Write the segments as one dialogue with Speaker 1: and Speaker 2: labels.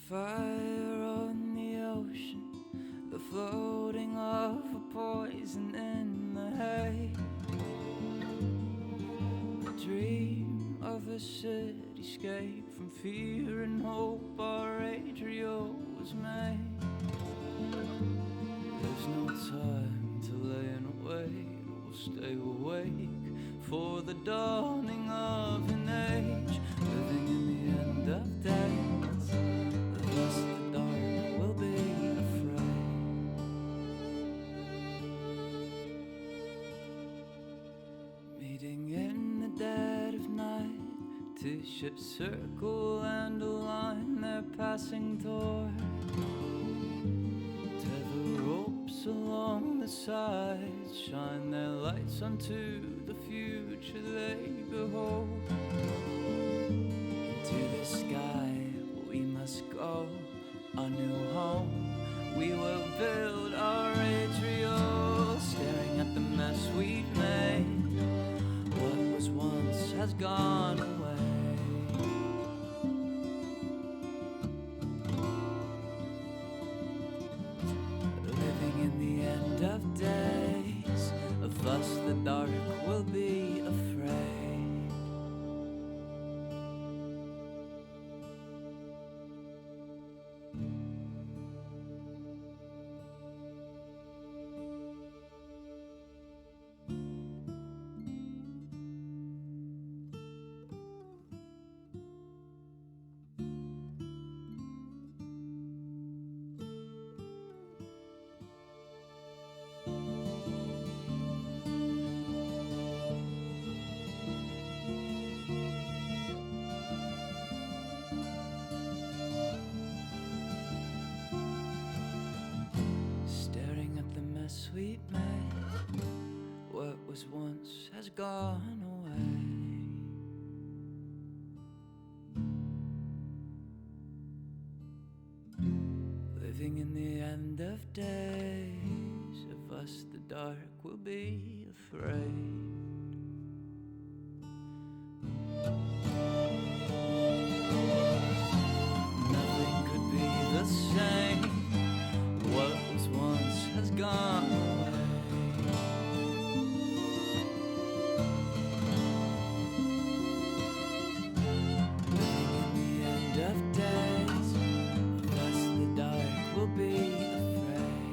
Speaker 1: fire on the ocean, the floating of a poison in the hay. A dream of a cityscape from fear and hope our Adrio was made. There's no time to lay in wait, we'll stay awake for the dawning of an age, living in the end of days. Thus the dark will be afraid. Meeting in the dead of night, two ships circle and align their passing toward. Tether ropes along the sides shine their lights onto the future they behold. Into the sky we must go, a new home we will build our Adrio, staring at the mess we've made. What was once has gone away. Living in the end of days, of us the dark will be afraid. Sweet mate, what was once has gone away. Living in the end of days, of us the dark will be afraid. Nothing could be the same. What was once has gone away. Living in the end of days, thus the dark will be afraid.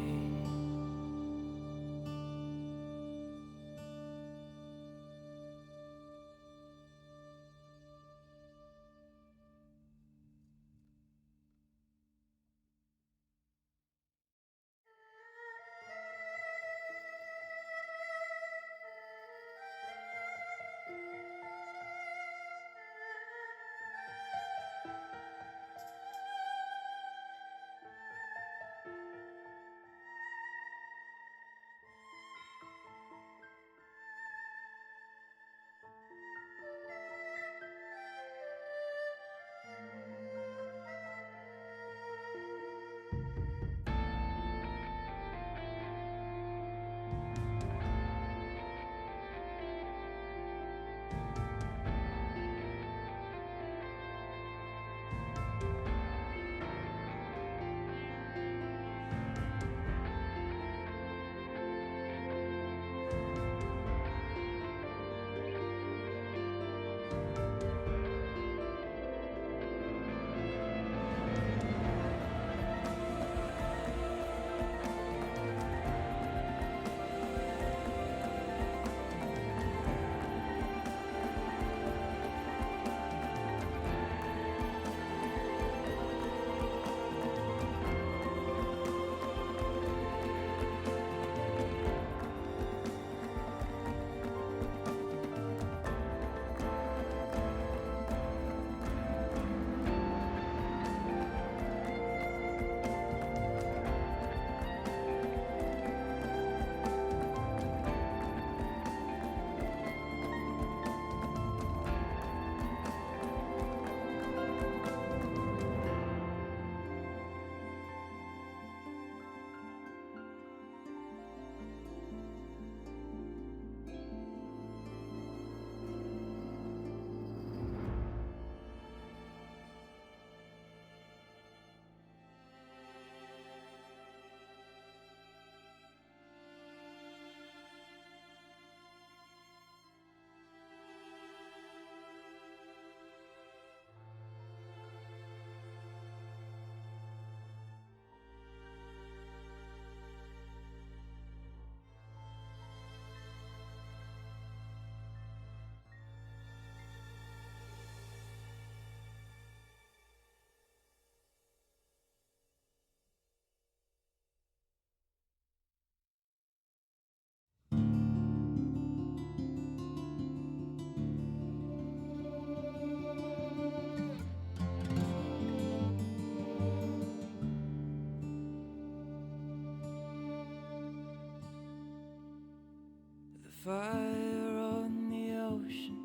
Speaker 1: fire on the ocean,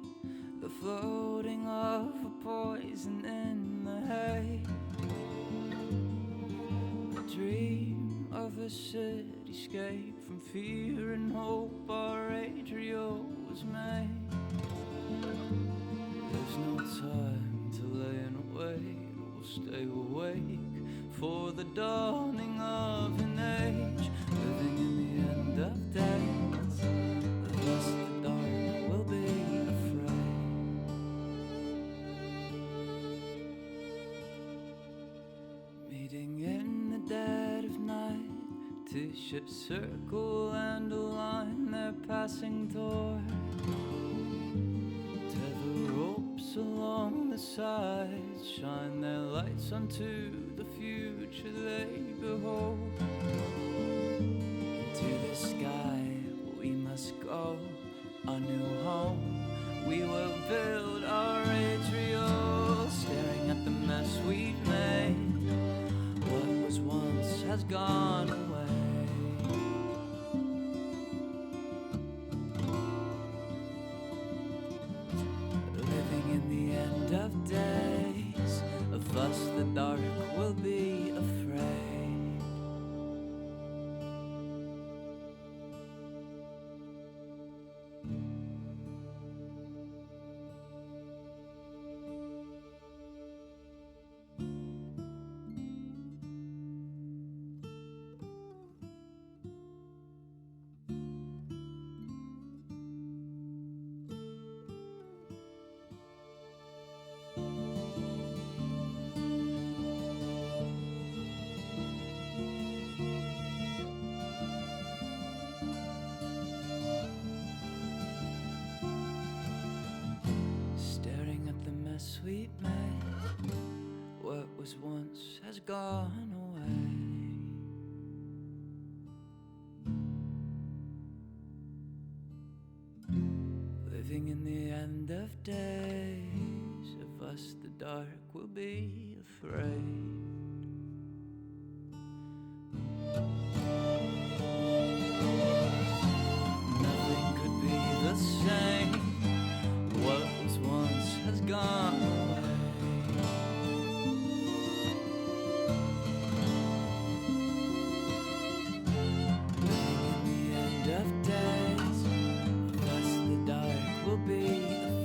Speaker 1: the floating of a poison in the hay. A dream of a cityscape from fear and hope our Adrio was made. There's no time to lay and wait, we'll stay awake for the dawning of an age, living in the end of days. Thus the dark will be afraid. Meeting in the dead of night, two ships circle and align their passing toward. Tether ropes along the sides shine their lights onto the future they behold. Into the sky we must go, a new home we will build our Adriel, staring at the mess we've made. What was once has gone away. Living in the end of days, of us the dark will be afraid. Sweet mate, what was once has gone away. Living in the end of days, of us the dark will be afraid. Nothing could be the same. What was once has gone away. Living in the end of days, of us the dark will be afraid.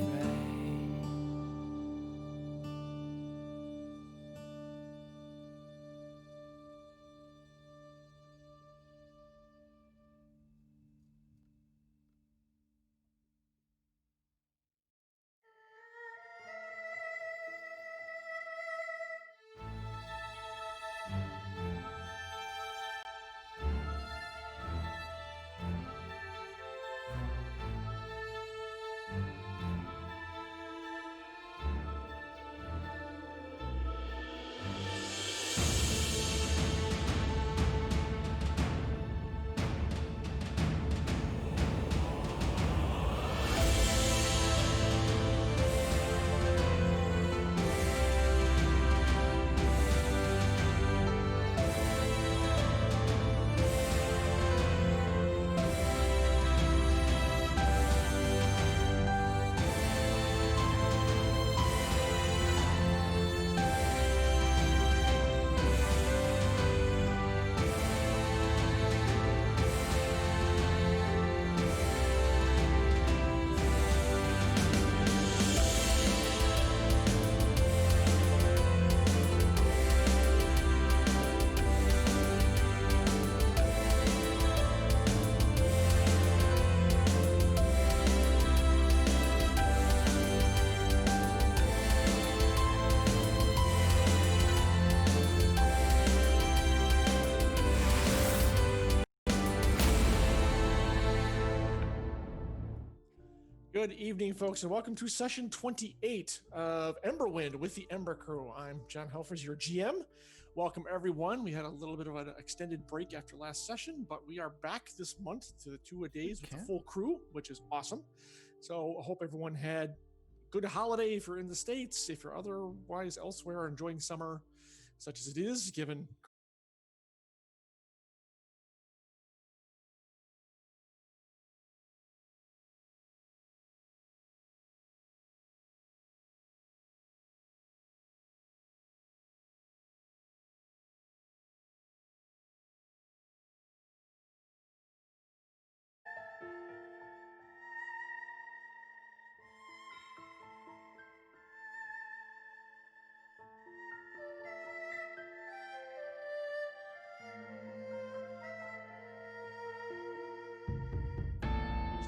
Speaker 2: Good evening, folks, and welcome to session 28 of Emberwind with the Ember Crew. I'm John Helfers, your GM. Welcome, everyone. We had a little bit of an extended break after last session, but we are back this month to the 2-a-days with the full crew, which is awesome. So I hope everyone had a good holiday if you're in the States, if you're otherwise elsewhere enjoying summer, such as it is, given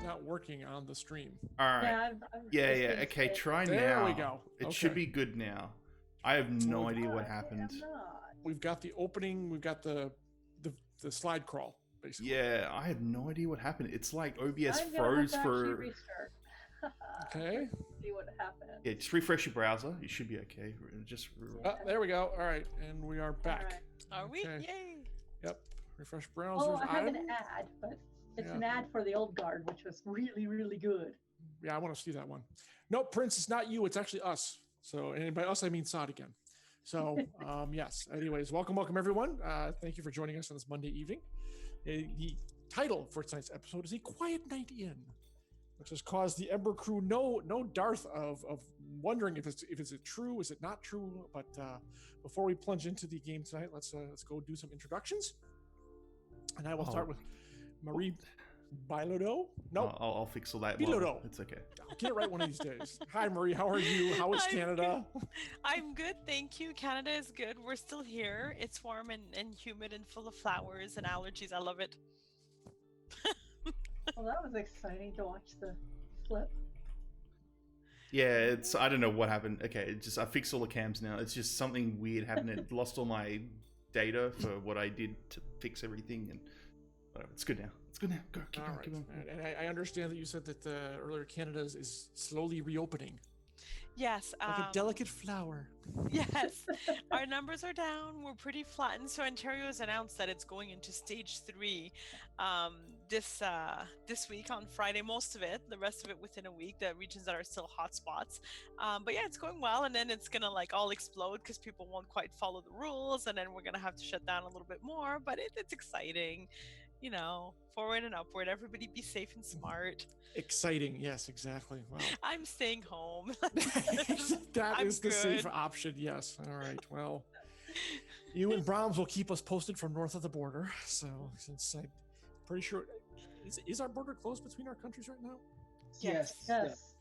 Speaker 2: not working on the stream.
Speaker 3: All right. Yeah. Okay, try now.
Speaker 2: There we go.
Speaker 3: It should be good now. I have no idea what
Speaker 4: I'm
Speaker 3: happened.
Speaker 4: not.
Speaker 2: We've got the opening. We've got the slide crawl, basically.
Speaker 3: Yeah, I had no idea what happened. It's like OBS
Speaker 4: I'm gonna
Speaker 3: froze
Speaker 4: have to actually
Speaker 3: for.
Speaker 4: restart.
Speaker 2: Okay.
Speaker 4: See what happened.
Speaker 3: Yeah, just refresh your browser. You should be okay. Just.
Speaker 2: There we go. All right, and we are back.
Speaker 4: All right.
Speaker 5: Are we?
Speaker 2: Okay.
Speaker 5: Yay!
Speaker 2: Yep. Refresh browsers.
Speaker 4: Oh, I have an ad, but it's
Speaker 2: Yeah.
Speaker 4: an ad for the old guard, which was really, really good.
Speaker 2: Yeah, I want to see that one. No, Prince, it's not you. It's actually us. So, and by us, I mean Sod again. So, yes. Anyways, welcome everyone. Thank you for joining us on this Monday evening. The title for tonight's episode is A Quiet Night In, which has caused the Ember crew no dearth of wondering if it's true, is it not true. But before we plunge into the game tonight, let's go do some introductions. And I will start with Marie Bilodeau. No,
Speaker 3: I'll fix all that.
Speaker 2: Bilodeau.
Speaker 3: It's okay.
Speaker 2: I'll get it right one of these days. Hi, Marie. How are you? How is
Speaker 5: I'm
Speaker 2: Canada?
Speaker 5: I'm good, thank you. Canada is good. We're still here. It's warm and humid and full of flowers and allergies. I love it.
Speaker 4: Well, that was exciting to watch the flip.
Speaker 3: Yeah, I don't know what happened. Okay, I fixed all the cams now. It's just something weird happened. It lost all my data for what I did to fix everything, and whatever. It's good now. It's good now. Go, keep
Speaker 2: All
Speaker 3: going,
Speaker 2: right.
Speaker 3: keep going.
Speaker 2: And I understand that you said that earlier Canada is slowly reopening,
Speaker 5: Yes.
Speaker 2: like a delicate flower.
Speaker 5: Yes. Our numbers are down. We're pretty flattened. So Ontario has announced that it's going into stage 3 this week on Friday, most of it, the rest of it within a week, the regions that are still hotspots. But yeah, it's going well, and then it's gonna like all explode because people won't quite follow the rules, and then we're gonna have to shut down a little bit more, but it's exciting, you know, forward and upward. Everybody be safe and smart.
Speaker 2: Exciting. Yes, exactly. Wow.
Speaker 5: I'm staying home.
Speaker 2: That
Speaker 5: I'm
Speaker 2: is the safe
Speaker 5: good.
Speaker 2: option. Yes. All right. Well, you and Brahms will keep us posted from north of the border. So since I'm pretty sure, is our border closed between our countries right now?
Speaker 5: Yes.
Speaker 4: Yes.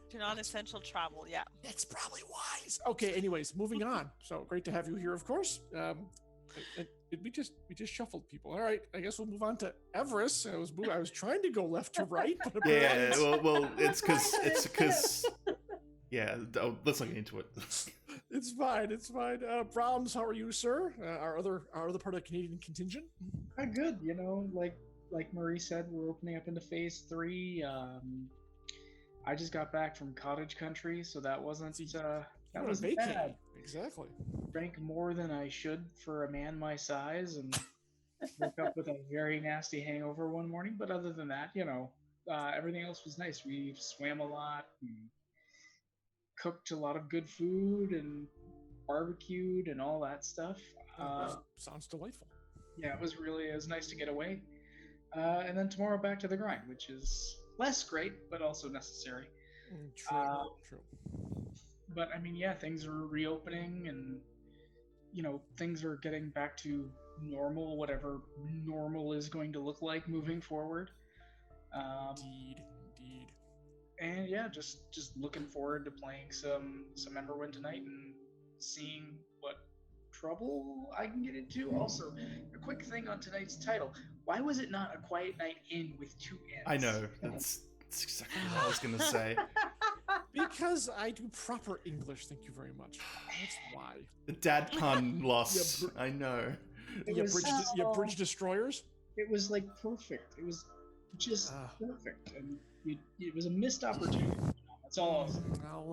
Speaker 5: To non-essential travel, yeah.
Speaker 2: That's probably wise. Okay. Anyways, moving on. So great to have you here, of course. We just shuffled people. All right, I guess we'll move on to Everest. I was trying to go left to right, but
Speaker 3: Yeah, well, it's because. Yeah, let's not get into it.
Speaker 2: it's fine. Brahms, how are you, sir? Our other part of the Canadian contingent.
Speaker 6: Good. You know, like Marie said, we're opening up into phase 3. I just got back from cottage country, so that wasn't bad.
Speaker 2: Exactly.
Speaker 6: Drank more than I should for a man my size, and woke up with a very nasty hangover one morning. But other than that, you know, everything else was nice. We swam a lot, and cooked a lot of good food, and barbecued and all that stuff.
Speaker 2: Sounds delightful.
Speaker 6: Yeah, it was nice to get away. And then tomorrow back to the grind, which is less great, but also necessary.
Speaker 2: True.
Speaker 6: But I mean, yeah, things are reopening, and you know, things are getting back to normal, whatever normal is going to look like moving forward.
Speaker 2: Indeed.
Speaker 6: And yeah, just looking forward to playing some Emberwind tonight and seeing what trouble I can get into. Also, a quick thing on tonight's title: why was it not A Quiet Night In with 2 N's?
Speaker 3: I know. That's exactly what I was gonna say.
Speaker 2: Because I do proper English. Thank you very much. That's why.
Speaker 3: The dad pun loss. I know.
Speaker 2: You bridge destroyers.
Speaker 6: It was like perfect. It was just perfect, and it was a missed opportunity. That's all.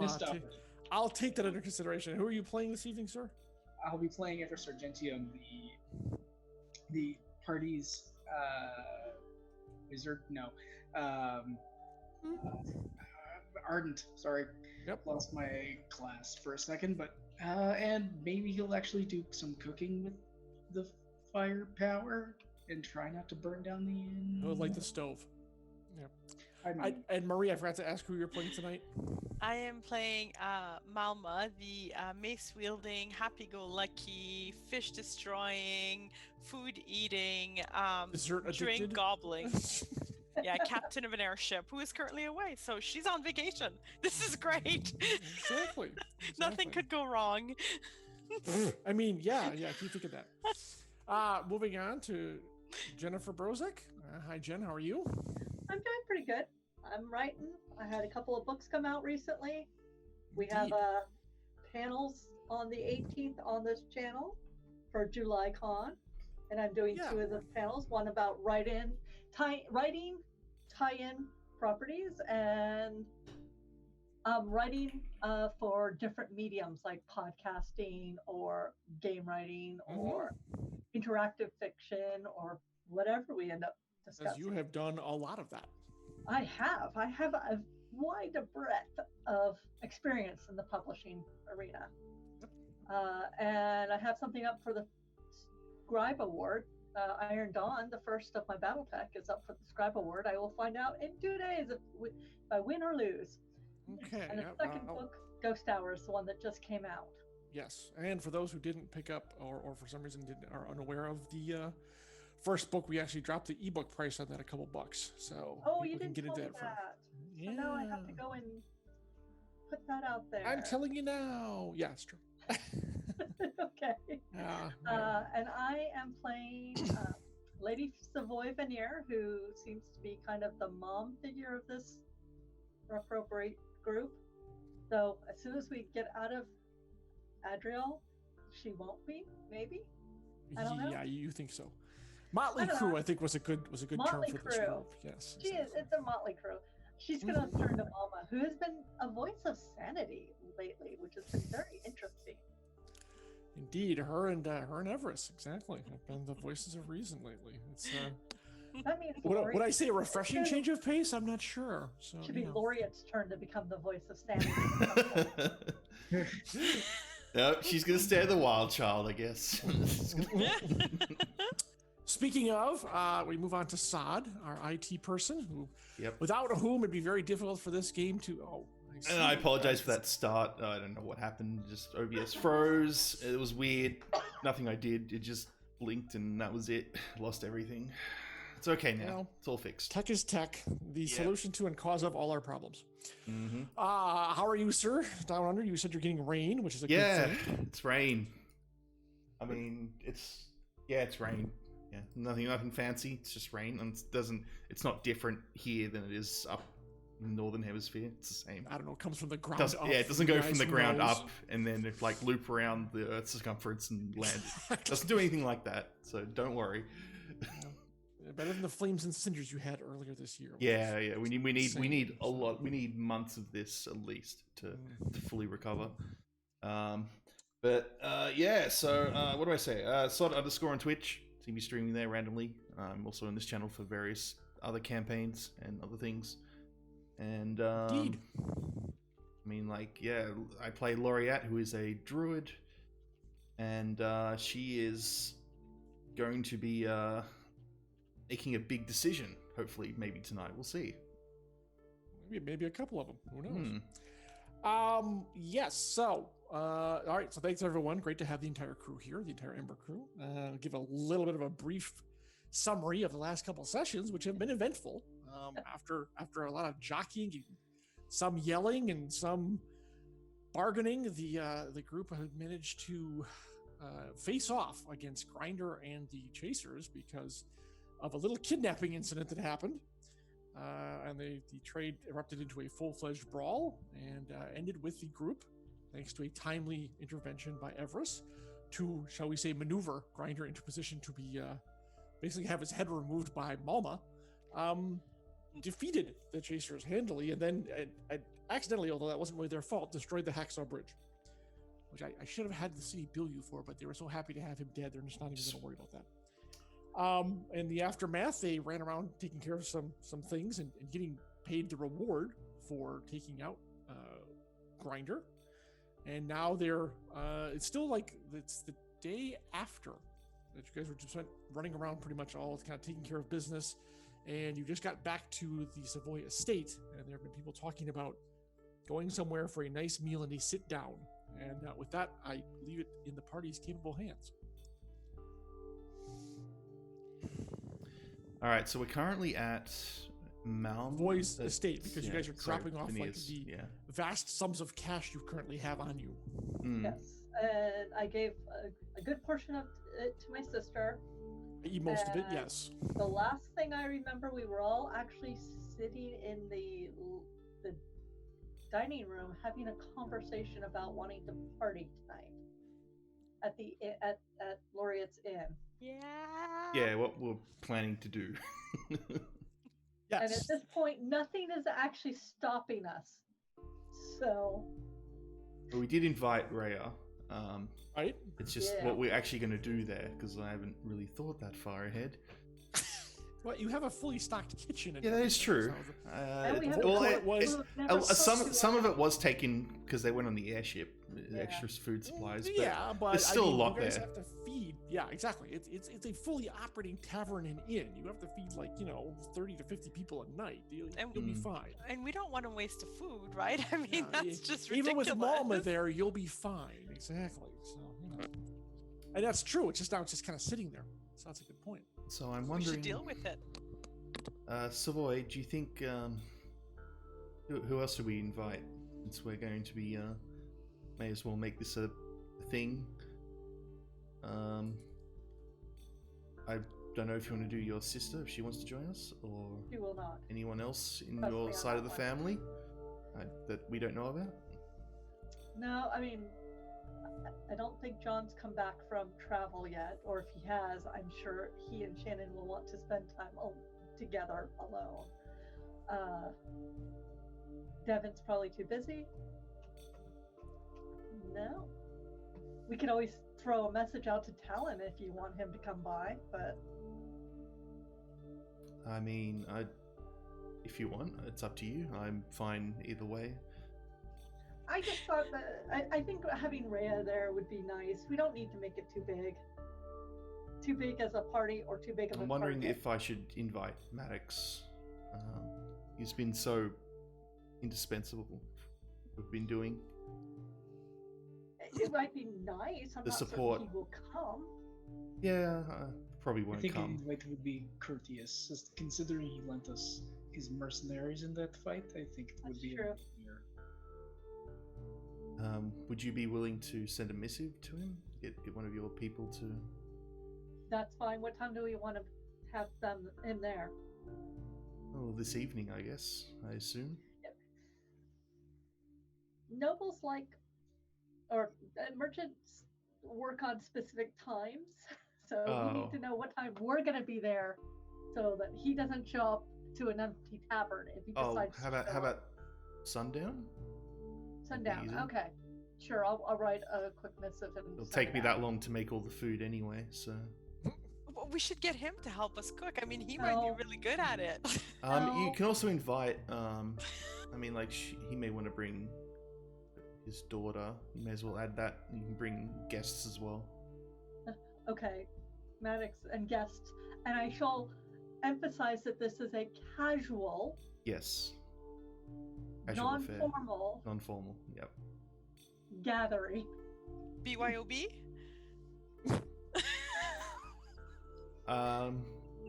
Speaker 6: Missed opportunity.
Speaker 2: I'll take that under consideration. Who are you playing this evening, sir?
Speaker 6: I'll be playing Ever Sargentium, the party's wizard. No, Ardent. Sorry, lost my class for a second, but and maybe he'll actually do some cooking with the firepower and try not to burn down the inn.
Speaker 2: Oh, like the stove. Yeah. And Marie, I forgot to ask who you're playing tonight.
Speaker 5: I am playing Malma, the mace-wielding, happy-go-lucky, fish-destroying, food-eating, drink gobbling. Yeah, captain of an airship who is currently away, so she's on vacation. This is great.
Speaker 2: Exactly.
Speaker 5: Nothing could go wrong.
Speaker 2: I mean, yeah. Keep thinking that. Moving on to Jennifer Brozek. Hi, Jen. How are you?
Speaker 4: I'm doing pretty good. I'm writing. I had a couple of books come out recently. We have
Speaker 2: Indeed.
Speaker 4: panels on the 18th on this channel for July Con, and I'm doing
Speaker 2: Yeah.
Speaker 4: 2 of the panels. One about writing tie-in properties, and writing for different mediums like podcasting or game writing or interactive fiction or whatever we end up
Speaker 2: As
Speaker 4: discussing.
Speaker 2: you have done a lot of that.
Speaker 4: I have a wide breadth of experience in the publishing arena. And I have something up for the Scribe Award. Iron Dawn, the first of my Battletech, is up for the Scribe Award. I will find out in 2 days if I win or lose.
Speaker 2: Okay.
Speaker 4: And the
Speaker 2: yeah,
Speaker 4: second book, Ghost Hour, is the one that just came out.
Speaker 2: Yes, and for those who didn't pick up or for some reason are unaware of the first book, we actually dropped the ebook price on that a couple bucks. So
Speaker 4: Oh, you
Speaker 2: people can
Speaker 4: didn't tell me
Speaker 2: for-
Speaker 4: that.
Speaker 2: Yeah.
Speaker 4: So now I have to go and put that out there.
Speaker 2: I'm telling you now. Yeah, it's true.
Speaker 4: Okay.
Speaker 2: Yeah.
Speaker 4: And I am playing Lady Savoy Veneer, who seems to be kind of the mom figure of this appropriate group. So as soon as we get out of Adriel, she won't be, maybe. I don't know.
Speaker 2: Yeah, you think so? Motley
Speaker 4: I don't
Speaker 2: Crue,
Speaker 4: know.
Speaker 2: I think, was a good term
Speaker 4: Motley
Speaker 2: for this
Speaker 4: Crue.
Speaker 2: group. Yes.
Speaker 4: She is.
Speaker 2: exactly.
Speaker 4: It's a motley crew. She's going to turn to Mama, who has been a voice of sanity lately, which has been very interesting.
Speaker 2: Indeed, her and Everest, exactly, have been the voices of reason lately. It's
Speaker 4: That means
Speaker 2: would I say a refreshing change of pace? I'm not sure. So
Speaker 4: It should be
Speaker 2: you know.
Speaker 4: Laureate's turn to become the voice of sanity.
Speaker 3: Nope, she's gonna stay the wild child, I guess.
Speaker 2: Speaking of, we move on to Sod, our IT person, who,
Speaker 3: Yep.
Speaker 2: without whom it'd be very difficult for this game to.
Speaker 3: And I apologize for that start. I don't know what happened. Just OBS froze. It was weird. Nothing I did. It just blinked and that was it. Lost everything. It's okay now.
Speaker 2: Well,
Speaker 3: It's all fixed.
Speaker 2: Tech is tech, the
Speaker 3: Yeah.
Speaker 2: solution to and cause of all our problems.
Speaker 3: Mm-hmm.
Speaker 2: How are you, sir? Down under, you said you're getting rain, which is a
Speaker 3: Yeah,
Speaker 2: good thing.
Speaker 3: it's rain. I mean, it's rain. Yeah, nothing fancy. It's just rain, and it's not different here than it is up in the northern hemisphere. It's the same.
Speaker 2: I don't know, it comes from the ground
Speaker 3: Doesn't,
Speaker 2: up.
Speaker 3: yeah, it doesn't
Speaker 2: for you
Speaker 3: go from
Speaker 2: guys
Speaker 3: the
Speaker 2: who
Speaker 3: ground
Speaker 2: knows.
Speaker 3: up and then it, like loop around the Earth's circumference and land. It doesn't do anything like that, so don't worry.
Speaker 2: Better than the flames and cinders you had earlier this year. which
Speaker 3: Yeah,
Speaker 2: is
Speaker 3: yeah. We need
Speaker 2: insane.
Speaker 3: a lot. We need months of this at least to fully recover. Yeah. So what do I say? Sod underscore on Twitch. See me streaming there randomly. I'm also on this channel for various other campaigns and other things. And
Speaker 2: Indeed.
Speaker 3: I mean, like, yeah, I play Laureate, who is a druid, and she is going to be making a big decision. Hopefully, maybe tonight. We'll see.
Speaker 2: Maybe a couple of them. Who knows?
Speaker 3: Hmm.
Speaker 2: Yes. So, all right. So, thanks everyone. Great to have the entire crew here, the entire Ember crew. I'll give a little bit of a brief summary of the last couple of sessions, which have been eventful. After a lot of jockeying, and some yelling, and some bargaining, the group had managed to face off against Grinder and the Chasers because of a little kidnapping incident that happened. And the trade erupted into a full-fledged brawl and ended with the group, thanks to a timely intervention by Everest, to, shall we say, maneuver Grinder into position to be basically have his head removed by Malma. Defeated the Chasers handily, and then accidentally, although that wasn't really their fault, destroyed the Hacksaw Bridge, which I should have had the city bill you for, but they were so happy to have him dead, they're just not even going to worry about that. In the aftermath, they ran around taking care of some things and getting paid the reward for taking out Grinder. And now they're it's still like it's the day after that you guys were just running around pretty much all kind of taking care of business, and you just got back to the Savoy estate, and there have been people talking about going somewhere for a nice meal and a sit down. And with that, I leave it in the party's capable hands.
Speaker 3: All right, so we're currently at
Speaker 2: Savoy's estate, because you guys are dropping off like
Speaker 3: Veneers,
Speaker 2: the
Speaker 3: yeah.
Speaker 2: vast sums of cash you currently have on you.
Speaker 3: Mm.
Speaker 4: Yes, and I gave a good portion of it to my sister.
Speaker 2: Most of it,
Speaker 4: And
Speaker 2: yes.
Speaker 4: The last thing I remember, we were all actually sitting in the dining room having a conversation about wanting to party tonight at Laureate's Inn.
Speaker 3: Yeah, what we're planning to do.
Speaker 2: Yes.
Speaker 4: And at this point, nothing is actually stopping us. So.
Speaker 3: But we did invite Rhea.
Speaker 2: Right?
Speaker 3: It's just what we're actually going to do there, because I haven't really thought that far ahead.
Speaker 2: Well, you have a fully stocked kitchen.
Speaker 3: Yeah, that is true.
Speaker 4: And we have
Speaker 3: Some of it was taken because they went on the airship, the extra food supplies. But
Speaker 2: yeah, but
Speaker 3: there's still a lot
Speaker 2: you guys
Speaker 3: there.
Speaker 2: have to feed. Yeah, exactly. It's a fully operating tavern and inn. You have to feed 30 to 50 people a night. You'll be fine.
Speaker 5: And we don't want to waste the food, right? I mean,
Speaker 2: Yeah,
Speaker 5: that's just ridiculous.
Speaker 2: Even with Malma there, you'll be fine. Exactly. So, and that's true. It's just kind of sitting there. So that's a good point.
Speaker 3: So I'm
Speaker 5: We
Speaker 3: wondering.
Speaker 5: should deal with it.
Speaker 3: Savoy, do you think who else should we invite? Since we're going to be, may as well make this a thing. I don't know if you want to do your sister, if she wants to join us, or
Speaker 4: She will not.
Speaker 3: anyone else in
Speaker 4: Trust me
Speaker 3: your
Speaker 4: on
Speaker 3: side of the
Speaker 4: that one.
Speaker 3: family that we don't know about.
Speaker 4: No, I mean, I don't think John's come back from travel yet, or if he has, I'm sure he and Shannon will want to spend time together alone. Devin's probably too busy. No. We could always throw a message out to Talon if you want him to come by, but
Speaker 3: I mean, if you want, it's up to you. I'm fine either way.
Speaker 4: I just thought that I think having Rhea there would be nice. We don't need to make it too big. Too big as a party or too big of a
Speaker 3: I'm wondering
Speaker 4: party.
Speaker 3: if I should invite Maddox. He's been so indispensable. We've been doing
Speaker 4: It might be nice. I'm
Speaker 3: the
Speaker 4: not
Speaker 3: support.
Speaker 4: certain he will come.
Speaker 3: Yeah, probably
Speaker 6: I
Speaker 3: won't
Speaker 6: think an
Speaker 3: come.
Speaker 6: invite would be courteous, just considering he lent us his mercenaries in that fight. I think it would
Speaker 4: That's
Speaker 6: be
Speaker 4: true.
Speaker 3: Would you be willing to send a missive to him? Get one of your people to.
Speaker 4: That's fine. What time do we want to have them in there?
Speaker 3: Oh, this evening, I guess. I assume.
Speaker 4: Nobles or merchants work on specific times, so we need to know what time we're going to be there, so that he doesn't show up to an empty tavern if he decides.
Speaker 3: How about sundown?
Speaker 4: sundown?
Speaker 3: easy.
Speaker 4: Okay, sure. I'll write a quick missive and.
Speaker 3: It'll
Speaker 4: send
Speaker 3: take
Speaker 4: it
Speaker 3: me
Speaker 4: out.
Speaker 3: that long to make all the food anyway, so.
Speaker 5: Well, we should get him to help us cook. I mean, he might
Speaker 4: No.
Speaker 5: be really good at it.
Speaker 3: You
Speaker 4: No.
Speaker 3: can also invite. I mean, like he may want to bring his daughter. You may as well add that. You can bring guests as well.
Speaker 4: Okay, Maddox and guests, and I shall emphasize that this is a casual,
Speaker 3: Yes. Casual affair.
Speaker 4: non-formal
Speaker 3: Non-formal. Yep.
Speaker 4: gathering.
Speaker 5: BYOB?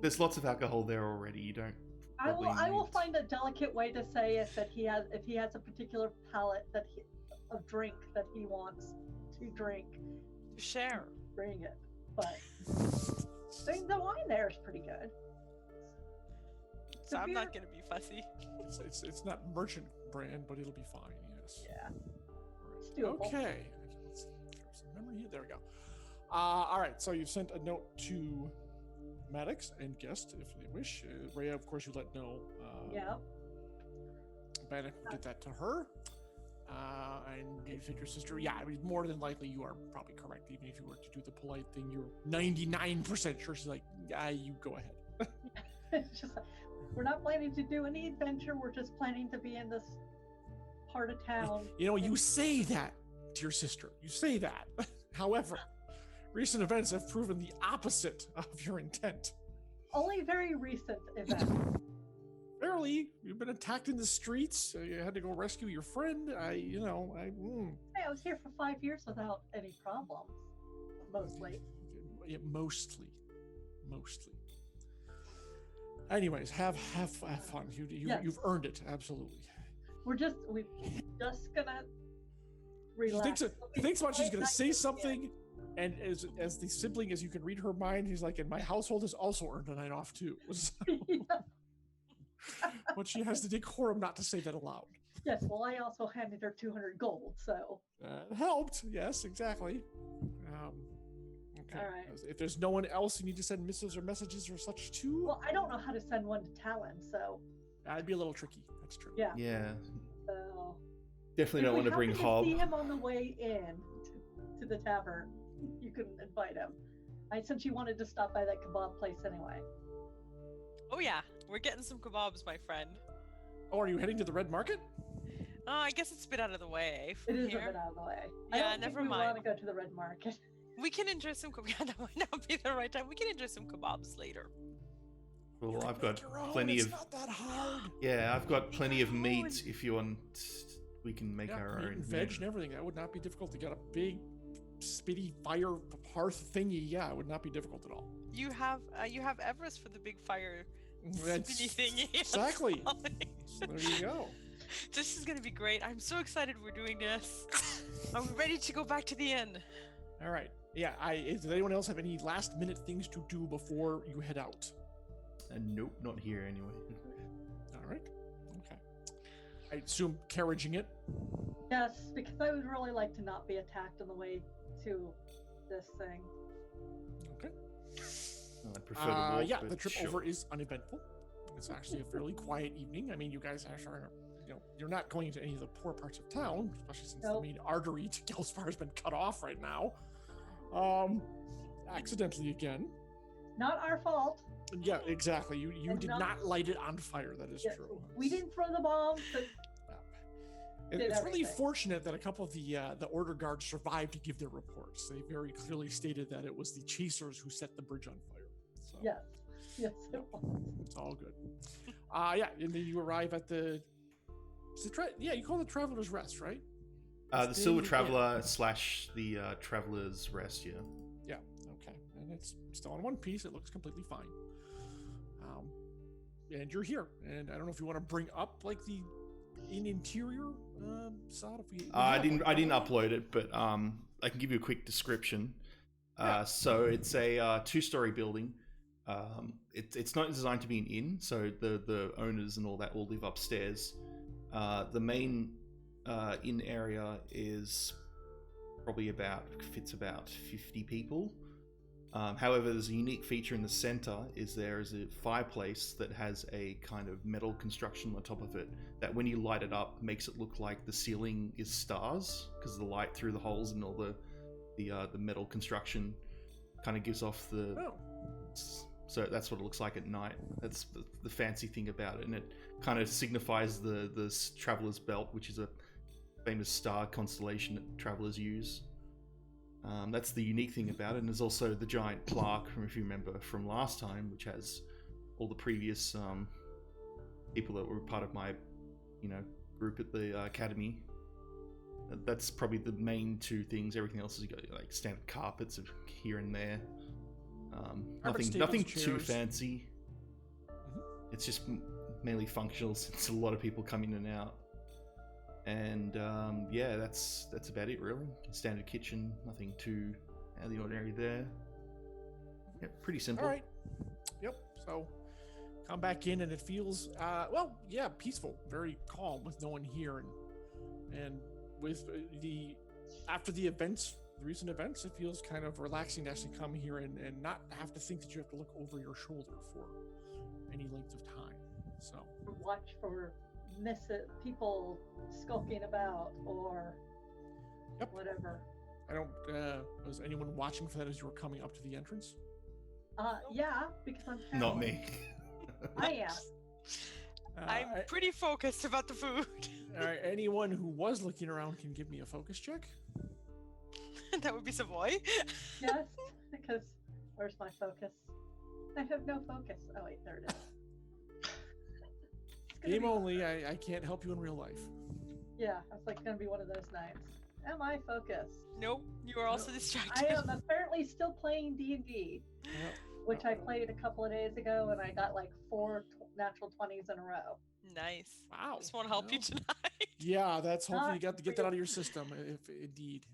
Speaker 3: There's lots of alcohol there already. You don't.
Speaker 4: I will
Speaker 3: need-
Speaker 4: find a delicate way to say it that if he has a particular palate of drink that he wants to drink,
Speaker 5: Share.
Speaker 4: bring it. But I think the wine there is pretty good.
Speaker 5: So
Speaker 4: The
Speaker 5: I'm not
Speaker 4: beer-
Speaker 5: going to be fussy.
Speaker 2: It's not merchant brand, but it'll be fine. Yes.
Speaker 4: Yeah. It's
Speaker 2: Right.
Speaker 4: doable.
Speaker 2: Okay. Let's throw some memory here. There we go. All right. So you've sent a note to Maddox and guest if they wish. Rhea, of course, you let know.
Speaker 4: Yeah.
Speaker 2: Bannock will get that to her. And you said your sister. Yeah, I mean, more than likely you are probably correct. Even if you were to do the polite thing, you're 99% sure she's like, yeah, you go ahead.
Speaker 4: It's just like, we're not planning to do any adventure. We're just planning to be in this part of town.
Speaker 2: You know, you say that to your sister. You say that. However, recent events have proven the opposite of your intent.
Speaker 4: Only very recent event.
Speaker 2: Barely, you've been attacked in the streets. You had to go rescue your friend.
Speaker 4: Hey, I was here for 5 years without any problems. Mostly.
Speaker 2: Yeah, mostly. Anyways, have fun.
Speaker 4: Yes.
Speaker 2: You've earned it. Absolutely.
Speaker 4: We're just gonna relax.
Speaker 2: He thinks about she's gonna
Speaker 4: Night
Speaker 2: say
Speaker 4: is
Speaker 2: something, and as the sibling, as you can read her mind, he's like, "And my household has also earned a night off too."
Speaker 4: Yeah.
Speaker 2: But she has the decorum not to say that aloud.
Speaker 4: Yes, well, I also handed her 200 gold, so.
Speaker 2: It helped. Yes, exactly. Okay.
Speaker 4: All right.
Speaker 2: If there's no one else you need to send missives or messages or such to,
Speaker 4: Well, I don't know how to send one to Talon, so.
Speaker 2: that'd be a little tricky. That's true.
Speaker 4: Yeah.
Speaker 3: Yeah.
Speaker 4: So.
Speaker 3: Definitely
Speaker 4: If
Speaker 3: don't
Speaker 4: we
Speaker 3: want to bring
Speaker 4: happen
Speaker 3: Hob.
Speaker 4: See him on the way in to the tavern. You can invite him. Since you wanted to stop by that kebab place anyway.
Speaker 5: Oh yeah, we're getting some kebabs, my friend.
Speaker 2: Oh, are you heading to the Red Market?
Speaker 5: I guess it's a bit out of the way from
Speaker 4: It is
Speaker 5: here.
Speaker 4: a bit out of the way.
Speaker 5: Yeah,
Speaker 4: I don't
Speaker 5: never
Speaker 4: think we
Speaker 5: mind.
Speaker 4: want to go to the Red Market.
Speaker 5: We can enjoy some kebabs. Yeah, that might not be the right time. We can enjoy some kebabs later.
Speaker 3: Well, I've
Speaker 2: Make
Speaker 3: got
Speaker 2: your own,
Speaker 3: plenty
Speaker 2: it's
Speaker 3: of.
Speaker 2: not that hard.
Speaker 3: Yeah, I've got plenty of
Speaker 5: own.
Speaker 3: meat. If you want, we can make
Speaker 2: Yeah,
Speaker 3: our
Speaker 2: meat
Speaker 3: own.
Speaker 2: and veg and everything. That would not be difficult to get a big, spitty fire hearth thingy. Yeah, it would not be difficult at all.
Speaker 5: You have Everest for the big fire
Speaker 2: That's
Speaker 5: spinny thingy.
Speaker 2: exactly. So there you go.
Speaker 5: This is gonna be great. I'm so excited we're doing this. I'm ready to go back to the inn.
Speaker 2: All right. Yeah. Does anyone else have any last minute things to do before you head out?
Speaker 3: Nope, not here anyway.
Speaker 2: All right. Okay. I assume carriaging it.
Speaker 4: Yes, because I would really like to not be attacked on the way to this thing.
Speaker 2: Okay.
Speaker 3: I'd prefer to walk,
Speaker 2: Yeah,
Speaker 3: but
Speaker 2: the trip
Speaker 3: sure.
Speaker 2: over is uneventful. It's actually a fairly quiet evening. I mean, you guys are, you're not going into any of the poor parts of town, especially since the
Speaker 4: Nope.
Speaker 2: main artery to Gelspar has been cut off right now. Accidentally again.
Speaker 4: Not our fault.
Speaker 2: Yeah, exactly. You
Speaker 4: And
Speaker 2: did not light it on fire. That is
Speaker 4: Yes,
Speaker 2: true.
Speaker 4: we didn't throw the bombs, but did
Speaker 2: It's really
Speaker 4: everything.
Speaker 2: fortunate that a couple of the order guards survived to give their reports. They very clearly stated that it was the chasers who set the bridge on fire. So
Speaker 4: yes, it was.
Speaker 2: it's all good. Yeah, and then you arrive at the. You call it Traveler's Rest, right?
Speaker 3: The Silver
Speaker 2: Yeah.
Speaker 3: Traveler / the Traveler's Rest, yeah.
Speaker 2: Yeah. Okay, and it's still in one piece. It looks completely fine. And you're here, and I don't know if you want to bring up like the interior side. If we
Speaker 3: I
Speaker 2: have
Speaker 3: didn't
Speaker 2: one.
Speaker 3: upload it, but I can give you a quick description.
Speaker 2: Yeah.
Speaker 3: So it's a 2-story building. It's not designed to be an inn, so the owners and all that all live upstairs. The main inn area is probably fits about 50 people. However, there's a unique feature in the center. There is a fireplace that has a kind of metal construction on top of it that, when you light it up, makes it look like the ceiling is stars because the light through the holes and all the metal construction kind of gives off the.
Speaker 2: Oh.
Speaker 3: So that's what it looks like at night. That's the fancy thing about it, and it kind of signifies the Traveler's Belt, which is a famous star constellation that travelers use. That's the unique thing about it, and there's also the giant plaque, if you remember from last time, which has all the previous people that were part of my, group at the academy. That's probably the main two things. Everything else is like standard carpets here and there. Nothing too
Speaker 2: chairs.
Speaker 3: fancy.
Speaker 2: Mhm.
Speaker 3: It's just mainly functional since a lot of people come in and out. And yeah, that's about it really. Standard kitchen, nothing too out of the ordinary there. Yeah, pretty simple.
Speaker 2: All right. Yep. So come back in, and it feels peaceful, very calm, with no one here, and with after the recent events, it feels kind of relaxing to actually come here and not have to think that you have to look over your shoulder for any length of time. So
Speaker 4: Watch for people skulking about or
Speaker 2: Yep.
Speaker 4: whatever.
Speaker 2: I don't. Was anyone watching for that as you were coming up to the entrance?
Speaker 4: Yeah, because I'm
Speaker 3: Not
Speaker 4: Talon.
Speaker 3: me.
Speaker 4: I am.
Speaker 5: I'm pretty focused about the food.
Speaker 2: All right. Anyone who was looking around can give me a focus check.
Speaker 5: That would be Savoy.
Speaker 4: Yes, because where's my focus? I have no focus. Oh wait, there it is. It's gonna
Speaker 2: Game
Speaker 4: be-
Speaker 2: only. I can't help you in real life.
Speaker 4: Yeah, it's like gonna be one of those nights. Am I focused?
Speaker 5: Nope, you are also
Speaker 2: No.
Speaker 5: distracted.
Speaker 4: I am apparently still playing D&D,
Speaker 2: Yep.
Speaker 4: which I played a couple of days ago, and I got like 4 natural 20s in a row.
Speaker 5: Nice.
Speaker 2: Wow.
Speaker 5: This won't help you
Speaker 2: Well,
Speaker 5: tonight.
Speaker 2: Yeah, that's hopefully you
Speaker 4: Not
Speaker 2: got to get that out of your
Speaker 4: really.
Speaker 2: system. If indeed.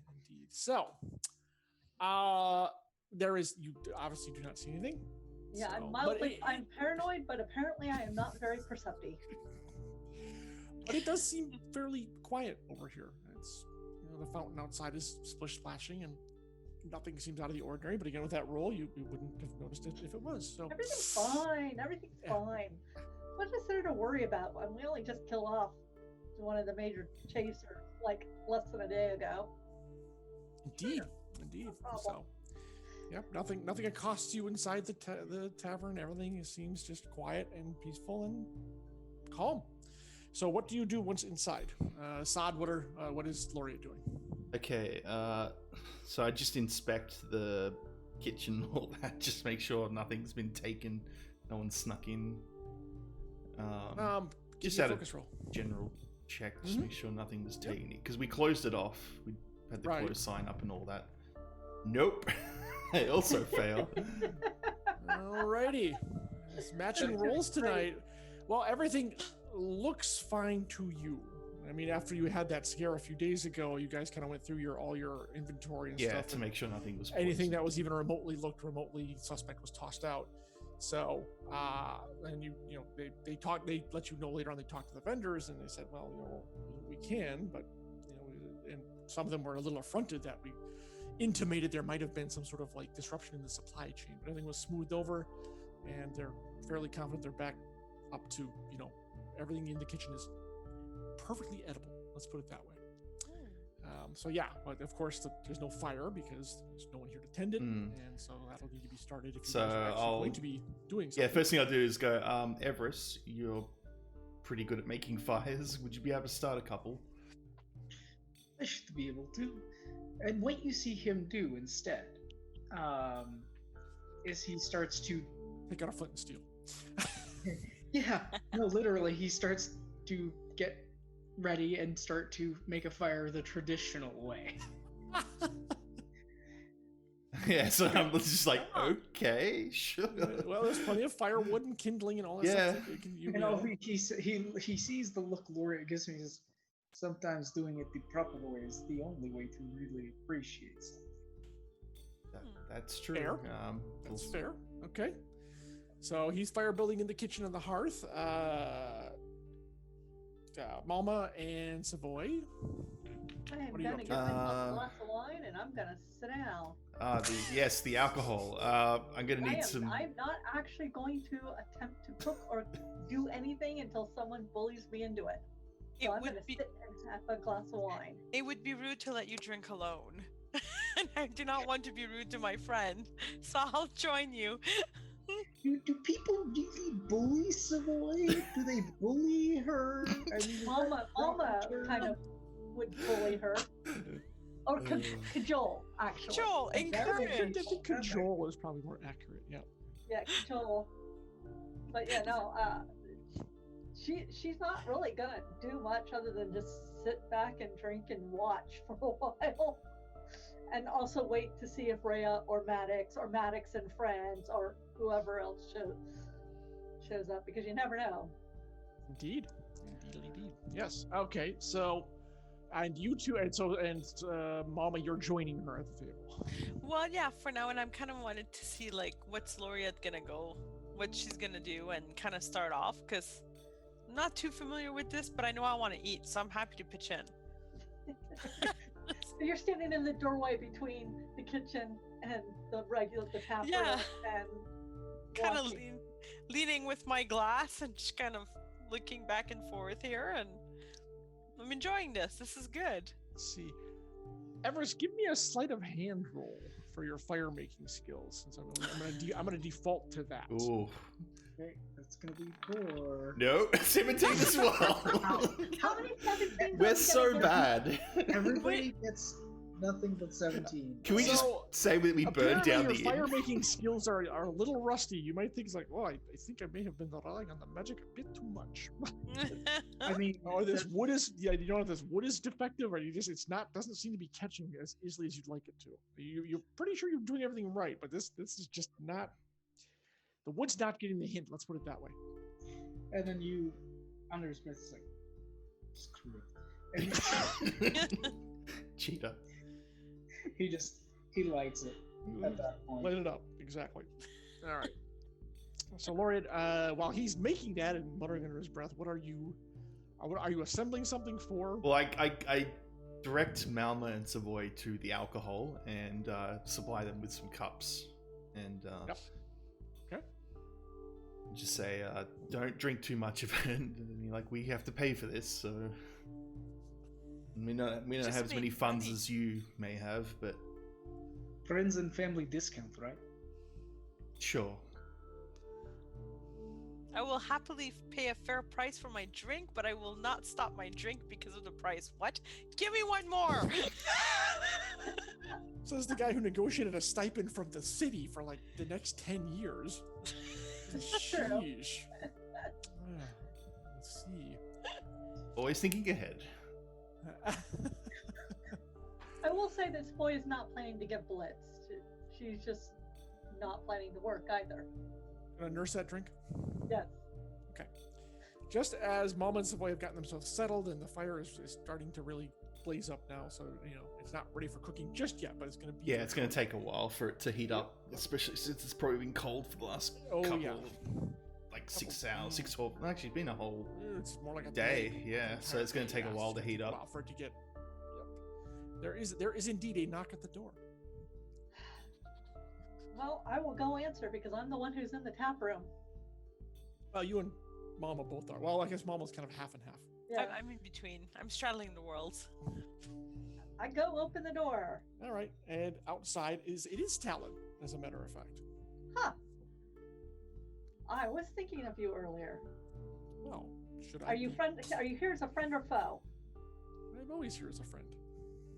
Speaker 2: So, you obviously do not see anything.
Speaker 4: Yeah,
Speaker 2: So,
Speaker 4: I'm paranoid, but apparently I am not very perceptive.
Speaker 2: but it does seem fairly quiet over here. It's the fountain outside is splish splashing and nothing seems out of the ordinary. But again, with that roll, you wouldn't have noticed it if it was. So
Speaker 4: Everything's fine. Everything's fine. What is there to worry about? We only just killed off one of the major chasers like less than a day ago.
Speaker 2: Indeed.
Speaker 4: No problem.
Speaker 2: So, yep, nothing accosts you inside the tavern. Everything seems just quiet and peaceful and calm. So, what do you do once inside? Saad, what is Laureate doing?
Speaker 3: Okay, so I just inspect the kitchen, all that, just make sure nothing's been taken, no one snuck in. Just
Speaker 2: give me a
Speaker 3: out of
Speaker 2: focus roll.
Speaker 3: general check, just
Speaker 2: Mhm.
Speaker 3: make sure nothing was taken, because we closed it off. We had the
Speaker 2: Right.
Speaker 3: close sign up and all that. Nope. I also fail.
Speaker 2: Alrighty, it's matching rolls tonight. Well, everything looks fine to you. I mean, after you had that scare a few days ago, you guys kind of went through all your inventory and
Speaker 3: Yeah,
Speaker 2: stuff.
Speaker 3: to
Speaker 2: and
Speaker 3: make sure nothing was
Speaker 2: anything
Speaker 3: poisoned.
Speaker 2: that was even remotely suspect was tossed out. So, and you know, they let you know later on. They talked to the vendors and they said, well, you know, we can, but you know, and some of them were a little affronted that we intimated there might have been some sort of like disruption in the supply chain. But everything was smoothed over, and they're fairly confident they're back up to, you know, everything in the kitchen is perfectly edible. Let's put it that way. So yeah, but of course there's no fire because there's no one here to tend it, and so that'll need to be started if you guys are actually going to be doing something.
Speaker 3: Yeah, first thing I'll do is go, Everest, you're pretty good at making fires. Would you be able to start a couple?
Speaker 6: I should be able to. And what you see him do instead is he starts to...
Speaker 2: Pick out a flint and steel.
Speaker 6: Yeah, no, literally, he starts to get ready and start to make a fire the traditional way.
Speaker 3: Yeah, so I'm just like, okay, sure.
Speaker 2: Well, there's plenty of firewood and kindling and all that
Speaker 3: Yeah.
Speaker 2: stuff.
Speaker 6: You know, he sees the look Laureate gives me. Is sometimes doing it the proper way is the only way to really appreciate something.
Speaker 3: That's true.
Speaker 2: Fair. That's fair. Okay. So he's fire building in the kitchen and the hearth. Malma and Savoy.
Speaker 4: I am
Speaker 2: What are you
Speaker 4: gonna
Speaker 2: up
Speaker 4: get
Speaker 2: to?
Speaker 4: myself a glass of wine and I'm gonna sit down.
Speaker 3: The alcohol. I'm gonna need some.
Speaker 4: I'm not actually going to attempt to cook or do anything until someone bullies me into it. So I'm gonna sit and have a glass of wine.
Speaker 5: It would be rude to let you drink alone. And I do not want to be rude to my friend, so I'll join you.
Speaker 6: Do people really bully Savoy? Do they bully her? I mean,
Speaker 4: Mama kind of would bully her. Or cajole, actually.
Speaker 5: Cajole,
Speaker 2: I
Speaker 5: encourage.
Speaker 2: think cajole is probably more accurate. Yeah.
Speaker 4: Yeah, cajole. But yeah, no, she's not really gonna do much other than just sit back and drink and watch for a while. And also wait to see if Rhea or Maddox and friends or whoever else shows up, because you never know.
Speaker 2: Indeed. Yes. Okay. So, and you two, and Mama, you're joining her at the table.
Speaker 5: Well, yeah, for now, and I'm kind of wanted to see like what's Laureate gonna go, what she's gonna do, and kind of start off, because I'm not too familiar with this, but I know I want to eat, so I'm happy to pitch in.
Speaker 4: So you're standing in the doorway between the kitchen and the tap room,
Speaker 5: Yeah.
Speaker 4: and
Speaker 5: Kind of
Speaker 4: watching.
Speaker 5: leaning with my glass and just kind of looking back and forth here, and I'm enjoying this. This is good.
Speaker 2: Let's see. Everest, give me a sleight of hand roll for your fire making skills, since I'm gonna default to that.
Speaker 3: Ooh.
Speaker 6: okay, that's gonna be 4.
Speaker 3: No, 17 as well.
Speaker 4: How many 17s
Speaker 3: We're
Speaker 4: are we
Speaker 3: so
Speaker 4: gonna get?
Speaker 3: bad.
Speaker 6: Everybody gets nothing but 17.
Speaker 3: Can we just
Speaker 2: So,
Speaker 3: say that we burned
Speaker 2: Apparently
Speaker 3: down
Speaker 2: your
Speaker 3: the
Speaker 2: fire
Speaker 3: inn?
Speaker 2: making skills are a little rusty. You might think it's like, oh, I think I may have been relying on the magic a bit too much.
Speaker 6: I mean,
Speaker 2: Or this wood is, you know, if this wood is defective, or doesn't seem to be catching as easily as you'd like it to. You're pretty sure you're doing everything right, but this is just not. The wood's not getting the hint. Let's put it that way.
Speaker 6: and then you, under Smith is like, screw it. And
Speaker 3: Cheater.
Speaker 6: he lights it at that point.
Speaker 2: Light it up, exactly. All right. So, Laureate, while he's making that and muttering under his breath, what are you assembling something for?
Speaker 3: Well, I direct Malma and Savoy to the alcohol and supply them with some cups. And
Speaker 2: Yep. Okay.
Speaker 3: just say, don't drink too much of it. And like, we have to pay for this, so we don't
Speaker 5: Just
Speaker 3: have as many
Speaker 5: make
Speaker 3: funds
Speaker 5: money.
Speaker 3: as you may have, but
Speaker 6: Friends and family discount, right?
Speaker 3: sure.
Speaker 5: I will happily pay a fair price for my drink, but I will not stop my drink because of the price. What? Give me one more!
Speaker 2: Says the guy who negotiated a stipend from the city for like the next 10 years. Sheesh. Let's see.
Speaker 3: Always thinking ahead.
Speaker 4: I will say this boy is not planning to get blitzed. She's just not planning to work either.
Speaker 2: Gonna nurse that drink?
Speaker 4: Yes.
Speaker 2: Just as Mama and Savoy have gotten themselves settled and the fire is starting to really blaze up now, so it's not ready for cooking just yet, but it's gonna be.
Speaker 3: Yeah, it's going to take a while for it to heat up, especially since it's probably been cold for the last couple, like 6 hours, 6 12. Actually, it's been a whole
Speaker 2: It's more like a
Speaker 3: day. Yeah, so it's going to take a while to heat up.
Speaker 2: For it to get. Yep. There is indeed a knock at the door.
Speaker 4: Well, I will go answer because I'm the one who's in the tap room.
Speaker 2: Well, you and Mama both are. Well, I guess Mama's kind of half and half.
Speaker 4: Yeah.
Speaker 5: I'm in between. I'm straddling the worlds.
Speaker 4: I go open the door.
Speaker 2: All right, and outside it is Talon, as a matter of fact.
Speaker 4: Huh. I was thinking of you earlier.
Speaker 2: Well, should I?
Speaker 4: Are you here as a friend or foe?
Speaker 2: I'm always here as a friend.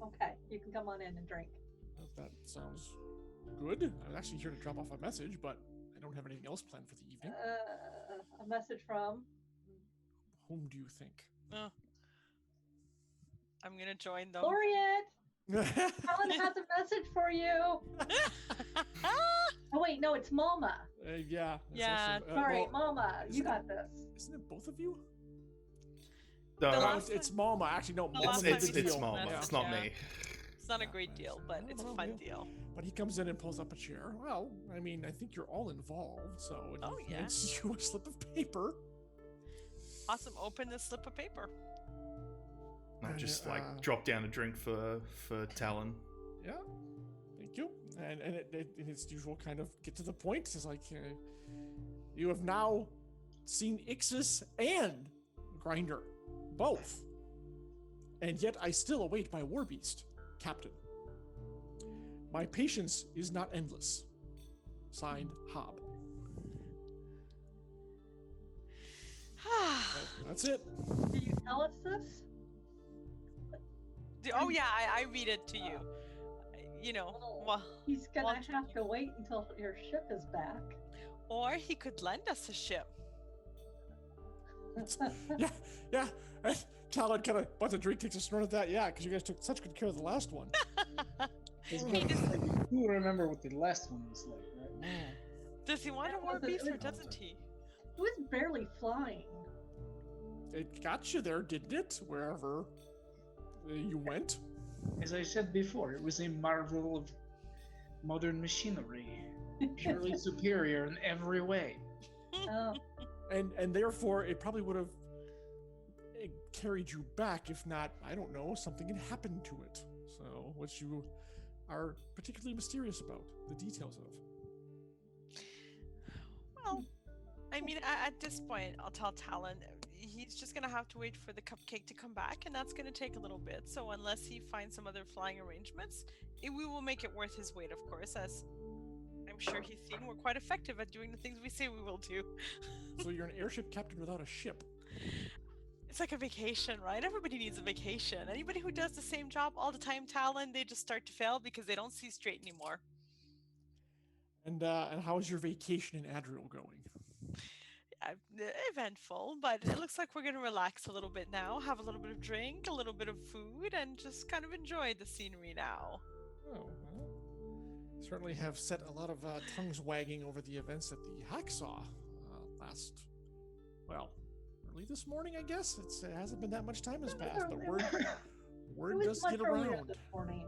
Speaker 4: Okay, you can come on in and drink.
Speaker 2: That sounds good. I'm actually here to drop off a message, but I don't have anything else planned for the evening.
Speaker 4: A message from.
Speaker 2: Whom do you think?
Speaker 5: Oh. I'm gonna join them.
Speaker 4: Laureate! Helen has a message for you. Oh wait, no, it's Mama.
Speaker 2: Yeah. that's
Speaker 5: Yeah,
Speaker 2: also-
Speaker 4: Sorry,
Speaker 2: well,
Speaker 4: Mama, you
Speaker 2: isn't
Speaker 4: got this.
Speaker 2: Isn't it both of you?
Speaker 3: No,
Speaker 5: The
Speaker 2: No,
Speaker 5: last
Speaker 2: it's Mama. Actually, no.
Speaker 5: the
Speaker 2: Mama
Speaker 5: last
Speaker 2: made
Speaker 5: time
Speaker 2: the
Speaker 5: we
Speaker 2: deal.
Speaker 3: it's
Speaker 5: did
Speaker 3: Malma.
Speaker 5: message,
Speaker 3: It's not
Speaker 5: yeah.
Speaker 3: me.
Speaker 5: It's not a
Speaker 2: Yeah,
Speaker 5: great deal, but it's a
Speaker 2: well,
Speaker 5: fun
Speaker 2: yeah.
Speaker 5: deal.
Speaker 2: But he comes in and pulls up a chair. Well, I mean, I think you're all involved, so
Speaker 5: Oh,
Speaker 2: he
Speaker 5: yeah.
Speaker 2: hands you a slip of paper.
Speaker 5: Awesome. Open this slip of paper.
Speaker 3: I just
Speaker 2: Uh,
Speaker 3: drop down a drink for Talon.
Speaker 2: Yeah, thank you. And in its usual kind of get to the point, it's like you have now seen Ixis and Grinder, both, and yet I still await my war beast, Captain. My patience is not endless. Signed, Hob. That's it.
Speaker 4: Do you tell us this?
Speaker 5: Oh yeah, I read it to you. You know, well,
Speaker 4: He's gonna
Speaker 5: well-
Speaker 4: have to wait until your ship is back.
Speaker 5: or he could lend us a ship.
Speaker 2: Yeah. Talon kind of buys a drink, takes a snort at that. Yeah, because you guys took such good care of the last one.
Speaker 6: It's
Speaker 5: He just-
Speaker 6: like, you remember what the last one was like, right?
Speaker 5: Does he want a
Speaker 4: That
Speaker 5: war
Speaker 4: wasn't-
Speaker 5: beast or
Speaker 4: it
Speaker 5: doesn't he?
Speaker 4: It was barely flying.
Speaker 2: It got you there, didn't it? Wherever you went.
Speaker 6: As I said before, it was a marvel of modern machinery, purely superior in every way.
Speaker 4: Oh,
Speaker 2: And therefore it probably would have carried you back if not, I don't know, something had happened to it. So, which you are particularly mysterious about the details of.
Speaker 5: Well, I mean, at this point, I'll tell Talon he's just gonna have to wait for the cupcake to come back, and that's gonna take a little bit. So unless he finds some other flying arrangements, we will make it worth his weight, of course, as I'm sure he's seen we're quite effective at doing the things we say we will do.
Speaker 2: So you're an airship captain without a ship.
Speaker 5: It's like a vacation, right? Everybody needs a vacation. Anybody who does the same job all the time, Talon, they just start to fail because they don't see straight anymore.
Speaker 2: And how is your vacation in Adriel going?
Speaker 5: Eventful, but it looks like we're going to relax a little bit now, have a little bit of drink, a little bit of food, and just kind of enjoy the scenery now.
Speaker 2: Oh, well, certainly have set a lot of tongues wagging over the events at the Hacksaw last, well, early this morning, I guess. It hasn't been that much time has passed, but word
Speaker 4: it
Speaker 2: word
Speaker 4: was
Speaker 2: does
Speaker 4: much
Speaker 2: get
Speaker 4: earlier
Speaker 2: around.
Speaker 4: this morning.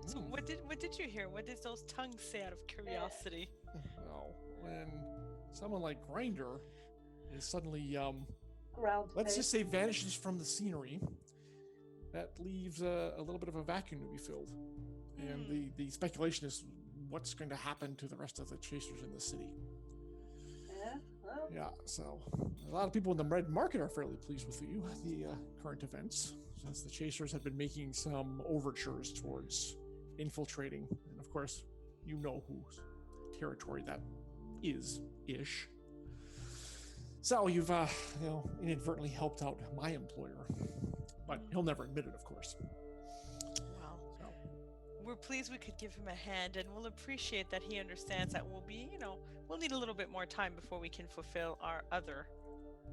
Speaker 5: So
Speaker 2: Hmm.
Speaker 5: what did you hear? What did those tongues say out of curiosity?
Speaker 2: Well, when someone like Grinder is suddenly,
Speaker 4: Ground
Speaker 2: let's
Speaker 4: space.
Speaker 2: just say, vanishes from the scenery, that leaves a little bit of a vacuum to be filled. And the speculation is what's going to happen to the rest of the chasers in the city.
Speaker 4: Yeah, well,
Speaker 2: Yeah, so a lot of people in the red market are fairly pleased with the current events, since the chasers have been making some overtures towards infiltrating. And of course, you know whose territory that is-ish. So you've, inadvertently helped out my employer, but he'll never admit it, of course.
Speaker 5: Well,
Speaker 2: So,
Speaker 5: we're pleased we could give him a hand, and we'll appreciate that he understands that we'll need a little bit more time before we can fulfill our other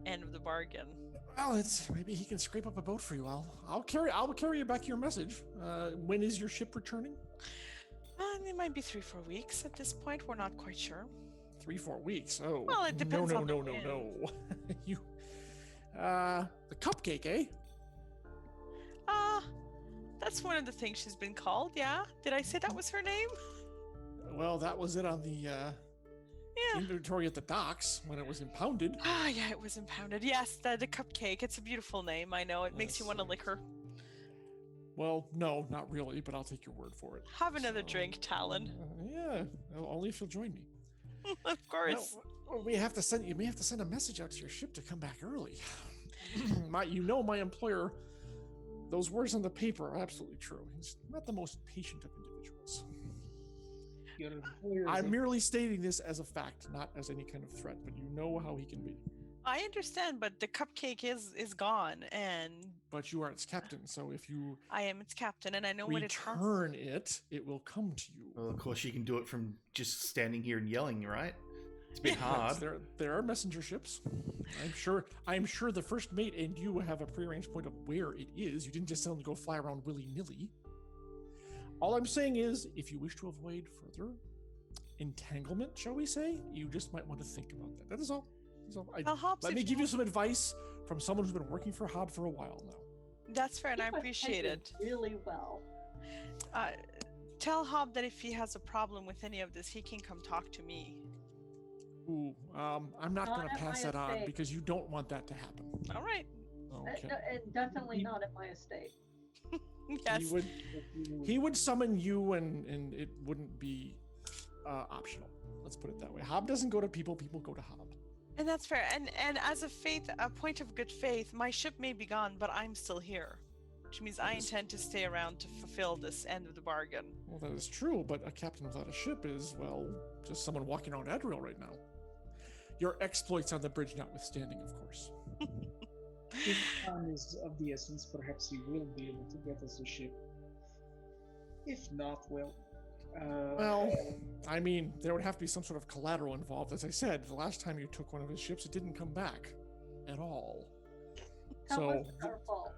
Speaker 5: end of the bargain.
Speaker 2: well, maybe he can scrape up a boat for you. I'll carry you back your message. When is your ship returning?
Speaker 5: It might be 3-4 weeks at this point. We're not quite sure.
Speaker 2: 3-4 weeks. Oh,
Speaker 5: Well, it depends on the
Speaker 2: no.
Speaker 5: wind.
Speaker 2: You, the cupcake, eh?
Speaker 5: That's one of the things she's been called. Yeah, did I say that was her name?
Speaker 2: Well, that was it on the
Speaker 5: Yeah.
Speaker 2: inventory at the docks when it was impounded.
Speaker 5: Yeah, it was impounded. Yes, the cupcake. It's a beautiful name. I know. It makes you want to lick her.
Speaker 2: Well, no, not really, but I'll take your word for it.
Speaker 5: Have another
Speaker 2: So,
Speaker 5: drink, Talon.
Speaker 2: Yeah, only if you'll join me.
Speaker 5: Of course.
Speaker 2: Well, you may have to send a message out to your ship to come back early. My employer. Those words on the paper are absolutely true. He's not the most patient of individuals.
Speaker 6: Your employer is
Speaker 2: I'm merely stating this as a fact, not as any kind of threat, but you know how he can be.
Speaker 5: I understand, but the cupcake is gone, and
Speaker 2: But you are its captain, so if you
Speaker 5: I am its captain, and I know what it costs.
Speaker 2: return it will come to you.
Speaker 3: Well, of course, you can do it from just standing here and yelling, right? It's a bit
Speaker 5: Yeah.
Speaker 3: hard.
Speaker 2: There are messenger ships. I'm sure the first mate and you have a prearranged point of where it is. You didn't just tell them to go fly around willy-nilly. All I'm saying is, if you wish to avoid further entanglement, shall we say, you just might want to think about that. That is all.
Speaker 5: Well, Hobbs,
Speaker 2: Let
Speaker 5: if
Speaker 2: me
Speaker 5: you
Speaker 2: give you
Speaker 5: have-
Speaker 2: some advice from someone who's been working for Hob for a while now.
Speaker 5: That's fair, and I
Speaker 4: he was
Speaker 5: appreciate
Speaker 4: taken
Speaker 5: it.
Speaker 4: really well.
Speaker 5: Tell Hob that if he has a problem with any of this, he can come talk to me.
Speaker 2: Ooh, I'm not
Speaker 4: Not
Speaker 2: going to
Speaker 4: at
Speaker 2: pass
Speaker 4: my
Speaker 2: that on
Speaker 4: estate.
Speaker 2: because you don't want that to happen.
Speaker 5: All right.
Speaker 2: Okay.
Speaker 4: Definitely not at my estate.
Speaker 5: Yes.
Speaker 2: He would summon you, and it wouldn't be optional. Let's put it that way. Hob doesn't go to people; people go to Hob.
Speaker 5: And that's fair. And as a point of good faith, my ship may be gone, but I'm still here. Which means I intend to stay around to fulfill this end of the bargain.
Speaker 2: Well, that is true, but a captain without a ship is, well, just someone walking around Adriel right now. Your exploits on the bridge notwithstanding, of course.
Speaker 6: If time is of the essence, perhaps you will be able to get us a ship. If not, well,
Speaker 2: Well, I mean, there would have to be some sort of collateral involved. As I said, the last time you took one of his ships, it didn't come back at all.
Speaker 4: That
Speaker 2: So,
Speaker 4: wasn't our fault.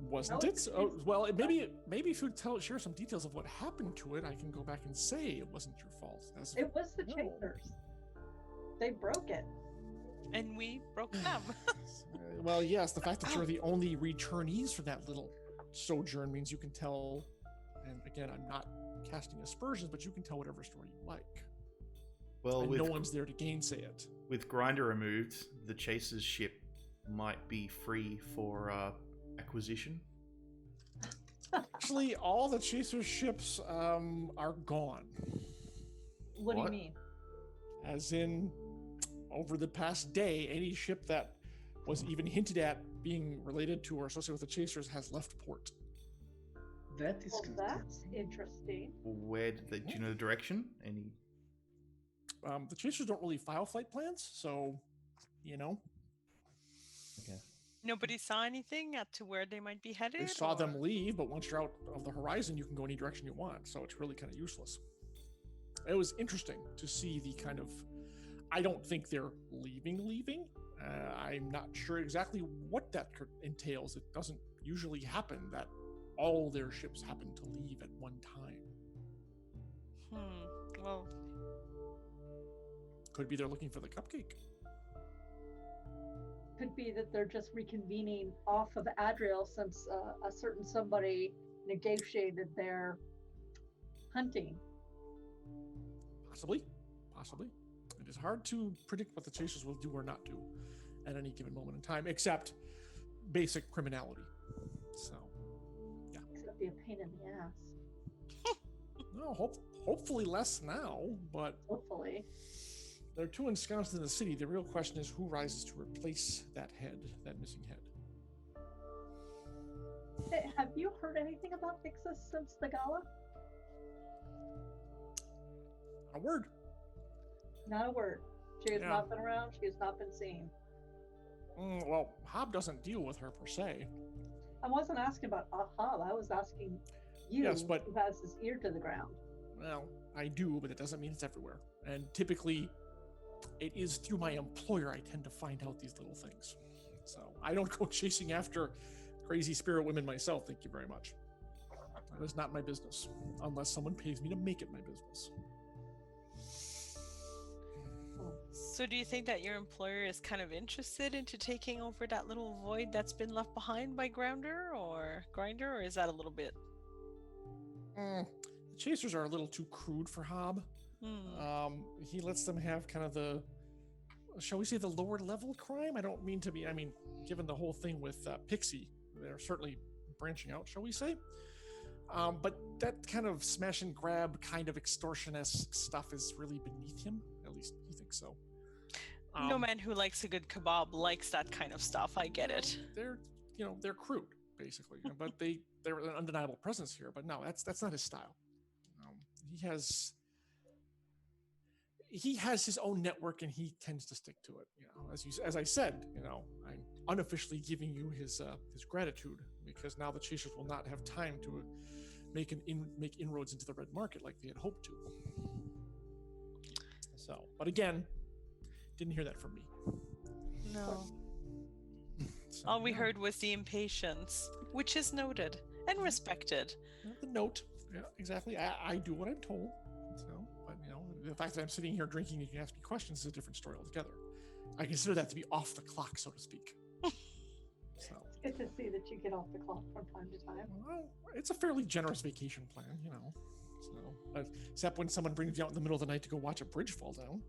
Speaker 2: wasn't
Speaker 4: No,
Speaker 2: it? Oh, well, maybe if you share some details of what happened to it, I can go back and say it wasn't your fault.
Speaker 4: It was the
Speaker 2: No.
Speaker 4: chasers. They broke it.
Speaker 5: And we broke them.
Speaker 2: Well, yes, the fact that you're the only returnees for that little sojourn means you can tell, and again, I'm not casting aspersions, but you can tell whatever story you like.
Speaker 3: Well,
Speaker 2: And
Speaker 3: with,
Speaker 2: no one's there to gainsay it.
Speaker 3: with Grinder removed, the Chaser's ship might be free for acquisition.
Speaker 2: Actually, all the Chaser's ships are gone.
Speaker 4: What do you
Speaker 3: What?
Speaker 4: mean?
Speaker 2: As in, over the past day, any ship that was even hinted at being related to or associated with the Chasers has left port.
Speaker 6: that is
Speaker 4: Well, that's
Speaker 6: confusing.
Speaker 4: interesting.
Speaker 3: Where did they? Do you know the direction? Any?
Speaker 2: The Chasers don't really file flight plans, so, you know,
Speaker 5: Nobody saw anything as to where they might be headed?
Speaker 2: they saw
Speaker 5: or-
Speaker 2: them leave, but once you're out of the horizon, you can go any direction you want, so it's really kind of useless. It was interesting to see the kind of, I don't think they're leaving. I'm not sure exactly what that entails. It doesn't usually happen that all their ships happen to leave at one time.
Speaker 5: Well,
Speaker 2: Could be they're looking for the cupcake.
Speaker 4: Could be that they're just reconvening off of Adriel since a certain somebody negotiated their hunting.
Speaker 2: Possibly. It is hard to predict what the chasers will do or not do at any given moment in time, except basic criminality. So, yeah.
Speaker 4: Except be a pain in the ass.
Speaker 2: No, hopefully less now, but
Speaker 4: Hopefully.
Speaker 2: they're too ensconced in the city. The real question is who rises to replace that missing head.
Speaker 4: Hey, have you heard anything about Vixus since the gala?
Speaker 2: A word.
Speaker 4: Not a word. She has
Speaker 2: Yeah.
Speaker 4: not been around. She has not been seen.
Speaker 2: Well, Hob doesn't deal with her per se.
Speaker 4: I wasn't asking about Ahab. I was asking you,
Speaker 2: Yes, but-
Speaker 4: who has his ear to the ground.
Speaker 2: Well, I do, but it doesn't mean it's everywhere. And typically, it is through my employer I tend to find out these little things. So I don't go chasing after crazy spirit women myself. Thank you very much. That is not my business, unless someone pays me to make it my business.
Speaker 5: So do you think that your employer is kind of interested into taking over that little void that's been left behind by Grinder, or is that a little bit?
Speaker 2: The chasers are a little too crude for Hob. He lets them have kind of the, shall we say, the lower level crime? I don't mean to be, given the whole thing with Pixie, they're certainly branching out, shall we say? But that kind of smash and grab kind of extortionist stuff is really beneath him. At least he thinks so.
Speaker 5: No man who likes a good kebab likes that kind of stuff. I get it.
Speaker 2: They're crude, basically, but they're an undeniable presence here. But no, that's not his style. He has his own network, and he tends to stick to it. As I said, I'm unofficially giving you his gratitude, because now the chasers will not have time to make inroads into the red market like they had hoped to. So, but again, didn't hear that from me.
Speaker 5: No.
Speaker 2: So,
Speaker 5: All we
Speaker 2: yeah.
Speaker 5: heard was the impatience, which is noted and respected.
Speaker 2: The note. Yeah, exactly. I do what I'm told. So, but the fact that I'm sitting here drinking and you can ask me questions is a different story altogether. I consider that to be off the clock, so to speak. So,
Speaker 4: It's good to see that you get off the clock from time to time.
Speaker 2: well, it's a fairly generous vacation plan, So, but except when someone brings you out in the middle of the night to go watch a bridge fall down.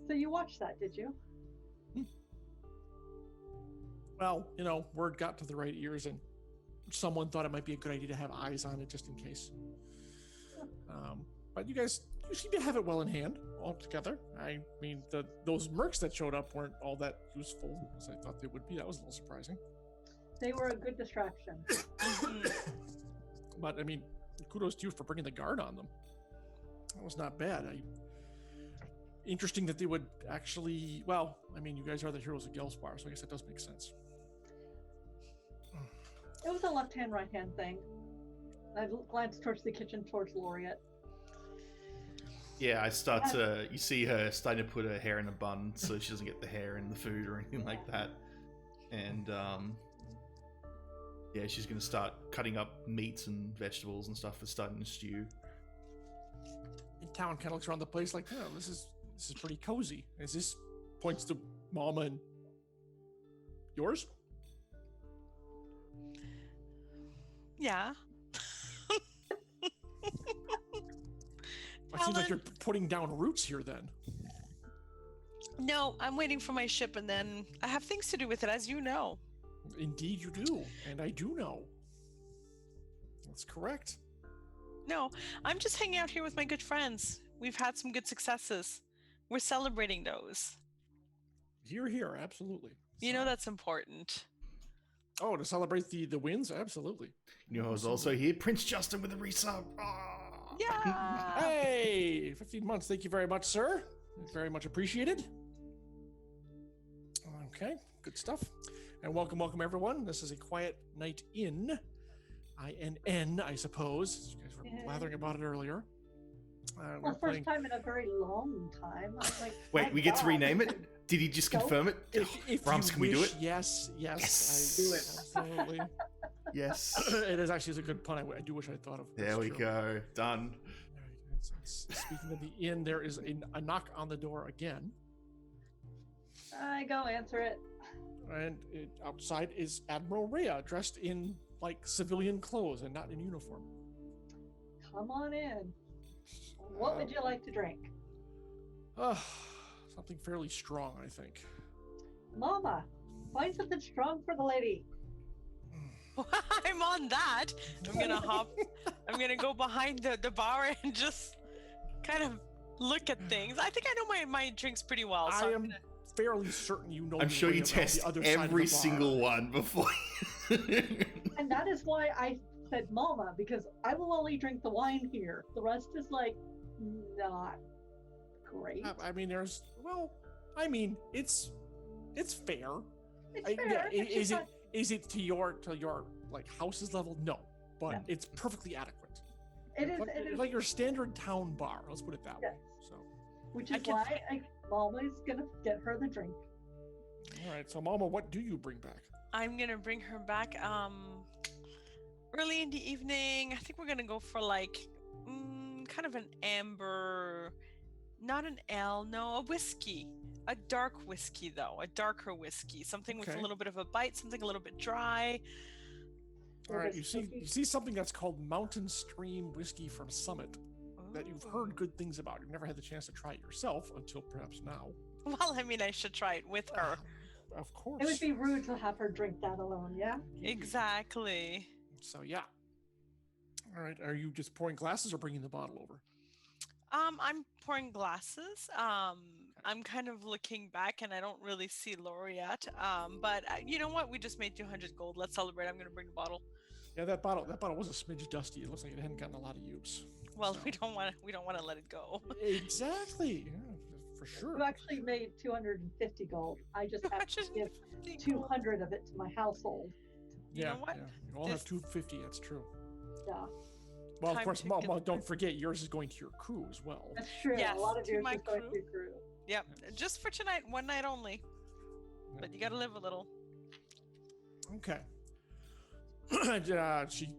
Speaker 4: So you watched that, did you?
Speaker 2: Well, word got to the right ears, and someone thought it might be a good idea to have eyes on it just in case. But you seem to have it well in hand altogether. I mean, those mercs that showed up weren't all that useful as I thought they would be. That was a little surprising.
Speaker 4: They were a good distraction.
Speaker 2: But I mean, kudos to you for bringing the guard on them. That was not bad. Interesting that they would actually. Well, I mean, you guys are the heroes of Gelspar, so I guess that does make sense.
Speaker 4: It was a left-hand, right-hand thing. I glanced towards the kitchen, towards Laureate.
Speaker 3: Yeah, you see her starting to put her hair in a bun so she doesn't get the hair in the food or anything like that. And yeah, she's going to start cutting up meats and vegetables and stuff for starting to stew.
Speaker 2: And Town kind of looks around the place like, oh, this is pretty cozy. As this points to Mama and yours.
Speaker 5: Yeah.
Speaker 2: It seems like you're putting down roots here then.
Speaker 5: No, I'm waiting for my ship, and then I have things to do with it, as you know.
Speaker 2: Indeed you do, and I do know. That's correct.
Speaker 5: No, I'm just hanging out here with my good friends. We've had some good successes. We're celebrating those.
Speaker 2: Here, absolutely.
Speaker 5: You know that's important.
Speaker 2: Oh, to celebrate the wins? Absolutely.
Speaker 3: You know who's also here? Prince Justin with a resub.
Speaker 5: Yeah!
Speaker 2: Hey, 15 months. Thank you very much, sir. Very much appreciated. Okay, good stuff. And welcome everyone. This is a quiet night in. INN, I suppose. You guys were blathering about it earlier.
Speaker 4: Well, first time in a very long time. I was like,
Speaker 3: Wait,
Speaker 4: my
Speaker 3: we get to
Speaker 4: God.
Speaker 3: rename it? Did he just confirm it?
Speaker 2: If
Speaker 3: Brahms,
Speaker 2: you
Speaker 3: can we do
Speaker 2: wish,
Speaker 3: it?
Speaker 2: Yes.
Speaker 3: Yes.
Speaker 6: Do it.
Speaker 2: Absolutely.
Speaker 3: Yes.
Speaker 2: It is actually a good pun. I do wish I thought of.
Speaker 3: There
Speaker 2: That's
Speaker 3: we
Speaker 2: true.
Speaker 3: go. Done.
Speaker 2: Speaking of the inn, there is a knock on the door again.
Speaker 4: I go answer it.
Speaker 2: And outside is Admiral Rhea, dressed in like civilian clothes and not in uniform.
Speaker 4: Come on in. What would you like to drink?
Speaker 2: Something fairly strong, I think.
Speaker 4: Mama, find something strong for the lady.
Speaker 5: I'm on that. I'm gonna go behind the bar and just kind of look at things. I think I know my drinks pretty well. So
Speaker 2: I am fairly certain you know.
Speaker 3: I'm sure you test every single one before.
Speaker 4: And that is why I said Mama, because I will only drink the wine here. The rest is like not great.
Speaker 2: I mean, it's fair.
Speaker 4: It's fair.
Speaker 2: Is it to your like house's level? No, but
Speaker 4: No.
Speaker 2: it's perfectly adequate.
Speaker 4: It is.
Speaker 2: It's like your standard town bar. Let's put it that way.
Speaker 4: Yes.
Speaker 2: So,
Speaker 4: Which is why Mama is gonna get her the drink.
Speaker 2: all right. So, Mama, what do you bring back?
Speaker 5: I'm gonna bring her back early in the evening. I think we're gonna go for like kind of an amber, not an ale, no, a whiskey. A dark whiskey, though, a darker whiskey, something with a
Speaker 2: Okay.
Speaker 5: little bit of a bite, something a little bit dry.
Speaker 2: All right. You see something that's called Mountain Stream Whiskey from Summit that you've heard good things about. You've never had the chance to try it yourself until perhaps now.
Speaker 5: Well, I mean, I should try it with her.
Speaker 2: Of course.
Speaker 4: It would be rude to have her drink that alone, yeah?
Speaker 5: Exactly.
Speaker 2: So yeah. All right. Are you just pouring glasses or bringing the bottle over?
Speaker 5: I'm pouring glasses. I'm kind of looking back and I don't really see Laureate. But you know what? We just made 200 gold. Let's celebrate. I'm gonna bring the bottle.
Speaker 2: Yeah, that bottle was a smidge dusty. It looks like it hadn't gotten a lot of use.
Speaker 5: Well,
Speaker 2: So-
Speaker 5: we don't want to let it go.
Speaker 2: Exactly. Yeah, for sure.
Speaker 4: You actually made 250 gold. I just have to give
Speaker 5: 250 gold.
Speaker 4: 200 of it to my household.
Speaker 5: You know what?
Speaker 2: Yeah. You all have
Speaker 5: This-
Speaker 2: 250. That's true.
Speaker 4: Yeah,
Speaker 2: Well, of
Speaker 5: Time
Speaker 2: course,
Speaker 5: to
Speaker 2: Mom,
Speaker 5: get-
Speaker 2: don't forget yours is going to your crew as well.
Speaker 4: that's true.
Speaker 5: Yes,
Speaker 4: a lot of
Speaker 5: to
Speaker 4: yours
Speaker 5: my
Speaker 4: is going
Speaker 5: crew.
Speaker 4: to crew.
Speaker 5: Yep. Just for tonight, one night only. But you gotta live a little.
Speaker 2: Okay. She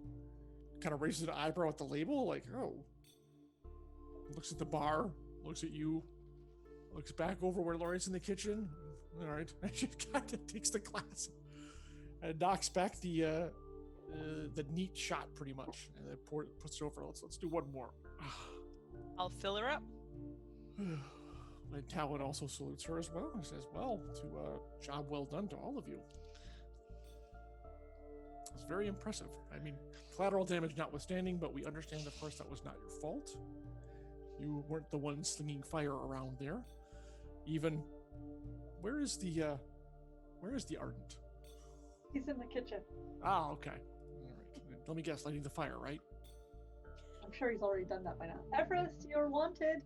Speaker 2: kind of raises an eyebrow at the label, like, oh. Looks at the bar, looks at you, looks back over where Lauren's in the kitchen. All right. And she kind of takes the glass and knocks back the neat shot pretty much, and then puts it over. Let's do one more.
Speaker 5: I'll fill her up.
Speaker 2: And Talon also salutes her as well. He says, well, job well done to all of you. It's very impressive. I mean, collateral damage notwithstanding, but we understand, of course, that was not your fault. You weren't the one slinging fire around there. Even, where is the Ardent?
Speaker 4: He's in the kitchen.
Speaker 2: Ah, okay. All right. Let me guess, lighting the fire, right?
Speaker 4: I'm sure he's already done that by now. Everest, you're wanted.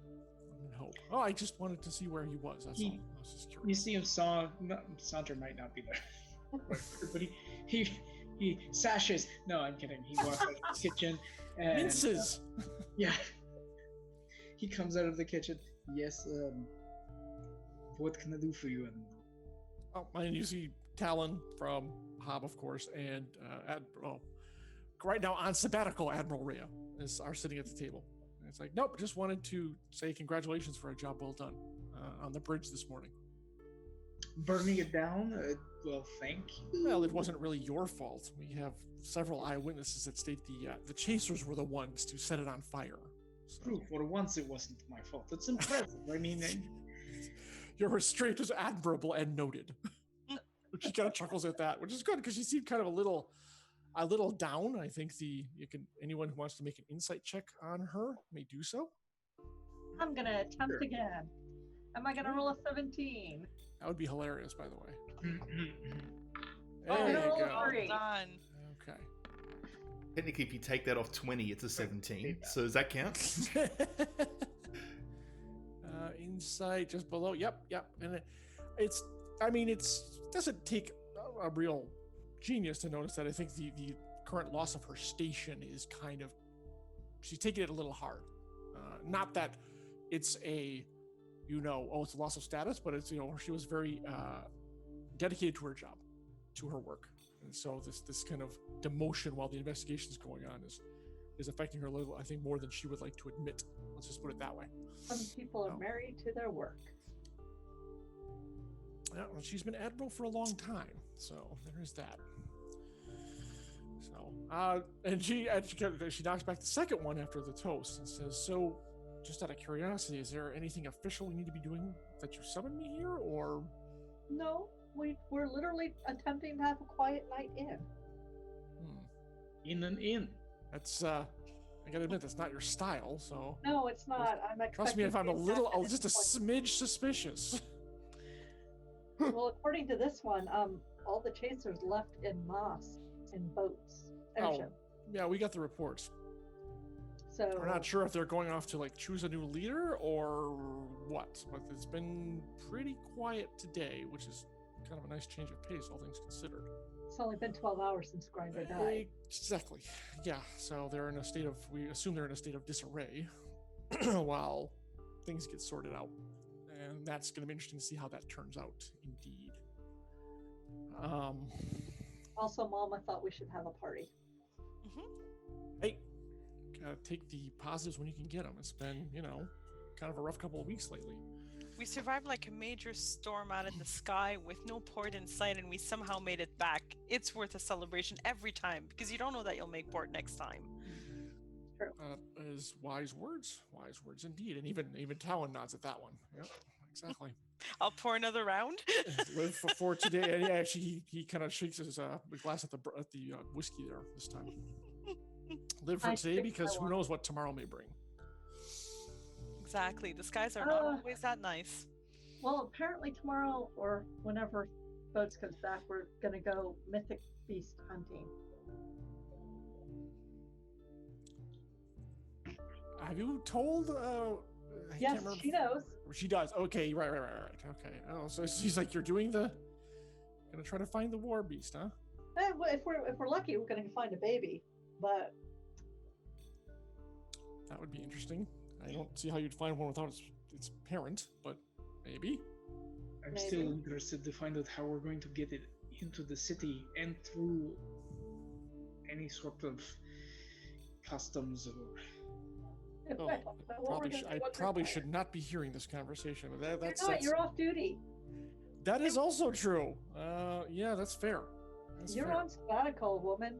Speaker 2: No. Oh, I just wanted to see where he was. That's all. I was just curious.
Speaker 6: You see him Saunter might not be there, but he sashes. No, I'm kidding. He walks out of the kitchen and
Speaker 2: Minces!
Speaker 6: yeah, he comes out of the kitchen. Yes, what can I do for you?
Speaker 2: Oh, and you see Talon from Hob, of course, and right now on sabbatical, Admiral Rhea are sitting at the table. And it's like, nope, just wanted to say congratulations for a job well done on the bridge this morning.
Speaker 6: Burning it down? Well, thank you.
Speaker 2: Well, it wasn't really your fault. We have several eyewitnesses that state the chasers were the ones to set it on fire. So,
Speaker 6: True, for once it wasn't my fault. That's impressive. I mean,
Speaker 2: your restraint is admirable and noted. She kind of chuckles at that, which is good because she seemed kind of a little down. I think anyone who wants to make an insight check on her may do so.
Speaker 4: I'm gonna attempt again. Am I gonna roll a 17?
Speaker 2: That would be hilarious, by the way.
Speaker 4: Oh,
Speaker 2: There
Speaker 4: no,
Speaker 2: you
Speaker 4: roll
Speaker 2: go.
Speaker 4: a 3.
Speaker 5: Done.
Speaker 2: Okay.
Speaker 3: Technically, if you take that off 20, it's a 17. So does that count?
Speaker 2: Insight just below. Yep. And it doesn't take a real genius to notice that. I think the current loss of her station is kind of, she's taking it a little hard. Not that it's it's a loss of status, but it's, she was very dedicated to her job, to her work. And so this kind of demotion while the investigation is going on is affecting her a little, I think, more than she would like to admit. Let's just put it that way.
Speaker 4: Some people are married to their work.
Speaker 2: Yeah, well, she's been admiral for a long time, so there is that. So, and she knocks back the second one after the toast and says, "So, just out of curiosity, is there anything official we need to be doing that you summoned me here, or?
Speaker 4: No, we're literally attempting to have a quiet night in.
Speaker 6: In an inn.
Speaker 2: That's I gotta admit that's not your style. So
Speaker 4: No, it's not. I'm expecting.
Speaker 2: trust me if I'm a
Speaker 4: to be
Speaker 2: little,
Speaker 4: attacked at
Speaker 2: just a
Speaker 4: any
Speaker 2: smidge suspicious.
Speaker 4: point. Well, according to this one, all the chasers left in Moss in boats. Airship.
Speaker 2: Yeah, we got the reports.
Speaker 4: So
Speaker 2: We're not sure if they're going off to like choose a new leader or what, but it's been pretty quiet today, which is kind of a nice change of pace, all things considered.
Speaker 4: it's only been 12 hours since Grinder died.
Speaker 2: Exactly. Yeah. So they're in a state of, we assume they're in a state of disarray while things get sorted out. And that's going to be interesting to see how that turns out, indeed.
Speaker 4: Also, Mama thought we should have a party.
Speaker 2: Hey, gotta take the positives when you can get them. It's been, kind of a rough couple of weeks lately.
Speaker 5: We survived like a major storm out of the sky with no port in sight, and we somehow made it back. It's worth a celebration every time, because you don't know that you'll make port next time.
Speaker 4: True.
Speaker 2: Is wise words indeed. And even Talon nods at that one. Yep, exactly.
Speaker 5: I'll pour another round.
Speaker 2: Live for today. And yeah, actually, he kind of shakes his glass at the whiskey there this time. Live for
Speaker 4: I
Speaker 2: today,
Speaker 4: think
Speaker 2: because
Speaker 4: I
Speaker 2: who
Speaker 4: want-
Speaker 2: knows what tomorrow may bring.
Speaker 5: Exactly. The skies are not always that nice.
Speaker 4: Well, apparently tomorrow or whenever Boats comes back, we're gonna go mythic beast hunting.
Speaker 2: Have you told? I
Speaker 4: Yes,
Speaker 2: can't remember.
Speaker 4: she knows.
Speaker 2: She does. Okay, right. Okay. Oh, so she's like, you're doing gonna try to find the war beast, huh?
Speaker 4: Well, if we're lucky, we're gonna find a baby. But
Speaker 2: That would be interesting. I don't see how you'd find one without its parent, but maybe.
Speaker 6: I'm
Speaker 4: Maybe.
Speaker 6: still interested to find out how we're going to get it into the city and through any sort of customs or.
Speaker 2: Oh, I probably should not be hearing this conversation, but
Speaker 4: You're off duty.
Speaker 2: that is also true. Yeah, that's fair. That's
Speaker 4: You're
Speaker 2: fair.
Speaker 4: on sabbatical, woman.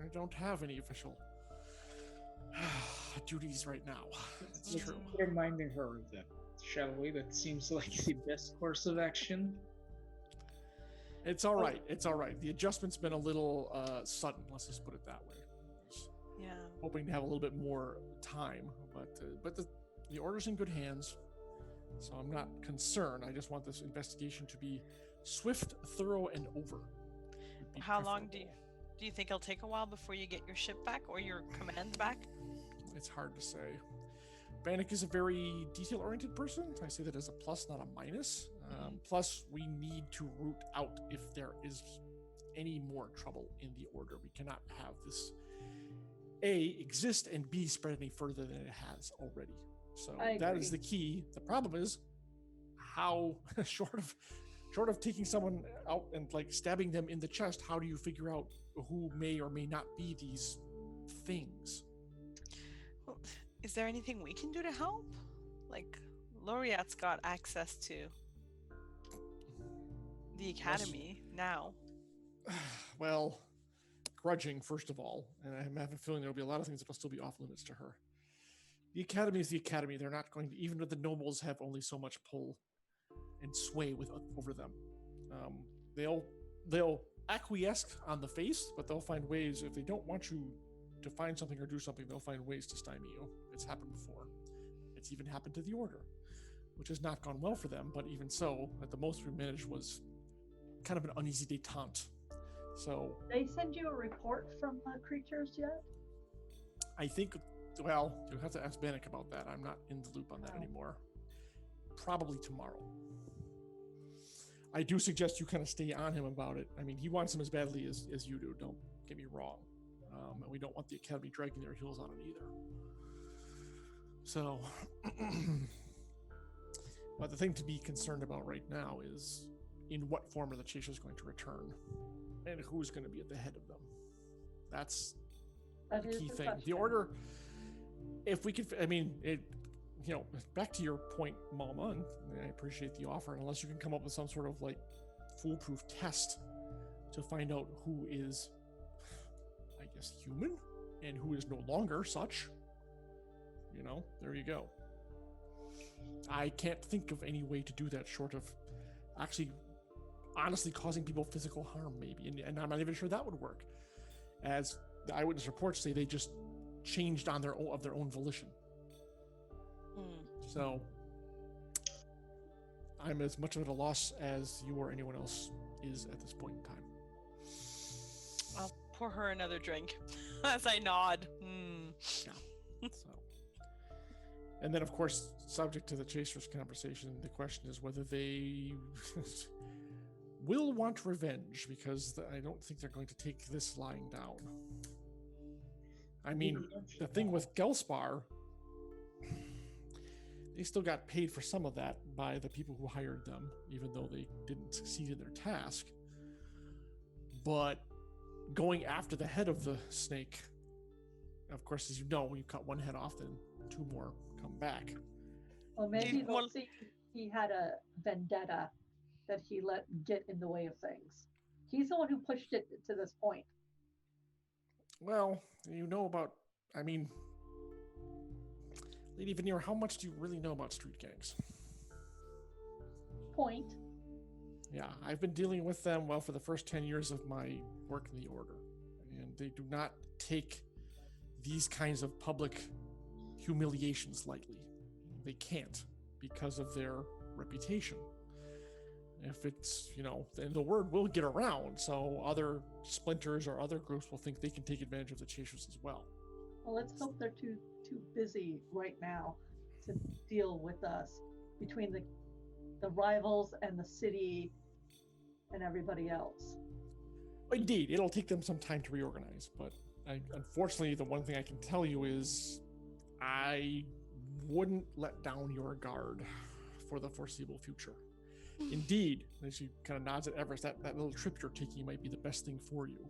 Speaker 2: I don't have any official duties right now. That's
Speaker 6: Let's
Speaker 2: true.
Speaker 6: keep reminding her of that, shall we? That seems like the best course of action.
Speaker 2: It's all right. It's all right. The adjustment's been a little sudden. Let's just put it that way.
Speaker 5: Yeah.
Speaker 2: Hoping to have a little bit more time, but the order's in good hands, so I'm not concerned. I just want this investigation to be swift, thorough, and over. Would be
Speaker 5: How long
Speaker 2: preferable.
Speaker 5: do you think it'll take a while before you get your ship back or your command back?
Speaker 2: It's hard to say. Bannock is a very detail-oriented person. I say that as a plus, not a minus. Plus, we need to root out if there is any more trouble in the order. We cannot have this A, exist, and B, spread any further than it has already. So
Speaker 4: I
Speaker 2: that is
Speaker 4: agree.
Speaker 2: the key. The problem is how short of taking someone out and like stabbing them in the chest, how do you figure out who may or may not be these things?
Speaker 5: Well, is there anything we can do to help? Like, Laureate's got access to the academy now.
Speaker 2: Well, grudging, first of all, and I have a feeling there'll be a lot of things that will still be off limits to her. The academy is the academy. They're not going to, even though the nobles have only so much pull and sway over them. They'll acquiesce on the face, but they'll find ways. If they don't want you to find something or do something, they'll find ways to stymie you. It's happened before. It's even happened to the Order, which has not gone well for them. But even so, at the most we managed was kind of an uneasy detente. So
Speaker 4: They send you a report from the creatures yet?
Speaker 2: I think, well, you'll have to ask Bannock about that. I'm not in the loop on that
Speaker 4: Oh.
Speaker 2: anymore. Probably tomorrow. I do suggest you kind of stay on him about it. I mean, he wants him as badly as you do. Don't get me wrong. And we don't want the academy dragging their heels on it either. So, but the thing to be concerned about right now is in what form are the Chasers going to return, and who's going to be at the head of them. That's
Speaker 4: That
Speaker 2: the
Speaker 4: is
Speaker 2: key
Speaker 4: the
Speaker 2: thing.
Speaker 4: question.
Speaker 2: The Order, if we could, I mean, it, back to your point, Mama, and I appreciate the offer, and unless you can come up with some sort of like foolproof test to find out who is, I guess, human and who is no longer such, there you go. I can't think of any way to do that short of actually honestly causing people physical harm, maybe. And I'm not even sure that would work. As the eyewitness reports say, they just changed on their own volition. So I'm as much at a loss as you or anyone else is at this point in time.
Speaker 5: I'll pour her another drink as I nod.
Speaker 2: Yeah. So, and then, of course, subject to the chasers' conversation, the question is whether they will want revenge, because I don't think they're going to take this lying down. I mean, the thing with Gelspar, they still got paid for some of that by the people who hired them, even though they didn't succeed in their task. But going after the head of the snake, of course, as you know, you cut one head off, then two more come back.
Speaker 4: Well, maybe they'll see he had a vendetta that he let get in the way of things. He's the one who pushed it to this point.
Speaker 2: Well, you know about, I mean, Lady Veneer, how much do you really know about street gangs?
Speaker 4: Point.
Speaker 2: Yeah, I've been dealing with them, well, for the first 10 years of my work in the Order. And they do not take these kinds of public humiliations lightly. They can't, because of their reputation. If it's, then the word will get around, so other splinters or other groups will think they can take advantage of the chasers as well.
Speaker 4: Well, let's hope they're too busy right now to deal with us, between the rivals and the city and everybody else.
Speaker 2: Indeed, it'll take them some time to reorganize, but unfortunately, the one thing I can tell you is I wouldn't let down your guard for the foreseeable future. Indeed, as she kind of nods at Everest, that little trip you're taking might be the best thing for you.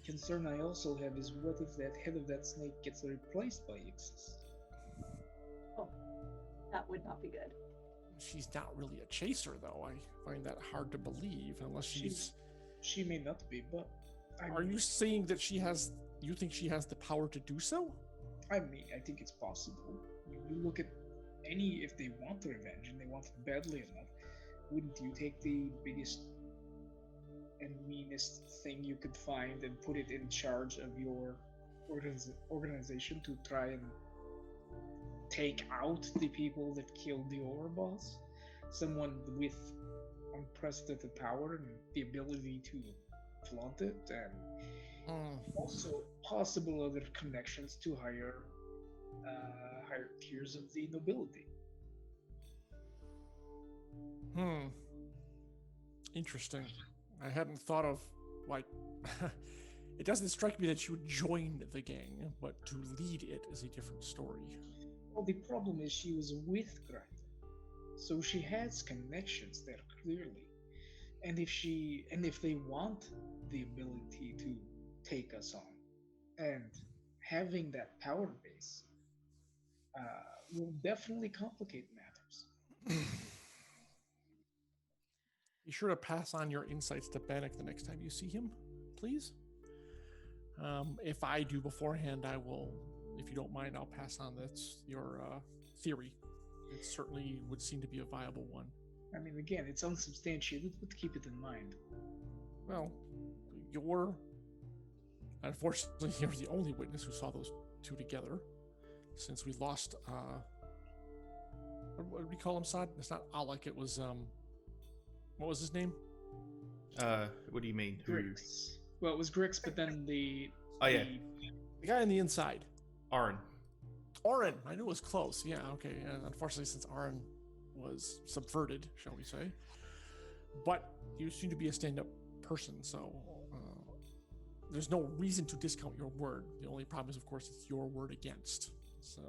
Speaker 6: Concern I also have is, what if that head of that snake gets replaced by Ixis?
Speaker 4: Oh, that would not be good.
Speaker 2: She's not really a chaser, though. I find that hard to believe, unless she's...
Speaker 6: She may not be, but...
Speaker 2: Are you saying that you think she has the power to do so?
Speaker 6: I mean, I think it's possible. You look at if they want revenge, and they want it badly enough, wouldn't you take the biggest and meanest thing you could find and put it in charge of your organization to try and take out the people that killed the overboss? Someone with unprecedented power and the ability to flaunt it, and also possible other connections to higher tiers of the nobility.
Speaker 2: Interesting. I hadn't thought of, it doesn't strike me that she would join the gang, but to lead it is a different story.
Speaker 6: Well, the problem is she was with Grinder, so she has connections there clearly. And if they want the ability to take us on, and having that power base will definitely complicate matters.
Speaker 2: Be sure to pass on your insights to Bannock the next time you see him, please. If I do beforehand, I will, if you don't mind, I'll pass on your theory. It certainly would seem to be a viable one.
Speaker 6: I mean, again, it's unsubstantiated, but keep it in mind.
Speaker 2: Well, unfortunately, you're the only witness who saw those two together, since we lost, what did we call him, Saad? It's not Alec, it was, what was his name?
Speaker 3: What do you mean?
Speaker 6: Grix. Well, it was Grix, but then the
Speaker 2: guy on the inside.
Speaker 3: Aaron.
Speaker 2: I knew it was close. Yeah, okay. And unfortunately, since Aaron was subverted, shall we say. But you seem to be a stand-up person, so there's no reason to discount your word. The only problem is, of course, it's your word against. So,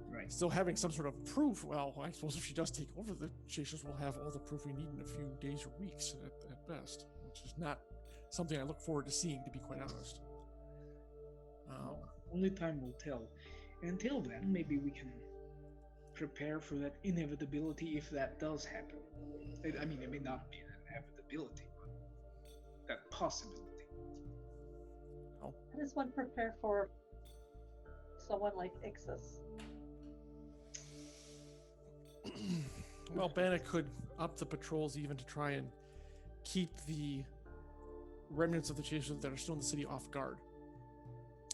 Speaker 6: right.
Speaker 2: Still having some sort of proof, well, I suppose if she does take over, the Chasers will have all the proof we need in a few days or weeks at best, which is not something I look forward to seeing, to be quite honest.
Speaker 6: Only time will tell. And until then, maybe we can prepare for that inevitability if that does happen. I mean, it may not be an inevitability, but that possibility.
Speaker 2: Oh.
Speaker 4: How does one prepare for someone like Ixis?
Speaker 2: Well, Bannock could up the patrols even to try and keep the remnants of the chasers that are still in the city off guard.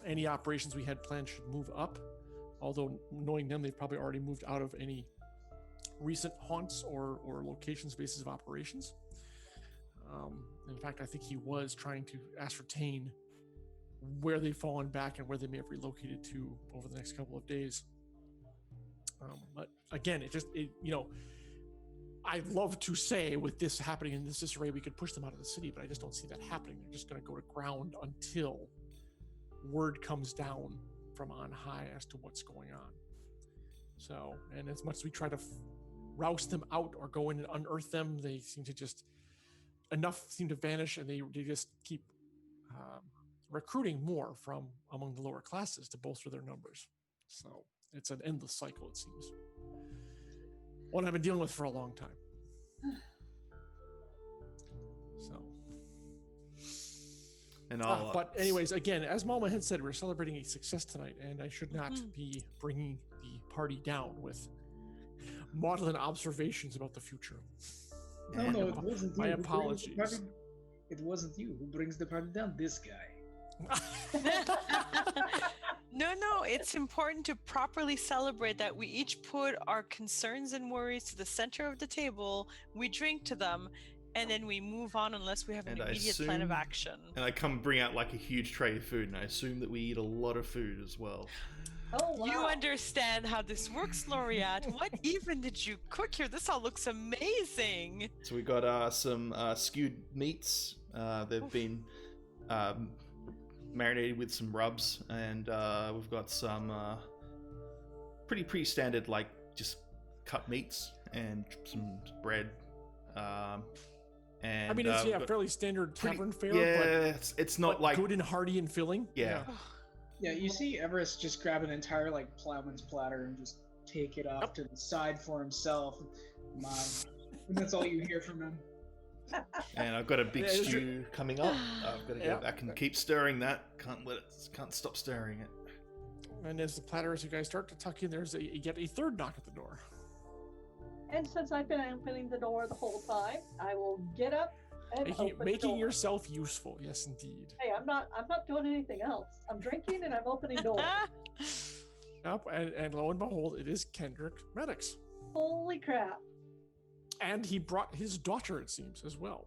Speaker 2: Any operations we had planned should move up, although knowing them, they've probably already moved out of any recent haunts or locations, bases of operations. In fact, I think he was trying to ascertain where they've fallen back and where they may have relocated to over the next couple of days. But again, I'd love to say with this happening in this disarray, we could push them out of the city, but I just don't see that happening. They're just going to go to ground until word comes down from on high as to what's going on. So, and as much as we try to rouse them out or go in and unearth them, they seem to vanish, and they just keep recruiting more from among the lower classes to bolster their numbers. So it's an endless cycle, it seems. One I've been dealing with for a long time. So.
Speaker 3: And
Speaker 2: but anyways, again, as Mama had said, we're celebrating a success tonight, and I should not be bringing the party down with maudlin observations about the future.
Speaker 6: No, it wasn't you.
Speaker 2: My apologies.
Speaker 6: It wasn't you who brings the party down. This guy.
Speaker 5: No, it's important to properly celebrate that we each put our concerns and worries to the center of the table, we drink to them, and then we move on unless we have an immediate plan of action.
Speaker 3: And I come bring out like a huge tray of food, and I assume that we eat a lot of food as well.
Speaker 4: Oh, wow.
Speaker 5: You understand how this works, Laureate. What even did you cook here? This all looks amazing.
Speaker 3: So we got some skewed meats. They've been marinated with some rubs, and we've got some pretty standard, like just cut meats and some bread. And
Speaker 2: I mean, it's fairly standard tavern fare.
Speaker 3: Yeah,
Speaker 2: but
Speaker 3: it's not like
Speaker 2: good and hearty and filling.
Speaker 3: Yeah.
Speaker 6: Yeah, you see Everest just grab an entire like plowman's platter and just take it off to the side for himself. And that's all you hear from him.
Speaker 3: And I've got a big stew coming up. I've got to go back and keep stirring that. Can't stop stirring it.
Speaker 2: And as the platter, as you guys start to tuck in, you get a third knock at the door.
Speaker 4: And since I've been opening the door the whole time, I will get up and
Speaker 2: making yourself useful. Yes, indeed.
Speaker 4: Hey, I'm not doing anything else. I'm drinking and I'm opening doors.
Speaker 2: Yep, and lo and behold, it is Kendrick Maddox.
Speaker 4: Holy crap!
Speaker 2: And he brought his daughter, it seems, as well.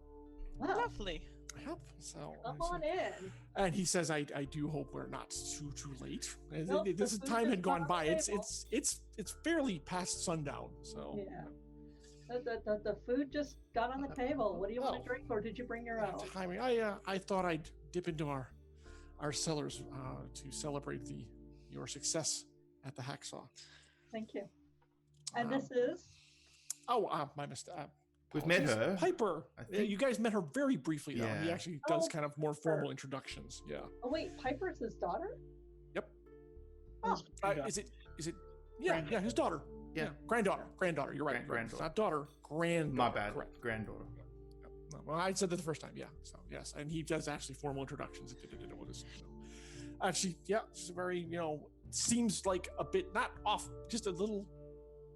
Speaker 4: Wow.
Speaker 5: Lovely.
Speaker 2: Yep. So
Speaker 4: come on in.
Speaker 2: And he says, "I do hope we're not too late.
Speaker 4: Nope,
Speaker 2: this time had gone by. It's fairly past sundown. So
Speaker 4: yeah." The food just got on the table. What do you want to drink, or did you bring your own?
Speaker 2: Timing. I thought I'd dip into our cellars to celebrate your success at the hacksaw.
Speaker 4: Thank you. And this is?
Speaker 2: My mistake.
Speaker 3: We've met her.
Speaker 2: Piper. You guys met her very briefly, though.
Speaker 3: Yeah.
Speaker 2: He actually does kind of more formal introductions. Yeah.
Speaker 4: Oh wait, Piper's his daughter?
Speaker 2: Yep.
Speaker 4: Oh.
Speaker 2: Is it? Yeah, his daughter. Yeah, granddaughter. You're right.
Speaker 3: Granddaughter.
Speaker 2: Not daughter. Granddaughter.
Speaker 3: My bad.
Speaker 2: Correct.
Speaker 3: Granddaughter.
Speaker 2: Well, I said that the first time. Yeah. So yes, and he does actually formal introductions. Actually, yeah, she's very seems like a bit not off, just a little,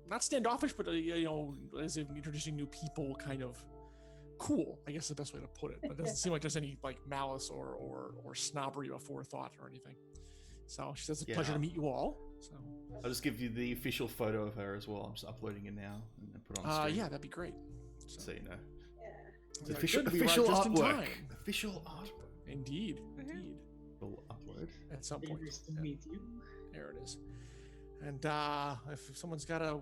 Speaker 2: not standoffish, but as if introducing new people, kind of cool, I guess is the best way to put it. But it doesn't seem like there's any like malice or snobbery or forethought or anything. So she says, "It's a pleasure to meet you all." So
Speaker 3: I'll just give you the official photo of her as well. I'm just uploading it now and then put it on screen.
Speaker 2: Yeah, that'd be great.
Speaker 3: So you know.
Speaker 4: Yeah.
Speaker 3: It's official artwork. Official artwork.
Speaker 2: Indeed.
Speaker 3: We'll upload
Speaker 2: at some point.
Speaker 6: Nice to meet you.
Speaker 2: There it is. And if someoe's got a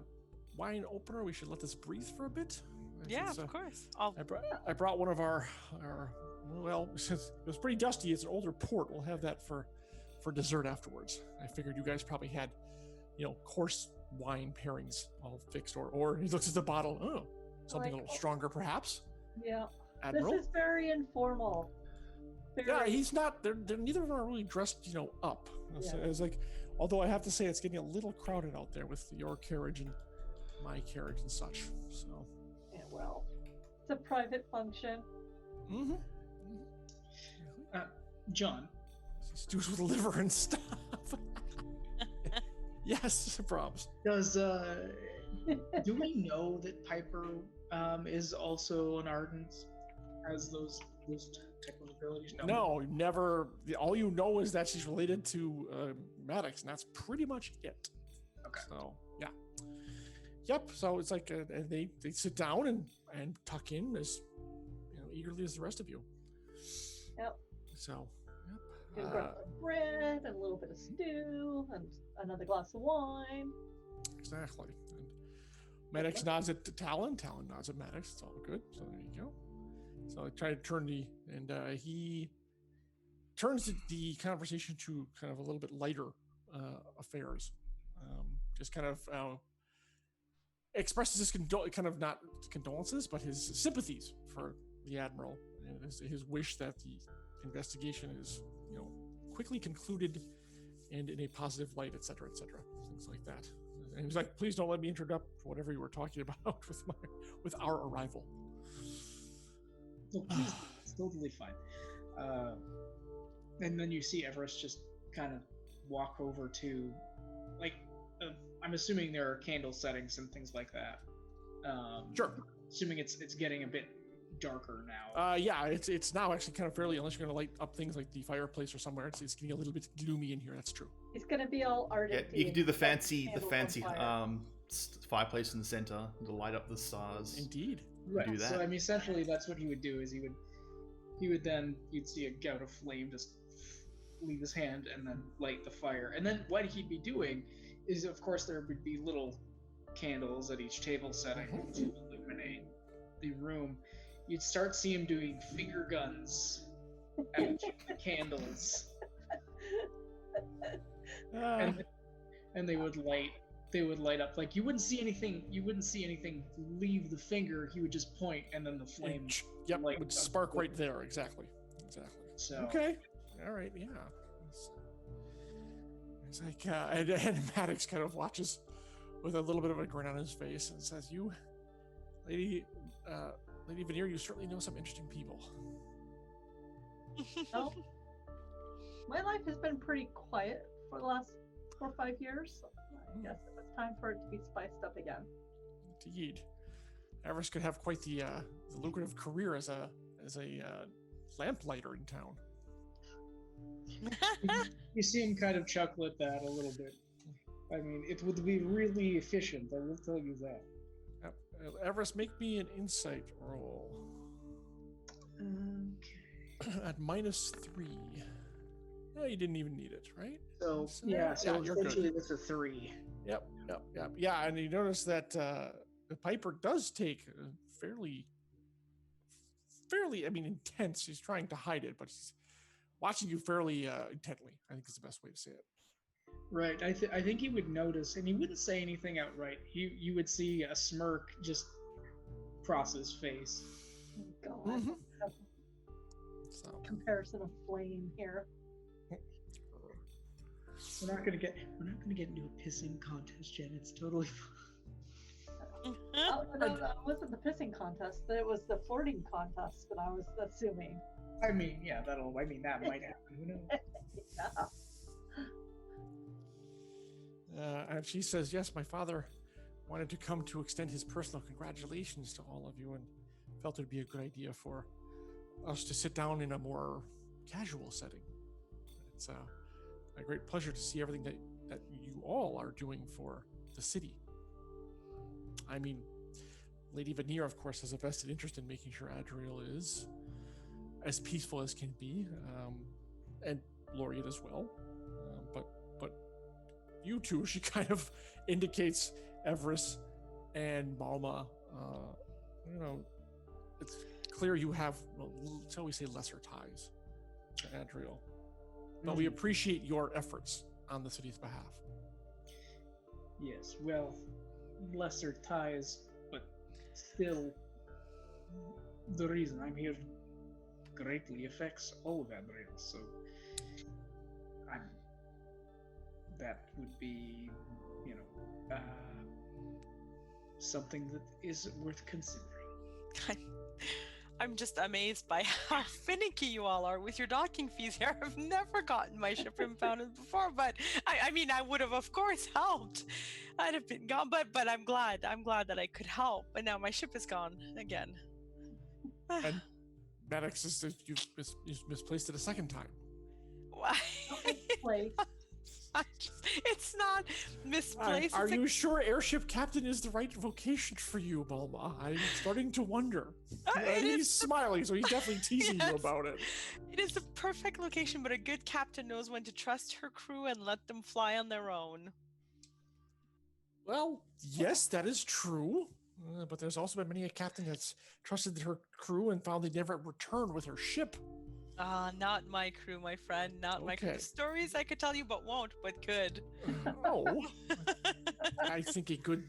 Speaker 2: wine opener, we should let this breathe for a bit.
Speaker 5: Yeah, of course.
Speaker 2: I brought one of our well, since it was pretty dusty, it's an older port. We'll have that for dessert afterwards. I figured you guys probably had, coarse wine pairings all fixed, or he looks at the bottle. Oh, something a little stronger, perhaps.
Speaker 4: Yeah.
Speaker 2: Admiral?
Speaker 4: This is very informal.
Speaker 2: Yeah, he's not. They're neither of them are really dressed, up. So it's like, although I have to say, it's getting a little crowded out there with your carriage and my carriage and such. So.
Speaker 4: Yeah, well, it's a private function.
Speaker 2: Mm-hmm.
Speaker 6: John.
Speaker 2: Stews with liver and stuff. Yes, problems.
Speaker 6: Does Do we know that Piper is also an ardent, has those type of abilities?
Speaker 2: No, never. All you know is that she's related to Maddox, and that's pretty much it.
Speaker 6: Okay.
Speaker 2: So yeah, yep. So it's like and they sit down and tuck in as eagerly as the rest of you.
Speaker 4: Yep.
Speaker 2: So
Speaker 4: Do a
Speaker 2: yep.
Speaker 4: crust of bread and a little bit of stew and another glass of wine.
Speaker 2: Exactly. And Maddox nods at Talon. Talon nods at Maddox. It's all good. So there you go. So I try to turn he turns the conversation to kind of a little bit lighter affairs. Just kind of expresses his kind of not condolences, but his sympathies for the admiral and his wish that the investigation is quickly concluded and in a positive light, etc., etc., things like that. And he's like, please don't let me interrupt whatever you were talking about with our arrival.
Speaker 6: No, please, it's totally fine. And then you see Everest just kind of walk over to, like, I'm assuming there are candle settings and things like that.
Speaker 2: Sure.
Speaker 6: Assuming it's getting a bit darker now.
Speaker 2: Yeah, it's now actually kind of fairly, unless you're going to light up things like the fireplace or somewhere, it's getting a little bit gloomy in here. That's true.
Speaker 4: It's gonna be all ardent.
Speaker 3: Yeah, you can do the fancy
Speaker 4: fire.
Speaker 3: fireplace in the center to light up the stars.
Speaker 2: Indeed.
Speaker 6: Right.
Speaker 3: Do that.
Speaker 6: So I mean, essentially, that's what he would do. Is you'd see a gout of flame just leave his hand and then light the fire. And then what he'd be doing is, of course, there would be little candles at each table setting to illuminate the room. You'd start seeing him doing finger guns at each of the candles, and they would light up. Like you wouldn't see anything leave the finger. He would just point, and then the flame
Speaker 2: would spark right there. Exactly.
Speaker 6: So
Speaker 2: okay, all right, yeah. It's like and Maddox kind of watches with a little bit of a grin on his face and says, "You, Lady Veneer, you certainly know some interesting people."
Speaker 4: Well, my life has been pretty quiet for the last 4 or 5 years. So I guess it was time for it to be spiced up again.
Speaker 2: Indeed, Everest could have quite the lucrative career as a lamplighter in town.
Speaker 6: You see him kind of chuckle at that a little bit. I mean, it would be really efficient, I will tell you that.
Speaker 2: Yep. Everest, make me an insight roll.
Speaker 6: Okay.
Speaker 2: At -3. No, you didn't even need it, right?
Speaker 6: So
Speaker 2: you're
Speaker 6: essentially
Speaker 2: good.
Speaker 6: it's a 3.
Speaker 2: Yep. Yeah, and you notice that the Piper does take fairly, I mean, intense. He's trying to hide it, but he's watching you fairly intently, I think is the best way to say it.
Speaker 6: Right. I think he would notice, and he wouldn't say anything outright. You would see a smirk just cross his face.
Speaker 4: God.
Speaker 2: Mm-hmm.
Speaker 4: So. Comparison of flame here.
Speaker 6: We're not gonna get into a pissing contest, Jen. It's totally fine.
Speaker 4: No, it wasn't the pissing contest. It was the flirting contest that I was assuming.
Speaker 6: I mean, yeah, that might happen. Who knows?
Speaker 4: Yeah.
Speaker 2: And she says, yes, my father wanted to come to extend his personal congratulations to all of you and felt it would be a good idea for us to sit down in a more casual setting. It's a great pleasure to see everything that you all are doing for the city. I mean, Lady Veneer, of course, has a vested interest in making sure Adriel is as peaceful as can be, and Laureate as well. But you two, she kind of indicates Everest and Malma. It's clear you have, shall we say, lesser ties to Adriel. But we appreciate your efforts on the city's behalf.
Speaker 6: Yes, well, lesser ties, but still, the reason I'm here greatly affects all of Adriel, so that would be, something that is worth considering.
Speaker 5: I'm just amazed by how finicky you all are with your docking fees here. I've never gotten my ship impounded before, but I mean, I would have, of course, helped. I'd have been gone, but I'm glad. I'm glad that I could help. But now my ship is gone again.
Speaker 2: And Maddox says you've misplaced it a second time.
Speaker 5: Why?
Speaker 4: Place.
Speaker 5: It's not misplaced.
Speaker 2: Are
Speaker 5: it's
Speaker 2: you sure airship captain is the right vocation for you, Bulma? I'm starting to wonder. And he's smiling, so he's definitely teasing you about it.
Speaker 5: It is the perfect location, but a good captain knows when to trust her crew and let them fly on their own.
Speaker 2: Well, yes, that is true. But there's also been many a captain that's trusted her crew and found they never returned with her ship.
Speaker 5: Not my crew, my friend. Not my crew.
Speaker 2: Okay.
Speaker 5: Stories I could tell you, but won't, but could.
Speaker 2: Oh, I think a good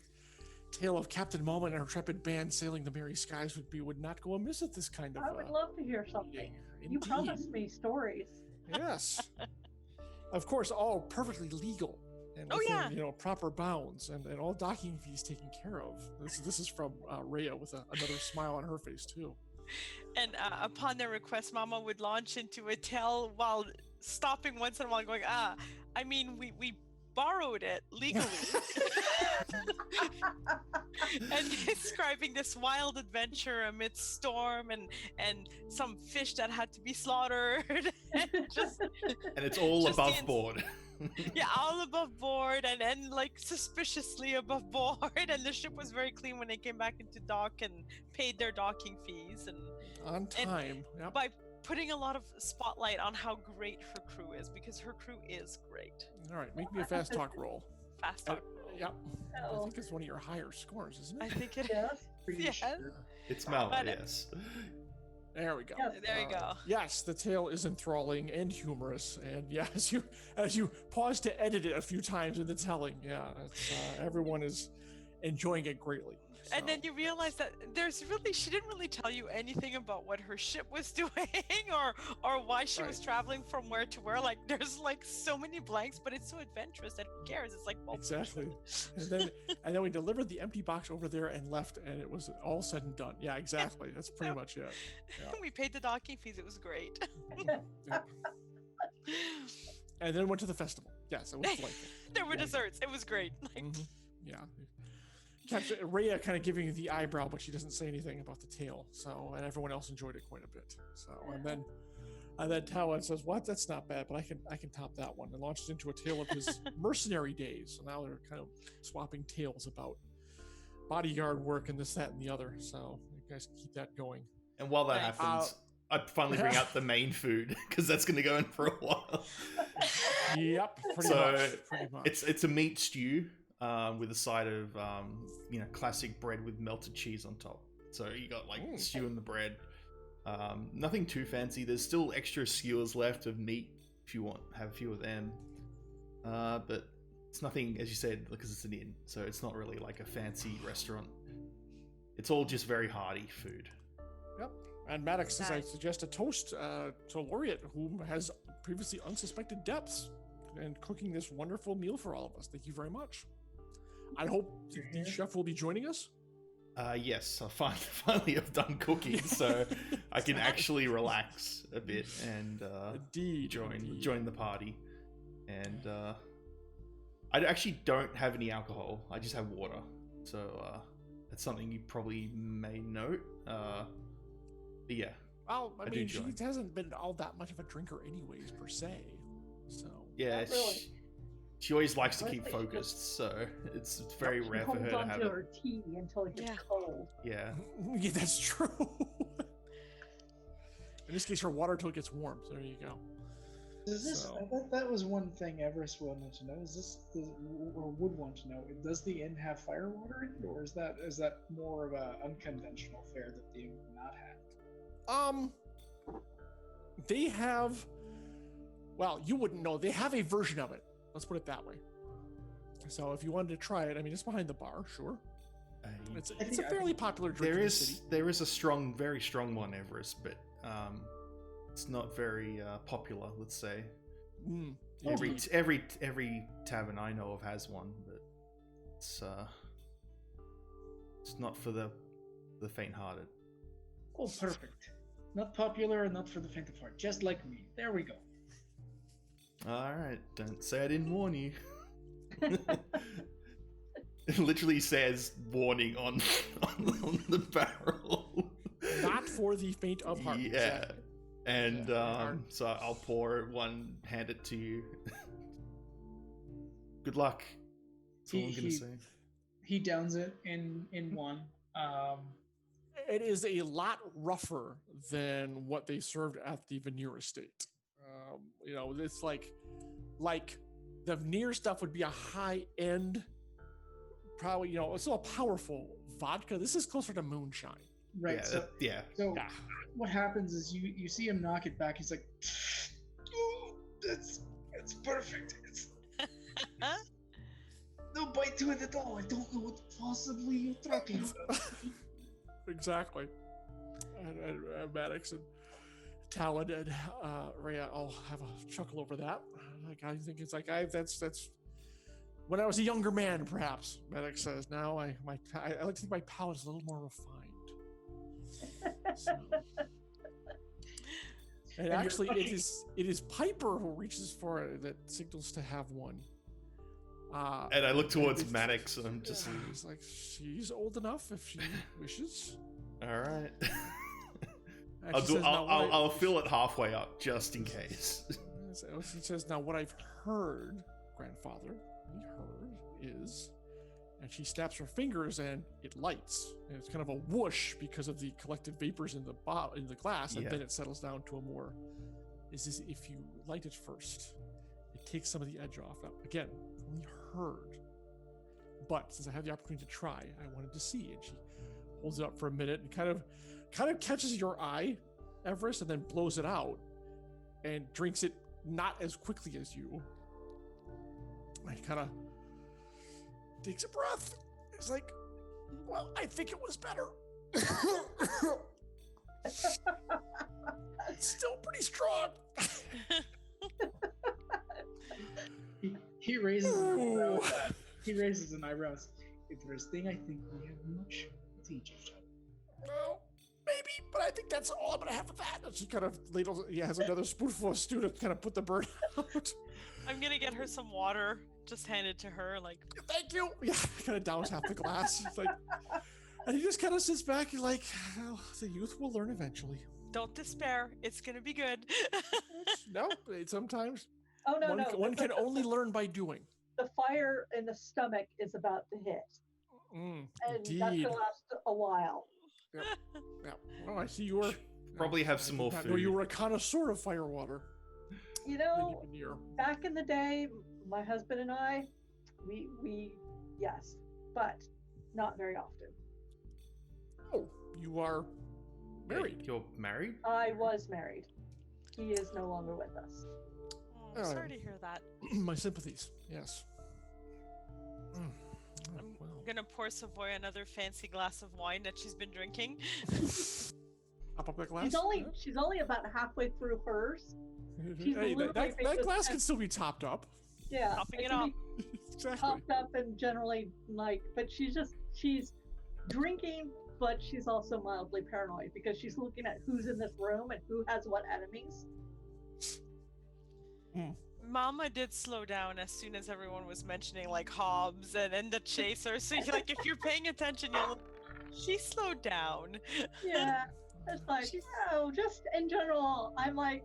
Speaker 2: tale of Captain Mama and her intrepid band sailing the merry skies would not go amiss at this kind of.
Speaker 4: I would love to hear something. You
Speaker 2: Indeed.
Speaker 4: promised me stories.
Speaker 2: Yes. Of course, all perfectly legal and
Speaker 5: Oh,
Speaker 2: within,
Speaker 5: yeah.
Speaker 2: Proper bounds and all docking fees taken care of. This is from Rhea with another smile on her face too.
Speaker 5: And upon their request, Mama would launch into a tale while stopping once in a while, going, I mean, we borrowed it legally. And describing this wild adventure amidst storm and some fish that had to be slaughtered.
Speaker 3: And it's all
Speaker 5: Just
Speaker 3: above board.
Speaker 5: Yeah, all above board and like suspiciously above board. And the ship was very clean when they came back into dock and paid their docking fees and
Speaker 2: On time. Yep.
Speaker 5: by putting a lot of spotlight on how great her crew is, because her crew is great.
Speaker 2: All right, make me a fast talk roll.
Speaker 5: Fast talk.
Speaker 2: Yep. I
Speaker 4: Oh,
Speaker 2: think it's one of your higher scores, isn't
Speaker 5: I
Speaker 2: it?
Speaker 5: think it
Speaker 4: yes.
Speaker 6: Pretty
Speaker 5: Yes.
Speaker 6: sure.
Speaker 3: It's Mel,
Speaker 5: But-
Speaker 3: yes.
Speaker 2: There we go.
Speaker 4: Yes.
Speaker 5: There you go.
Speaker 2: Yes, the tale is enthralling and humorous, and yeah, as you pause to edit it a few times in the telling, yeah, it's, everyone is enjoying it greatly.
Speaker 5: And then
Speaker 2: So,
Speaker 5: you realize that she didn't really tell you anything about what her ship was doing or why she was
Speaker 2: Right.
Speaker 5: traveling from where to where. Like there's like so many blanks, but it's so adventurous that who cares? It's like, well,
Speaker 2: exactly. And then we delivered the empty box over there and left, and it was all said and done. Yeah, exactly. That's pretty much it. Yeah.
Speaker 5: we paid the docking fees. It was great.
Speaker 2: Yeah. And then went to the festival. Yes, it was delightful.
Speaker 5: There were
Speaker 2: Yeah.
Speaker 5: desserts. It was great. Like,
Speaker 2: Mhm. Yeah. Captain Rhea kind of giving the eyebrow, but she doesn't say anything about the tail. So, and everyone else enjoyed it quite a bit. So, and then Talon says, "What? That's not bad, but I can top that one." And launches into a tale of his mercenary days. So now they're kind of swapping tales about bodyguard work and this, that, and the other. So you guys can keep that going.
Speaker 3: And while that
Speaker 5: Nice.
Speaker 3: happens, I'd finally bring out the main food because that's going to go in for a while.
Speaker 2: Yep, pretty
Speaker 3: So,
Speaker 2: much. Pretty much.
Speaker 3: It's a meat stew with a side of classic bread with melted cheese on top. So you got like
Speaker 2: Mm.
Speaker 3: stew in the bread. Nothing too fancy. There's still extra skewers left of meat if you want have a few of them. But it's nothing, as you said, because it's an inn, so it's not really like a fancy restaurant. It's all just very hearty food.
Speaker 2: Yep. And Maddox says, "I
Speaker 5: Nice.
Speaker 2: suggest a toast to Laureate, whom has previously unsuspected depths, and cooking this wonderful meal for all of us. Thank you very much. I hope the chef will be joining us."
Speaker 3: Yes, I finally have done cooking, so I can actually relax a bit and
Speaker 2: Indeed.
Speaker 3: join the party. And I actually don't have any alcohol. I just have water. So that's something you probably may note. But yeah,
Speaker 2: Well, I
Speaker 3: I
Speaker 2: mean,
Speaker 3: do join.
Speaker 2: she hasn't been all that much of a drinker, anyways, per se. So
Speaker 3: yeah.
Speaker 4: Not really.
Speaker 3: She always likes to
Speaker 4: I
Speaker 3: keep
Speaker 4: think she
Speaker 3: focused, so it's very
Speaker 4: She
Speaker 3: rare for her
Speaker 4: holds
Speaker 3: to
Speaker 4: on
Speaker 3: have
Speaker 4: to
Speaker 3: it.
Speaker 4: her tea until it gets
Speaker 5: Yeah.
Speaker 4: cold.
Speaker 3: Yeah.
Speaker 2: yeah, that's true. In this case, her water till it gets warm. So there you go.
Speaker 6: Is this?
Speaker 2: So-
Speaker 6: I thought that was one thing Everest wanted to know. Is this, or would want to know? Does the inn have fire water in it, or is that more of a unconventional fare that the inn would not have?
Speaker 2: They have. Well, you wouldn't know. They have a version of it. Let's put it that way. So if you wanted to try it, I mean, it's behind the bar, sure. It's a
Speaker 6: think-
Speaker 2: fairly popular drink
Speaker 3: There
Speaker 2: in the city.
Speaker 3: is a very strong one, Everest, but it's not very popular. Let's say
Speaker 2: Mm.
Speaker 3: every tavern I know of has one, but it's not for the faint-hearted.
Speaker 6: Oh, perfect. Not popular and not for the faint of heart. Just like me. There we go.
Speaker 3: All right, don't say I didn't warn you. It literally says warning on the barrel.
Speaker 2: Not for the faint of heart.
Speaker 3: Yeah.
Speaker 2: Exactly.
Speaker 3: And
Speaker 2: Yeah.
Speaker 3: so I'll pour one, hand it to you. Good luck. That's all I'm gonna say.
Speaker 6: He downs it in one.
Speaker 2: It is a lot rougher than what they served at the Veneer estate. It's like the Veneer stuff would be a high end, probably, it's still a powerful vodka. This is closer to moonshine.
Speaker 6: Right.
Speaker 3: Yeah.
Speaker 6: So what happens is you see him knock it back. He's like, oh, it's perfect. It's no bite to it at all. I don't know what possibly you're talking about.
Speaker 2: Exactly. And Maddox and Talon and Rhea all have a chuckle over that. Like, I think it's like that's when I was a younger man, perhaps. Maddox says. Now I like to think my palate is a little more refined. So. And actually, it is Piper who reaches for it that signals to have one.
Speaker 3: And I look towards Maddox, and I'm just
Speaker 2: he's like, she's old enough if she wishes.
Speaker 3: all right.
Speaker 2: Actually,
Speaker 3: I'll fill it halfway up just in case.
Speaker 2: He says, now what I've heard, grandfather, is, and she snaps her fingers and it lights. And it's kind of a whoosh because of the collected vapors in the glass, and then it settles down to a more. Is this if you light it first, it takes some of the edge off. Now, again, only heard, but since I had the opportunity to try, I wanted to see. And she holds it up for a minute and kind of catches your eye, Everest, and then blows it out and drinks it not as quickly as you. I kind of takes a breath. It's like, well, I think it was better. It's still pretty strong.
Speaker 6: He raises an eyebrow. He raises an eyebrow. Interesting. I think we have much to teach each other.
Speaker 2: Well, maybe, but I think that's all I'm gonna have of that. And she kind of ladles. He has another spoonful of stew to kind of put the bird out.
Speaker 5: I'm gonna get her some water. Just hand it to her, like.
Speaker 2: Thank you. Yeah, kind of downs half the glass. It's like, and he just kind of sits back. He's like, well, the youth will learn eventually.
Speaker 5: Don't despair. It's gonna be good.
Speaker 2: No, sometimes.
Speaker 4: Oh no,
Speaker 2: one can only learn by doing.
Speaker 4: The fire in the stomach is about to hit, and that's
Speaker 2: Indeed.
Speaker 4: gonna last a while.
Speaker 2: Yep. Yep. Well, I see you were.
Speaker 3: Probably have some more
Speaker 2: No,
Speaker 3: food.
Speaker 2: you were a connoisseur of fire water.
Speaker 4: You know, back in the day, my husband and I, we yes, but not very often.
Speaker 2: Oh, you are married.
Speaker 3: Wait, you're married?
Speaker 4: I was married. He is no longer with us.
Speaker 5: Oh, I'm sorry to hear that.
Speaker 2: My sympathies. Yes.
Speaker 5: I'm gonna pour Savoy another fancy glass of wine that she's been drinking.
Speaker 2: Up that glass.
Speaker 4: She's only about halfway through hers.
Speaker 2: Hey, that glass can still be topped up.
Speaker 4: Yeah,
Speaker 5: Topping it up.
Speaker 2: Exactly.
Speaker 4: Topped up and generally but she's drinking, but she's also mildly paranoid because she's looking at who's in this room and who has what enemies.
Speaker 5: Mama did slow down as soon as everyone was mentioning like Hobbs and the Chaser. So like if you're paying attention, she slowed down.
Speaker 4: Yeah, it's like just in general, I'm like,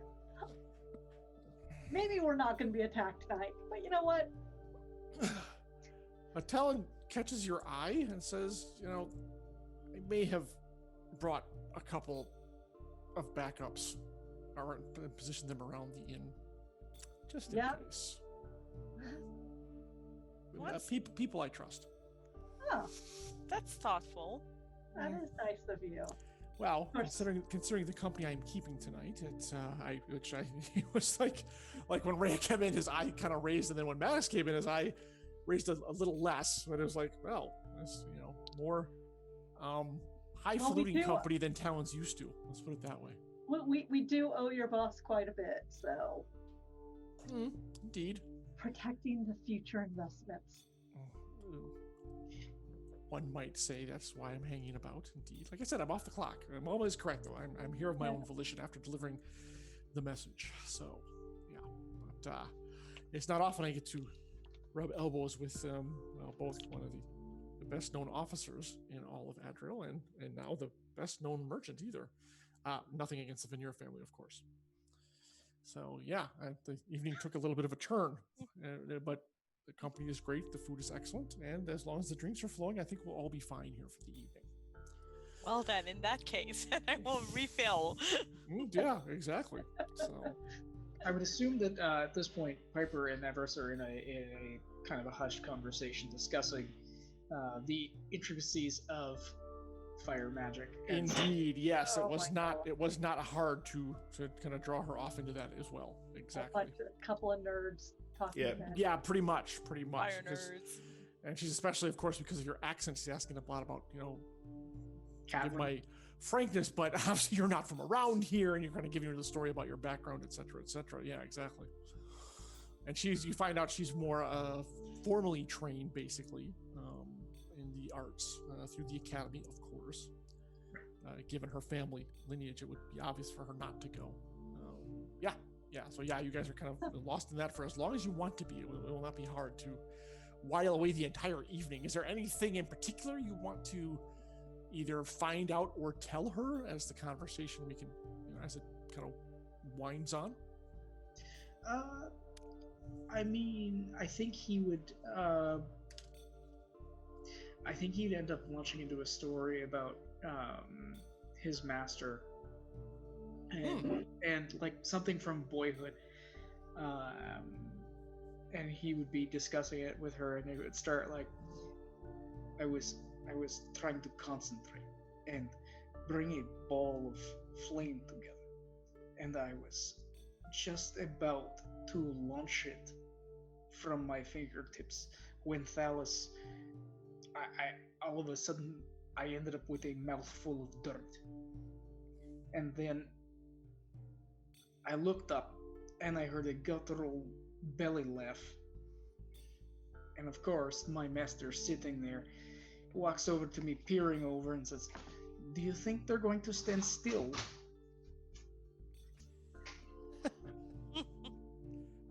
Speaker 4: maybe we're not going to be attacked tonight, but you know what?
Speaker 2: Talon catches your eye and says, I may have brought a couple of backups or positioned them around the inn. Just in case. People I trust.
Speaker 4: Oh,
Speaker 5: that's thoughtful.
Speaker 4: That is nice of you.
Speaker 2: Well, considering the company I'm keeping tonight, it was like when Ray came in, his eye kind of raised, and then when Maddox came in, his eye raised a little less. But it was like, well, it's more highfalutin company than Talon's used to. Let's put it that way.
Speaker 4: We do owe your boss quite a bit, so.
Speaker 2: Indeed.
Speaker 4: Protecting the future investments.
Speaker 2: one might say that's why I'm hanging about. Indeed, like I said, I'm off the clock. I'm always correct though. I'm here of my own volition after delivering the message. So yeah, but it's not often I get to rub elbows with both one of the best known officers in all of Adril and now the best known merchant either. Nothing against the Veneer family, of course. So yeah, the evening took a little bit of a turn, but the company is great, the food is excellent, and as long as the drinks are flowing, I think we'll all be fine here for the evening.
Speaker 5: Well then, in that case, I will refill.
Speaker 2: Yeah, exactly. So
Speaker 6: I would assume that at this point, Piper and Everest are in a kind of a hushed conversation discussing the intricacies of fire magic.
Speaker 2: Indeed, yes,
Speaker 4: Oh
Speaker 2: it was
Speaker 4: my
Speaker 2: not.
Speaker 4: God.
Speaker 2: It was not hard to kind of draw her off into that as well. Exactly.
Speaker 4: A couple of nerds talking.
Speaker 3: Yeah.
Speaker 4: then.
Speaker 2: Yeah, pretty much.
Speaker 5: Fire
Speaker 2: 'cause-
Speaker 5: nerds.
Speaker 2: And she's especially, of course, because of your accent, she's asking a lot about, give
Speaker 6: Catherine.
Speaker 2: my frankness, but obviously you're not from around here, and you're kind of giving her the story about your background, et cetera, et cetera. Yeah, exactly. And you find out she's more formally trained, basically, in the arts through the academy, of course. Given her family lineage, it would be obvious for her not to go. Yeah. So yeah, you guys are kind of lost in that for as long as you want to be. It will not be hard to while away the entire evening. Is there anything in particular you want to either find out or tell her as the conversation as it kind of winds on?
Speaker 6: I mean, I think he would. I think he'd end up launching into a story about his master and like something from boyhood. And he would be discussing it with her, and it would start like, I was trying to concentrate and bring a ball of flame together, and I was just about to launch it from my fingertips when Thales, I all of a sudden I ended up with a mouthful of dirt, and then I looked up and I heard a guttural belly laugh. And of course, my master sitting there walks over to me, peering over, and says, "Do you think they're going to stand still?"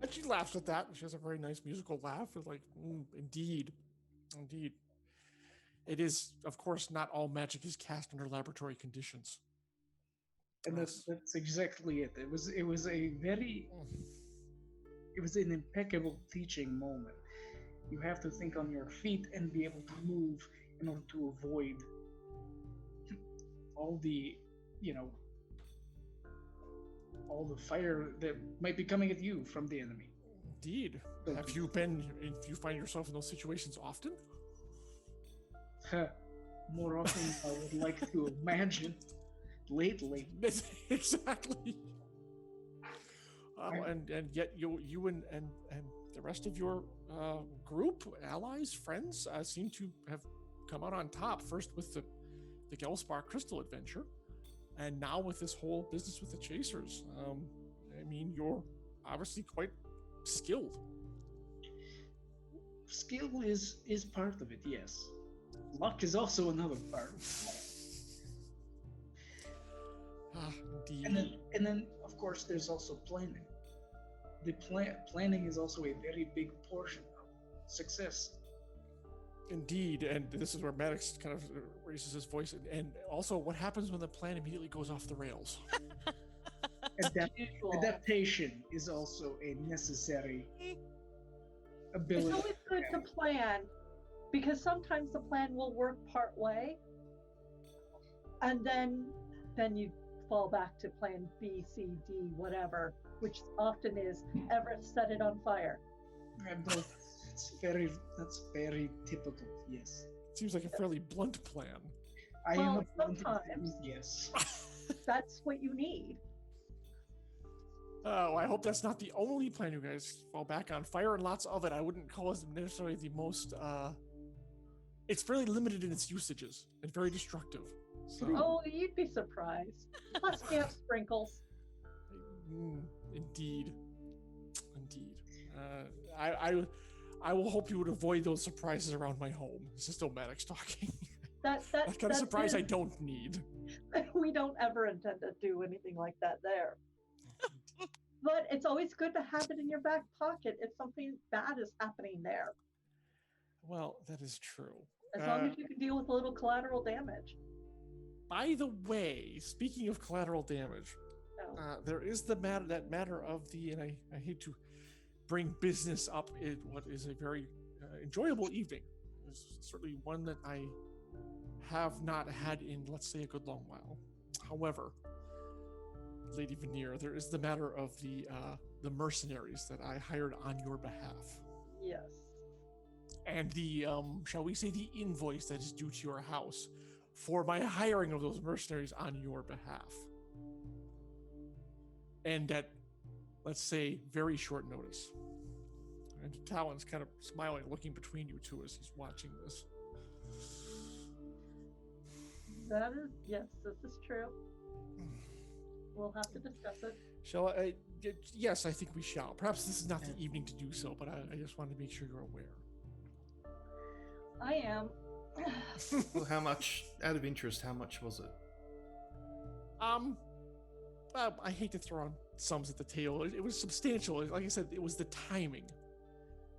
Speaker 2: And she laughs at that. She has a very nice musical laugh. It's like, indeed. It is, of course, not all magic is cast under laboratory conditions.
Speaker 6: And that's exactly it. It was an impeccable teaching moment. You have to think on your feet and be able to move in order to avoid all the fire that might be coming at you from the enemy.
Speaker 2: Indeed. If you find yourself in those situations often?
Speaker 6: More often than I would like to imagine. Lately.
Speaker 2: Exactly. And yet you and the rest of your group, allies, friends, seem to have come out on top. First with the Gelspar crystal adventure, and now with this whole business with the chasers. I mean, you're obviously quite skilled.
Speaker 6: Skill is part of it, yes. Luck is also another part.
Speaker 2: Indeed.
Speaker 6: And then of course there's also planning. The planning is also a very big portion of success.
Speaker 2: Indeed, and this is where Maddox kind of raises his voice, and also what happens when the plan immediately goes off the rails.
Speaker 6: Adaptation is also a necessary ability.
Speaker 4: It's always good to plan, because sometimes the plan will work part way, and then you fall back to plan B, C, D, whatever, which often is Everest set it on fire.
Speaker 6: That's very typical. Yes.
Speaker 2: Seems like a fairly blunt plan.
Speaker 4: Sometimes
Speaker 6: yes.
Speaker 4: That's what you need.
Speaker 2: Oh, I hope that's not the only plan you guys fall back on. Fire and lots of it. I wouldn't call it necessarily the most. It's fairly limited in its usages and very destructive. So,
Speaker 4: Oh, you'd be surprised. Plus, we have sprinkles.
Speaker 2: Indeed. I will hope you would avoid those surprises around my home. This is still Maddox talking.
Speaker 4: That
Speaker 2: That kind of surprise I don't need.
Speaker 4: We don't ever intend to do anything like that there. But it's always good to have it in your back pocket if something bad is happening there.
Speaker 2: Well, that is true.
Speaker 4: As long as you can deal with a little collateral damage.
Speaker 2: By the way, speaking of collateral damage, there is that matter of the, and I hate to bring business up in what is a very enjoyable evening. It's certainly one that I have not had in, let's say, a good long while. However, Lady Veneer, there is the matter of the mercenaries that I hired on your behalf.
Speaker 4: Yes.
Speaker 2: And the, shall we say, the invoice that is due to your house for my hiring of those mercenaries on your behalf. And at, let's say, very short notice. And Talon's kind of smiling, looking between you two as he's watching this.
Speaker 4: Yes, this is true. We'll have to discuss it.
Speaker 2: Shall I? Yes, I think we shall. Perhaps this is not the evening to do so, but I just wanted to make sure you're aware.
Speaker 4: I am.
Speaker 3: Well, how much, out of interest, how much was it?
Speaker 2: I hate to throw on sums at the table. It was substantial. Like I said, it was the timing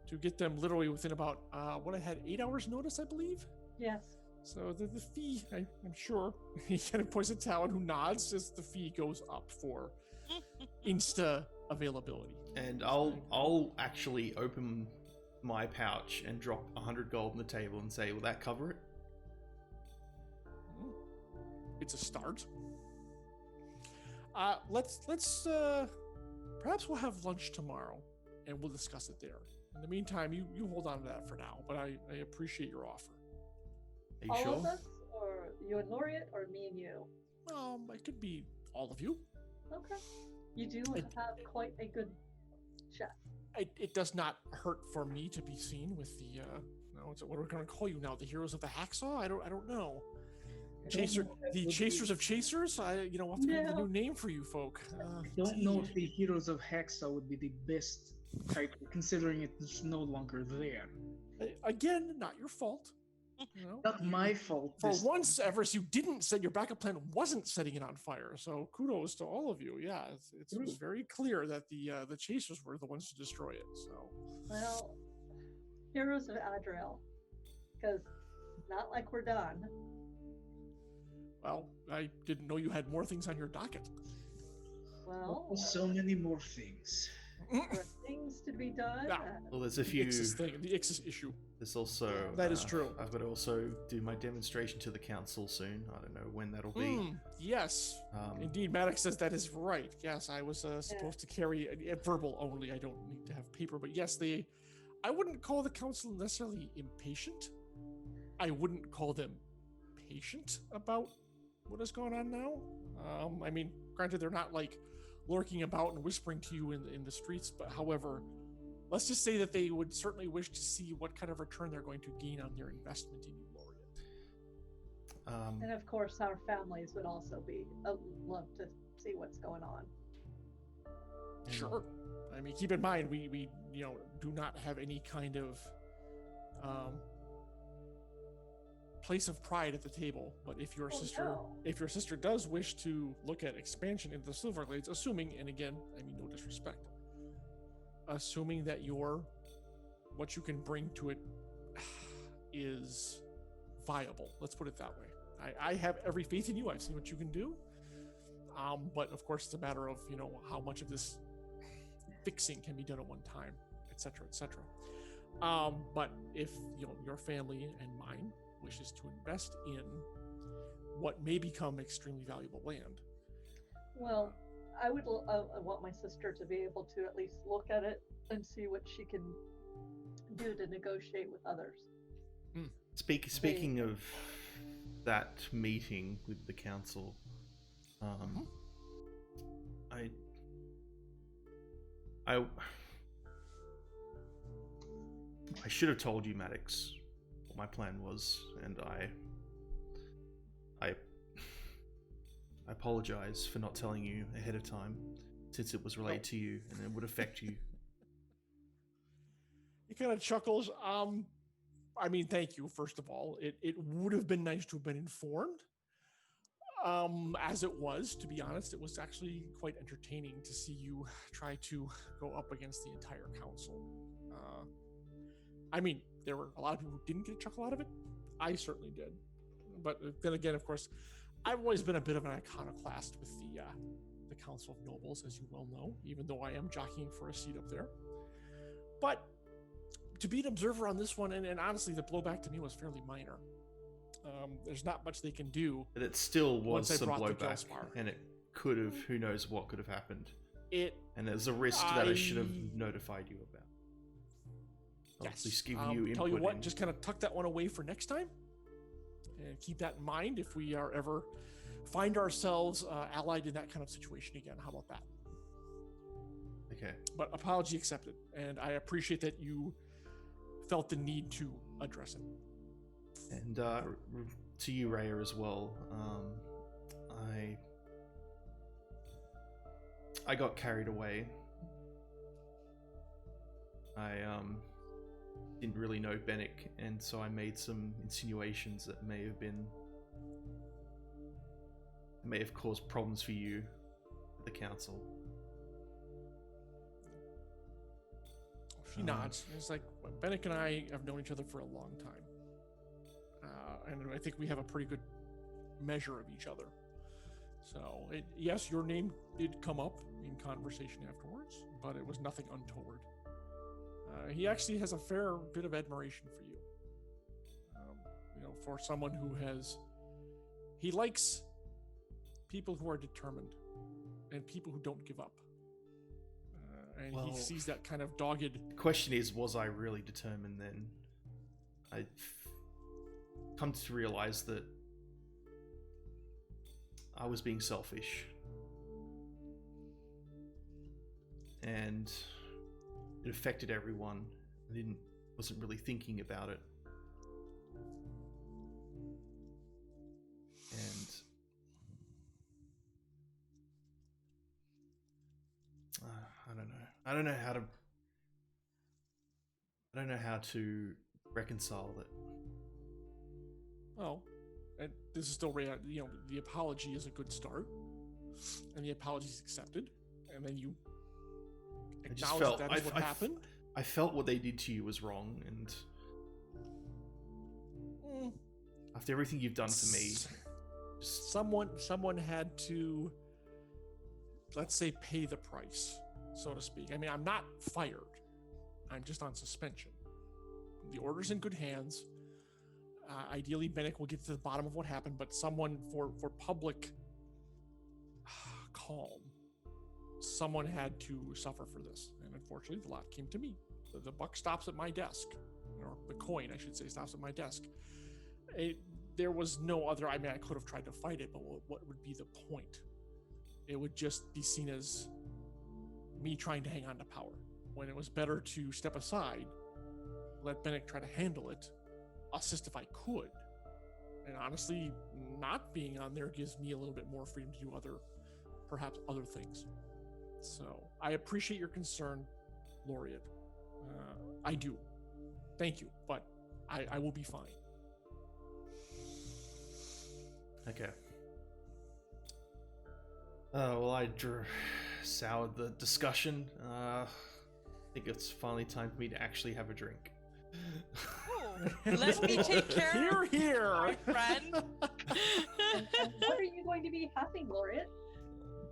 Speaker 2: to get them literally within about, what I had 8 hours notice, I believe?
Speaker 4: Yes.
Speaker 2: So the fee, I'm sure, he kind of points at Talon, who nods as the fee goes up for insta availability.
Speaker 3: And I'll actually open my pouch and drop 100 gold on the table and say, will that cover it?
Speaker 2: It's a start. Let's perhaps we'll have lunch tomorrow and we'll discuss it there. In the meantime, you hold on to that for now, but I appreciate your offer.
Speaker 3: Are you
Speaker 4: all
Speaker 3: sure?
Speaker 4: of us, or you and Laureate, or me and you?
Speaker 2: It could be all of you.
Speaker 4: Okay. You do have quite a good chef.
Speaker 2: It does not hurt for me to be seen with the what are we going to call you now? The heroes of the hacksaw? I don't know. Chasers of chasers. We'll have to come up with a new name for you folk.
Speaker 6: I don't know if the heroes of Hexa would be the best title, considering it's no longer there.
Speaker 2: Again, not your fault.
Speaker 6: Not my fault.
Speaker 2: For once, Everest, you didn't set your backup plan wasn't setting it on fire. So kudos to all of you. Yeah, it was very clear that the chasers were the ones to destroy it. So
Speaker 4: well, heroes of Adriel, because not like we're done.
Speaker 2: Well, I didn't know you had more things on your docket.
Speaker 4: Well,
Speaker 6: so many more things.
Speaker 4: There are things to be done.
Speaker 3: Well, there's a few.
Speaker 2: The Ixis issue.
Speaker 3: There's also
Speaker 2: that is true.
Speaker 3: I've got to also do my demonstration to the council soon. I don't know when that'll be.
Speaker 2: Yes, indeed. Maddox says that is right. Yes, I was supposed to carry a verbal only. I don't need to have paper. But yes, I wouldn't call the council necessarily impatient. I wouldn't call them patient about what is going on now. I mean, granted, they're not like lurking about and whispering to you in the streets, but however, let's just say that they would certainly wish to see what kind of return they're going to gain on their investment in you, Laureate.
Speaker 4: And of course, our families would also be love to see what's going on.
Speaker 2: Sure. I mean, keep in mind, we do not have any kind of place of pride at the table. But if your sister does wish to look at expansion into the Silverglades, assuming, and again, I mean no disrespect, assuming that what you can bring to it is viable. Let's put it that way. I have every faith in you. I've seen what you can do. But of course, it's a matter of how much of this fixing can be done at one time, etc., etc. But if your family and mine wishes to invest in what may become extremely valuable land,
Speaker 4: well, I would want my sister to be able to at least look at it and see what she can do to negotiate with others.
Speaker 3: Speaking of that meeting with the council, I should have told you, Maddox, what my plan was, and I apologize for not telling you ahead of time, since it was relayed to you and it would affect you.
Speaker 2: He kind of chuckles. I mean, thank you, first of all. It would have been nice to have been informed. As it was, to be honest, it was actually quite entertaining to see you try to go up against the entire council. I mean, there were a lot of people who didn't get a chuckle out of it. I certainly did. But then again, of course, I've always been a bit of an iconoclast with the Council of Nobles, as you well know, even though I am jockeying for a seat up there. But to be an observer on this one, and honestly, the blowback to me was fairly minor. There's not much they can do.
Speaker 3: But it still was some
Speaker 2: brought the
Speaker 3: blowback,
Speaker 2: Gilspar.
Speaker 3: and it could have, who knows what could have happened.
Speaker 2: And
Speaker 3: there's a risk that I should have notified you about.
Speaker 2: Yes.
Speaker 3: At least give you input.
Speaker 2: Tell you what, just kind of tuck that one away for next time. And keep that in mind if we are ever find ourselves allied in that kind of situation again. How about that?
Speaker 3: Okay.
Speaker 2: But apology accepted. And I appreciate that you felt the need to address it.
Speaker 3: And to you, Raya, as well. I got carried away. I didn't really know Bennick, and so I made some insinuations that may have caused problems for you at the council.
Speaker 2: She nods. It's like, Bennick and I have known each other for a long time. And I think we have a pretty good measure of each other. So, yes, your name did come up in conversation afterwards, but it was nothing untoward. He actually has a fair bit of admiration for you. For someone who he likes people who are determined and people who don't give up. And he sees that kind of dogged.
Speaker 3: The question is, was I really determined then? I've come to realize that I was being selfish. And it affected everyone. I wasn't really thinking about it. And I don't know how to reconcile that.
Speaker 2: Well, and this is still, the apology is a good start, and the apology is accepted, and then you acknowledge that is what happened.
Speaker 3: I felt what they did to you was wrong, and after everything you've done for me,
Speaker 2: someone had to, let's say, pay the price, so to speak. I mean, I'm not fired. I'm just on suspension. The order's in good hands. Ideally, Bennick will get to the bottom of what happened, but someone for public calm, someone had to suffer for this. And unfortunately, the lot came to me. The buck stops at my desk, or the coin, I should say, stops at my desk. There was no other, I could have tried to fight it, but what would be the point? It would just be seen as me trying to hang on to power, when it was better to step aside, let Bennick try to handle it, assist if I could. And honestly, not being on there gives me a little bit more freedom to do perhaps other things. So I appreciate your concern, Laureate. I do. Thank you, but I will be fine.
Speaker 3: Okay. Well, I soured the discussion. I think it's finally time for me to actually have a drink.
Speaker 5: Let me take care of
Speaker 2: Here.
Speaker 5: my friend.
Speaker 4: And what are you going to be having, Laureate?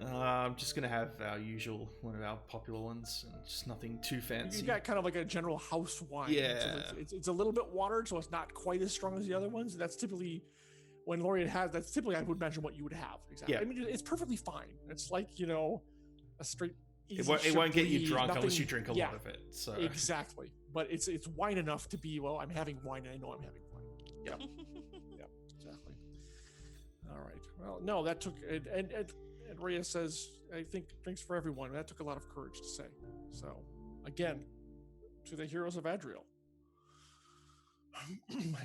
Speaker 3: I'm just gonna have our usual, one of our popular ones, and just nothing too fancy.
Speaker 2: You got kind of like a general house wine.
Speaker 3: Yeah.
Speaker 2: So it's a little bit watered, so it's not quite as strong as the other ones. That's typically when Laureate has. That's typically, I would imagine, what you would have. Exactly.
Speaker 3: Yeah.
Speaker 2: I mean, it's perfectly fine. It's like a straight.
Speaker 3: It won't get you drunk
Speaker 2: nothing,
Speaker 3: unless you drink a lot of it. So
Speaker 2: exactly, but it's wine enough to be, well, I'm having wine and I know I'm having wine. Yep. Yep. Exactly. All right. Well, no, that took and Rhea says, I think drinks for everyone. That took a lot of courage to say. So, again, to the heroes of Adriel.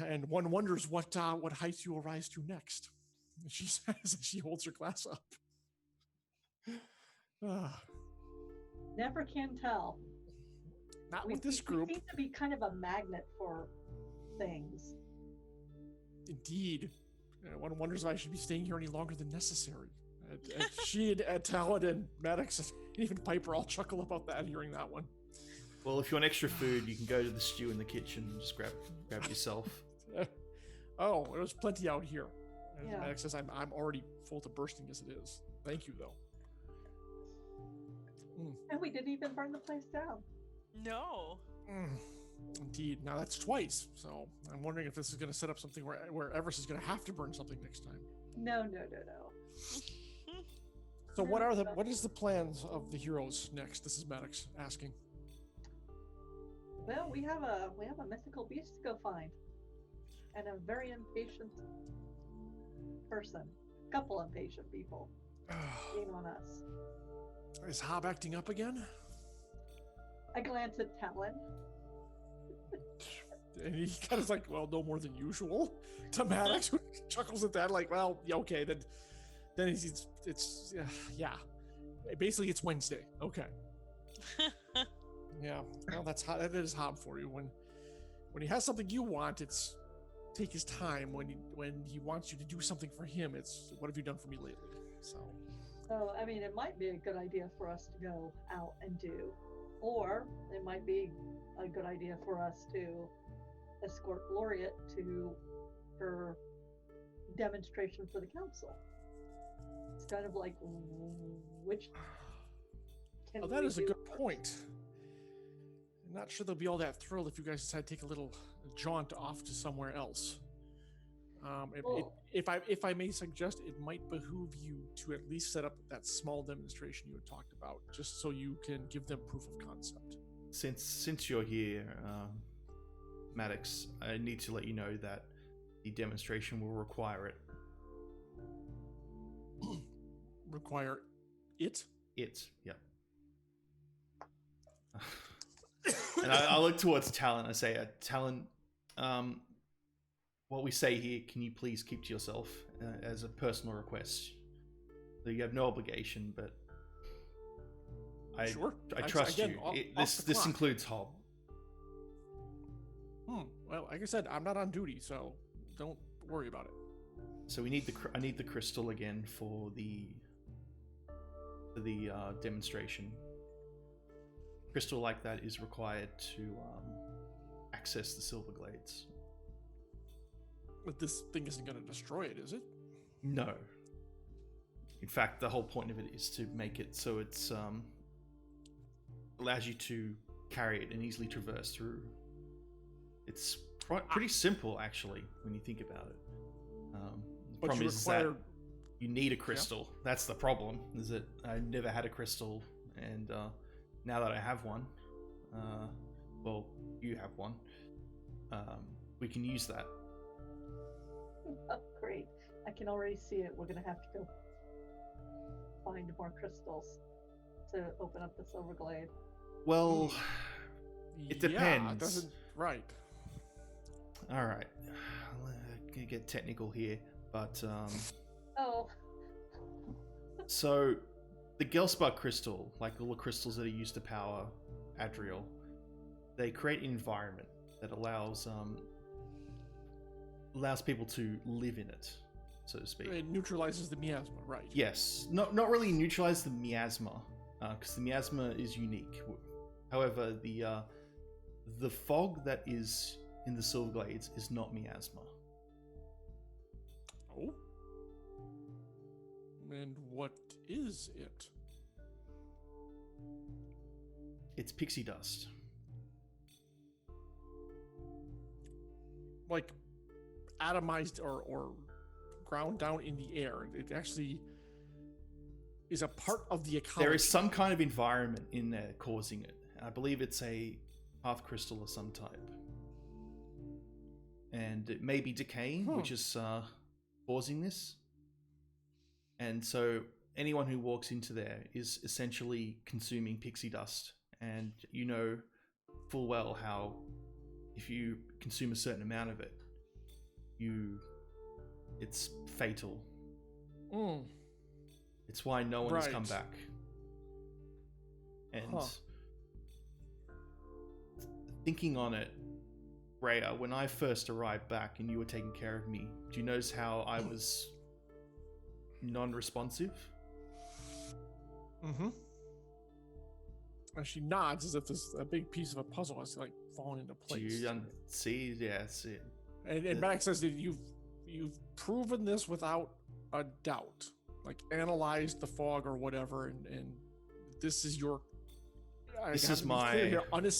Speaker 2: And one wonders what heights you will rise to next. She says as she holds her glass up.
Speaker 4: Never can tell.
Speaker 2: Not with this group.
Speaker 4: We seem to be kind of a magnet for things.
Speaker 2: Indeed. One wonders if I should be staying here any longer than necessary. She and Talon and Maddox and even Piper all chuckle about that, hearing that one.
Speaker 3: Well, if you want extra food, you can go to the stew in the kitchen and just grab yourself.
Speaker 2: Oh, there's plenty out here. And
Speaker 4: Yeah.
Speaker 2: Maddox says, I'm already full to bursting as it is. Thank you, though.
Speaker 4: And we didn't even burn the place down.
Speaker 5: No.
Speaker 2: Indeed. Now that's twice. So I'm wondering if this is going to set up something where Everest is going to have to burn something next time.
Speaker 4: No.
Speaker 2: So what is the plans of the heroes next? This is Maddox asking.
Speaker 4: Well, we have a mythical beast to go find, and a very impatient person. Couple impatient people being on us.
Speaker 2: Is Hob acting up again?
Speaker 4: I glance at Talon.
Speaker 2: And he kind of like, well, no more than usual. To Maddox, who chuckles at that, like, well, yeah, okay, then it's yeah. Basically, it's Wednesday. Okay. Yeah, well, that is Hob for you. When he has something you want, it's take his time. When he wants you to do something for him, it's what have you done for me lately? So
Speaker 4: I mean, it might be a good idea for us to go out and do, or it might be a good idea for us to escort Laureate to her demonstration for the council. It's kind of like, which can
Speaker 2: that
Speaker 4: we
Speaker 2: is a
Speaker 4: do
Speaker 2: good
Speaker 4: first?
Speaker 2: point. I'm not sure they'll be all that thrilled if you guys decide to take a little jaunt off to somewhere else. If I may suggest, it might behoove you to at least set up that small demonstration you had talked about, just so you can give them proof of concept.
Speaker 3: Since you're here, Maddox, I need to let you know that the demonstration will require it.
Speaker 2: Require it?
Speaker 3: It, yep. And I look towards Talon. I say, Talon, what we say here, can you please keep to yourself as a personal request? So you have no obligation, but I trust
Speaker 2: again,
Speaker 3: you.
Speaker 2: off the
Speaker 3: This
Speaker 2: clock.
Speaker 3: includes Hob.
Speaker 2: Well, like I said, I'm not on duty, so don't worry about it.
Speaker 3: So I need the crystal again for the demonstration. Crystal like that is required to access the Silver Glades.
Speaker 2: But this thing isn't going to destroy it, is it?
Speaker 3: No. In fact, the whole point of it is to make it so it's allows you to carry it and easily traverse through. It's pretty simple, actually, when you think about it. The problem is that you need a crystal. Yeah. That's the problem. Is that I never had a crystal, and now that I have one, well, you have one. We can use that.
Speaker 4: Oh, great. I can already see it. We're going to have to go find more crystals to open up the Silver Glade.
Speaker 3: Well, it depends.
Speaker 2: Yeah, it doesn't... Right.
Speaker 3: All right. I'm going to get technical here, but...
Speaker 4: Oh.
Speaker 3: So, the Gelspar crystal, like all the crystals that are used to power Adriel, they create an environment that allows people to live in it, so to speak.
Speaker 2: It neutralizes the miasma, right?
Speaker 3: Yes. Not really neutralize the miasma, because the miasma is unique. However, the fog that is in the Silver Glades is not miasma.
Speaker 2: Oh? And what is it?
Speaker 3: It's pixie dust.
Speaker 2: Like atomized or ground down in the air. It actually is a part of the ecology.
Speaker 3: There is some kind of environment in there causing it. I believe it's a path crystal of some type. And it may be decaying, which is causing this. And so anyone who walks into there is essentially consuming pixie dust. And you know full well how if you consume a certain amount of it, it's fatal. It's why no one has come back. And thinking on it, Rhea, when I first arrived back and you were taking care of me, do you notice how I was non-responsive?
Speaker 2: Mm-hmm. And she nods as if this a big piece of a puzzle has like fallen into place.
Speaker 3: Do you see? Yeah, that's it.
Speaker 2: And Max says that you've proven this without a doubt. Like analyzed the fog or whatever, and this is your.
Speaker 3: This is my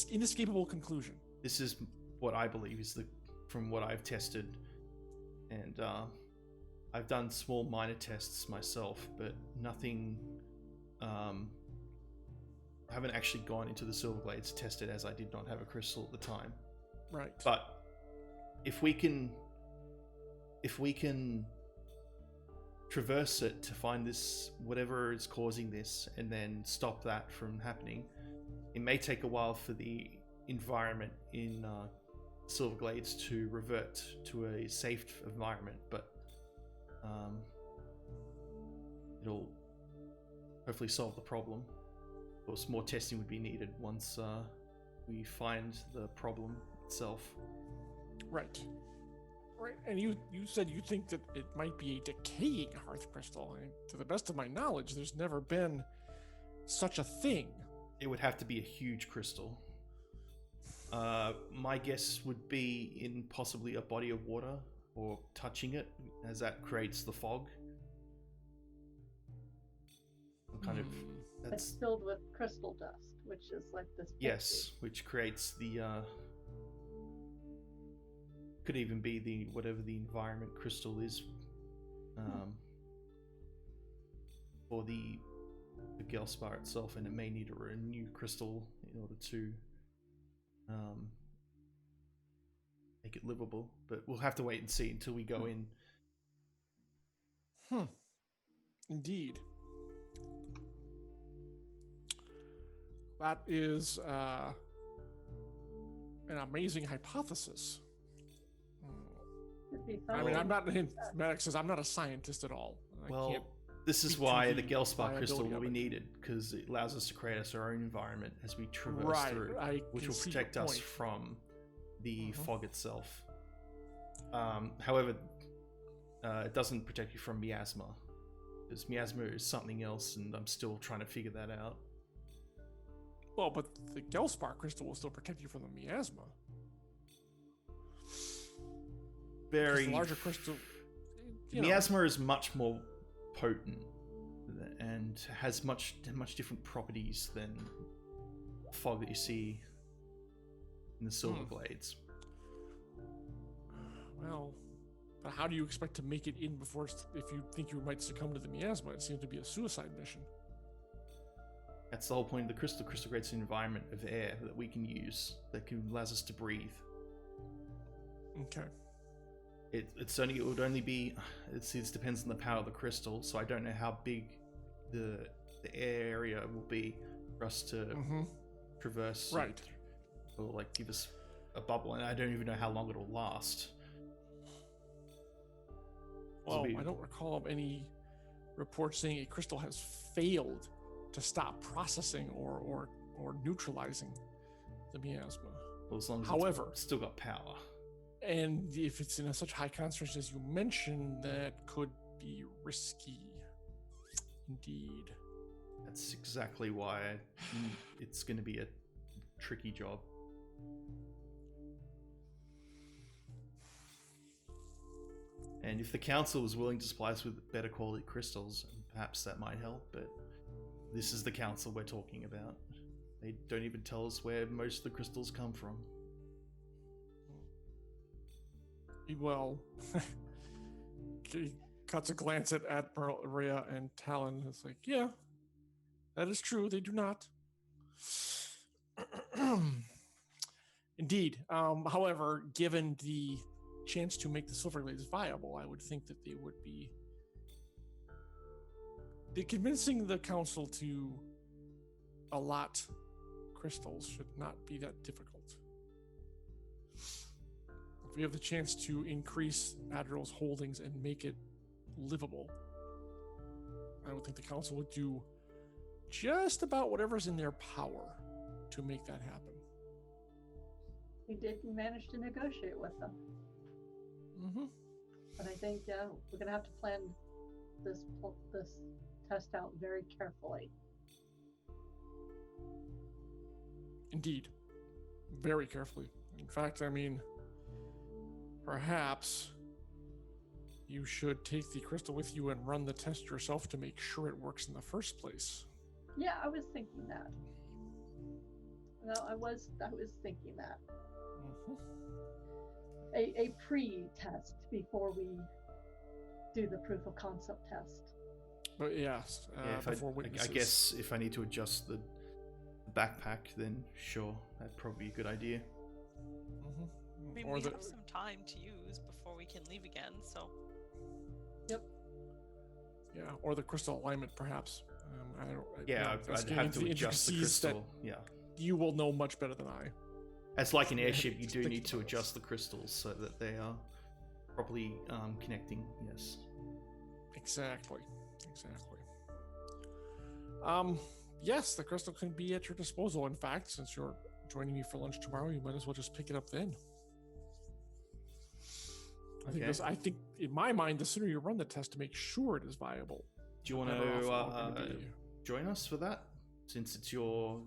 Speaker 2: inescapable conclusion.
Speaker 3: This is what I believe is from what I've tested, and I've done small minor tests myself, but nothing. I haven't actually gone into the Silverglades to test it, as I did not have a crystal at the time.
Speaker 2: Right.
Speaker 3: But if we can traverse it to find this, whatever is causing this, and then stop that from happening, it may take a while for the environment in Silverglades to revert to a safe environment, but it'll hopefully solve the problem. Of course, more testing would be needed once we find the problem itself.
Speaker 2: Right. Right. And you said you think that it might be a decaying hearth crystal. And to the best of my knowledge, there's never been such a thing.
Speaker 3: It would have to be a huge crystal. My guess would be in possibly a body of water or touching it, as that creates the fog. Kind of.
Speaker 4: It's filled with crystal dust, which is like this.
Speaker 3: Yes, which creates the. Could even be the whatever the environment crystal is, for the Gelspar itself, and it may need a new crystal in order to make it livable. But we'll have to wait and see until we go in.
Speaker 2: Indeed. That is an amazing hypothesis. I mean, I'm not. Maddox says I'm not a scientist at all.
Speaker 3: This is why the Gelspar crystal will be needed, because it allows us to create us our own environment as we traverse through, which will protect us from the fog itself. However, it doesn't protect you from miasma, because miasma is something else, and I'm still trying to figure that out.
Speaker 2: Well, but the Gelspar crystal will still protect you from the miasma.
Speaker 3: Very
Speaker 2: larger crystal.
Speaker 3: Miasma is much more potent and has much different properties than fog that you see in the Silverglades.
Speaker 2: Well, but how do you expect to make it in before, if you think you might succumb to the miasma? It seems to be a suicide mission.
Speaker 3: That's the whole point of the crystal. Crystal creates an environment of air that we can use, that allows us to breathe.
Speaker 2: Okay.
Speaker 3: It would only be. It depends on the power of the crystal, so I don't know how big the air area will be for us to traverse.
Speaker 2: Right.
Speaker 3: Or like give us a bubble, and I don't even know how long it'll last.
Speaker 2: Well, I don't recall of any reports saying a crystal has failed to stop processing or neutralizing the miasma.
Speaker 3: Well, as long as it's still got power.
Speaker 2: And if it's in such high concentration as you mentioned, that could be risky. Indeed.
Speaker 3: That's exactly why it's going to be a tricky job. And if the council was willing to supply us with better quality crystals, perhaps that might help, but this is the council we're talking about. They don't even tell us where most of the crystals come from.
Speaker 2: Well, he cuts a glance at Admiral Rhea and Talon. It's like, yeah, that is true. They do not. Indeed. However, given the chance to make the Silverglades viable, I would think that they would be. Convincing the council to allot crystals should not be that difficult. If we have the chance to increase Admiral's holdings and make it livable, I would think the council would do just about whatever's in their power to make that happen.
Speaker 4: he did manage to negotiate with them.
Speaker 2: Mm-hmm.
Speaker 4: But I think we're gonna have to plan this test out very carefully.
Speaker 2: Indeed. Very carefully. In fact, I mean, perhaps you should take the crystal with you and run the test yourself to make sure it works in the first place.
Speaker 4: Yeah, I was thinking that. No, I was thinking that.
Speaker 2: Mm-hmm.
Speaker 4: A pre-test before we do the proof of concept test.
Speaker 2: But yes, before witnesses.
Speaker 3: I guess if I need to adjust the backpack, then sure, that'd probably be a good idea.
Speaker 2: Mm-hmm.
Speaker 5: I mean, we have some time to use before we can leave again, so.
Speaker 4: Yep.
Speaker 2: Yeah, or the crystal alignment, perhaps.
Speaker 3: I'd have to adjust the crystal. Yeah.
Speaker 2: You will know much better than I.
Speaker 3: As like an airship, you do need to adjust the crystals so that they are properly connecting. Yes.
Speaker 2: Exactly. Yes, the crystal can be at your disposal. In fact, since you're joining me for lunch tomorrow, you might as well just pick it up then. I think in my mind, the sooner you run the test to make sure it is viable.
Speaker 3: Do you want to join us for that? Since it's you'll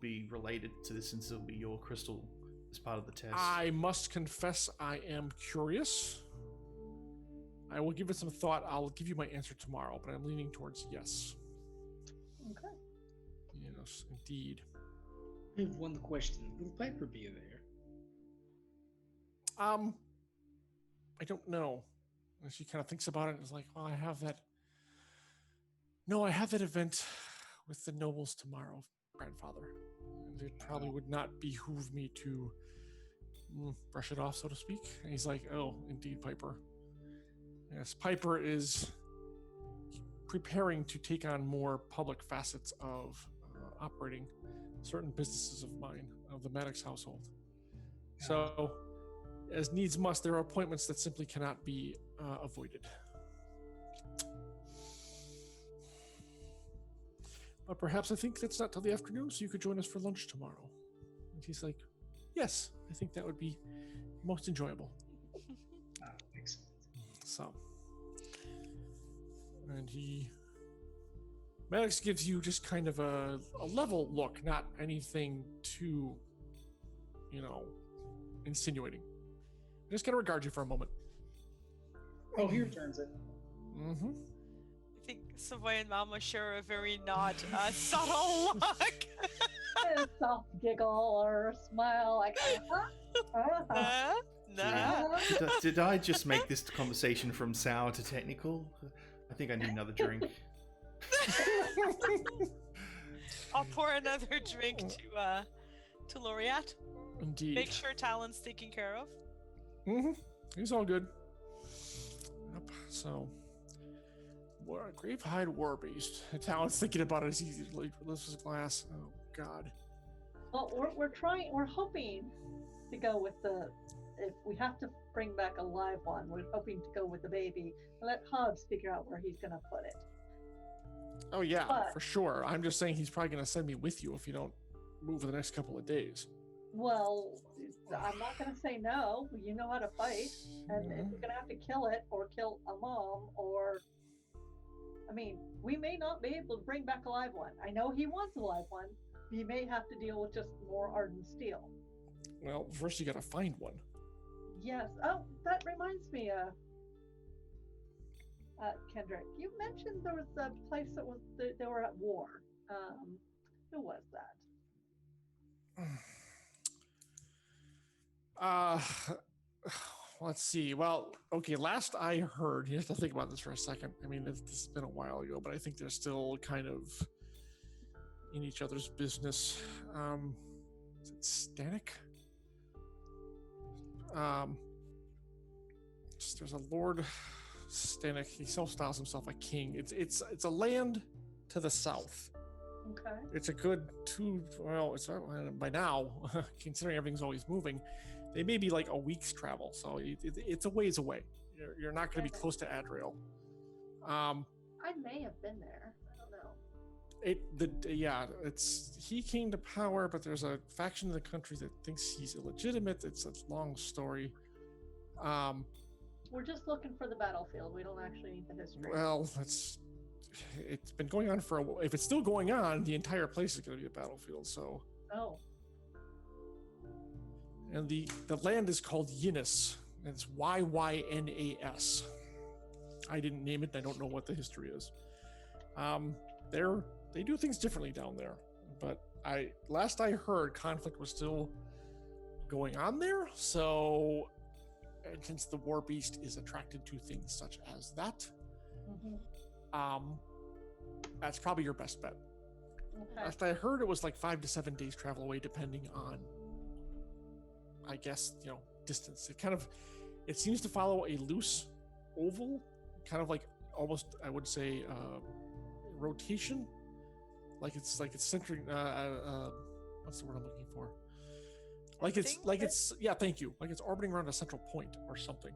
Speaker 3: be related to this, since it'll be your crystal as part of the test.
Speaker 2: I must confess, I am curious. I will give it some thought. I'll give you my answer tomorrow, but I'm leaning towards yes.
Speaker 4: Okay.
Speaker 2: Yes, indeed.
Speaker 6: I have one question. Will Piper be there?
Speaker 2: I don't know. And she kind of thinks about it and is like, well, I have that event with the nobles tomorrow, grandfather. And it probably would not behoove me to brush it off, so to speak. And he's like, oh, indeed, Piper. Yes, Piper is preparing to take on more public facets of operating certain businesses of mine, of the Maddox household. So, as needs must, there are appointments that simply cannot be avoided. But perhaps I think that's not till the afternoon, so you could join us for lunch tomorrow. And he's like, yes, I think that would be most enjoyable.
Speaker 6: Excellent.
Speaker 2: So, and Maddox gives you just kind of a level look, not anything too, insinuating. Just gonna regard you for a moment.
Speaker 6: Oh, here turns it.
Speaker 2: Mm-hmm.
Speaker 5: I think Savoy and Mama share a very not subtle look.
Speaker 4: A soft giggle or smile, like,
Speaker 5: Nah.
Speaker 3: Did I just make this conversation from sour to technical? I think I need another drink.
Speaker 5: I'll pour another drink to Laureate.
Speaker 2: Indeed.
Speaker 5: Make sure Talon's taken care of.
Speaker 2: Mm-hmm. He's all good. Yep. So, Gravehide War Beast. Talon's thinking about it as he lifts his glass. Oh God.
Speaker 4: Well, we're hoping to go with if we have to bring back a live one, we're hoping to go with the baby and let Hobbs figure out where he's gonna put it.
Speaker 2: Oh yeah, for sure. I'm just saying he's probably gonna send me with you if you don't move in the next couple of days.
Speaker 4: Well, I'm not gonna say no. You know how to fight, and if we're gonna have to kill it or kill a mom, we may not be able to bring back a live one. I know he wants a live one. He may have to deal with just more ardent steel.
Speaker 2: Well, first you gotta find one.
Speaker 4: Yes. Oh, that reminds me, Kendrick, you mentioned there was a place that was they were at war. Who was that?
Speaker 2: Let's see. Well, okay, last I heard, you have to think about this for a second. I mean, this has been a while ago, but I think they're still kind of in each other's business. Is it Stanek? There's a Lord Stanek. He self-styles himself a king. It's a land to the south.
Speaker 4: Okay.
Speaker 2: It's a good it's by now, considering everything's always moving, they may be like a week's travel. So it's a ways away. You're not going to be close to Adriel.
Speaker 4: I may have been there. I don't know.
Speaker 2: he came to power, but there's a faction of the country that thinks he's illegitimate. It's a long story.
Speaker 4: We're just looking for the battlefield. We don't actually need the history.
Speaker 2: Well, it's been going on for a while. If it's still going on, the entire place is going to be a battlefield. So.
Speaker 4: Oh.
Speaker 2: And the land is called Yinnis. And it's Yynnas. I didn't name it. I don't know what the history is. They do things differently down there. But last I heard, conflict was still going on there. So, and since the war beast is attracted to things such as that, that's probably your best bet.
Speaker 4: Okay.
Speaker 2: Last I heard, it was like 5 to 7 days travel away, depending on, I guess, distance. It seems to follow a loose oval, kind of like almost, I would say, rotation. Like it's centering. What's the word I'm looking for? Thank you. Like it's orbiting around a central point or something.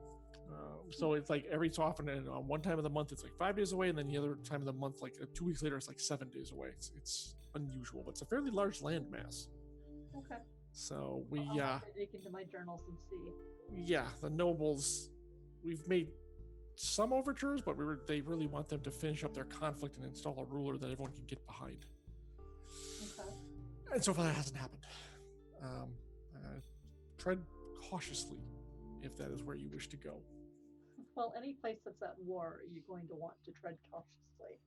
Speaker 2: So it's like every so often, and on one time of the month it's like 5 days away, and then the other time of the month, like 2 weeks later, it's like 7 days away. It's unusual, but it's a fairly large landmass.
Speaker 4: Okay.
Speaker 2: So
Speaker 4: I'll have to dig into my journals and see.
Speaker 2: Yeah, the nobles, we've made some overtures, but they really want them to finish up their conflict and install a ruler that everyone can get behind.
Speaker 4: Okay.
Speaker 2: And so far that hasn't happened. Tread cautiously if that is where you wish to go.
Speaker 4: Well, any place that's at war, you're going to want to tread cautiously.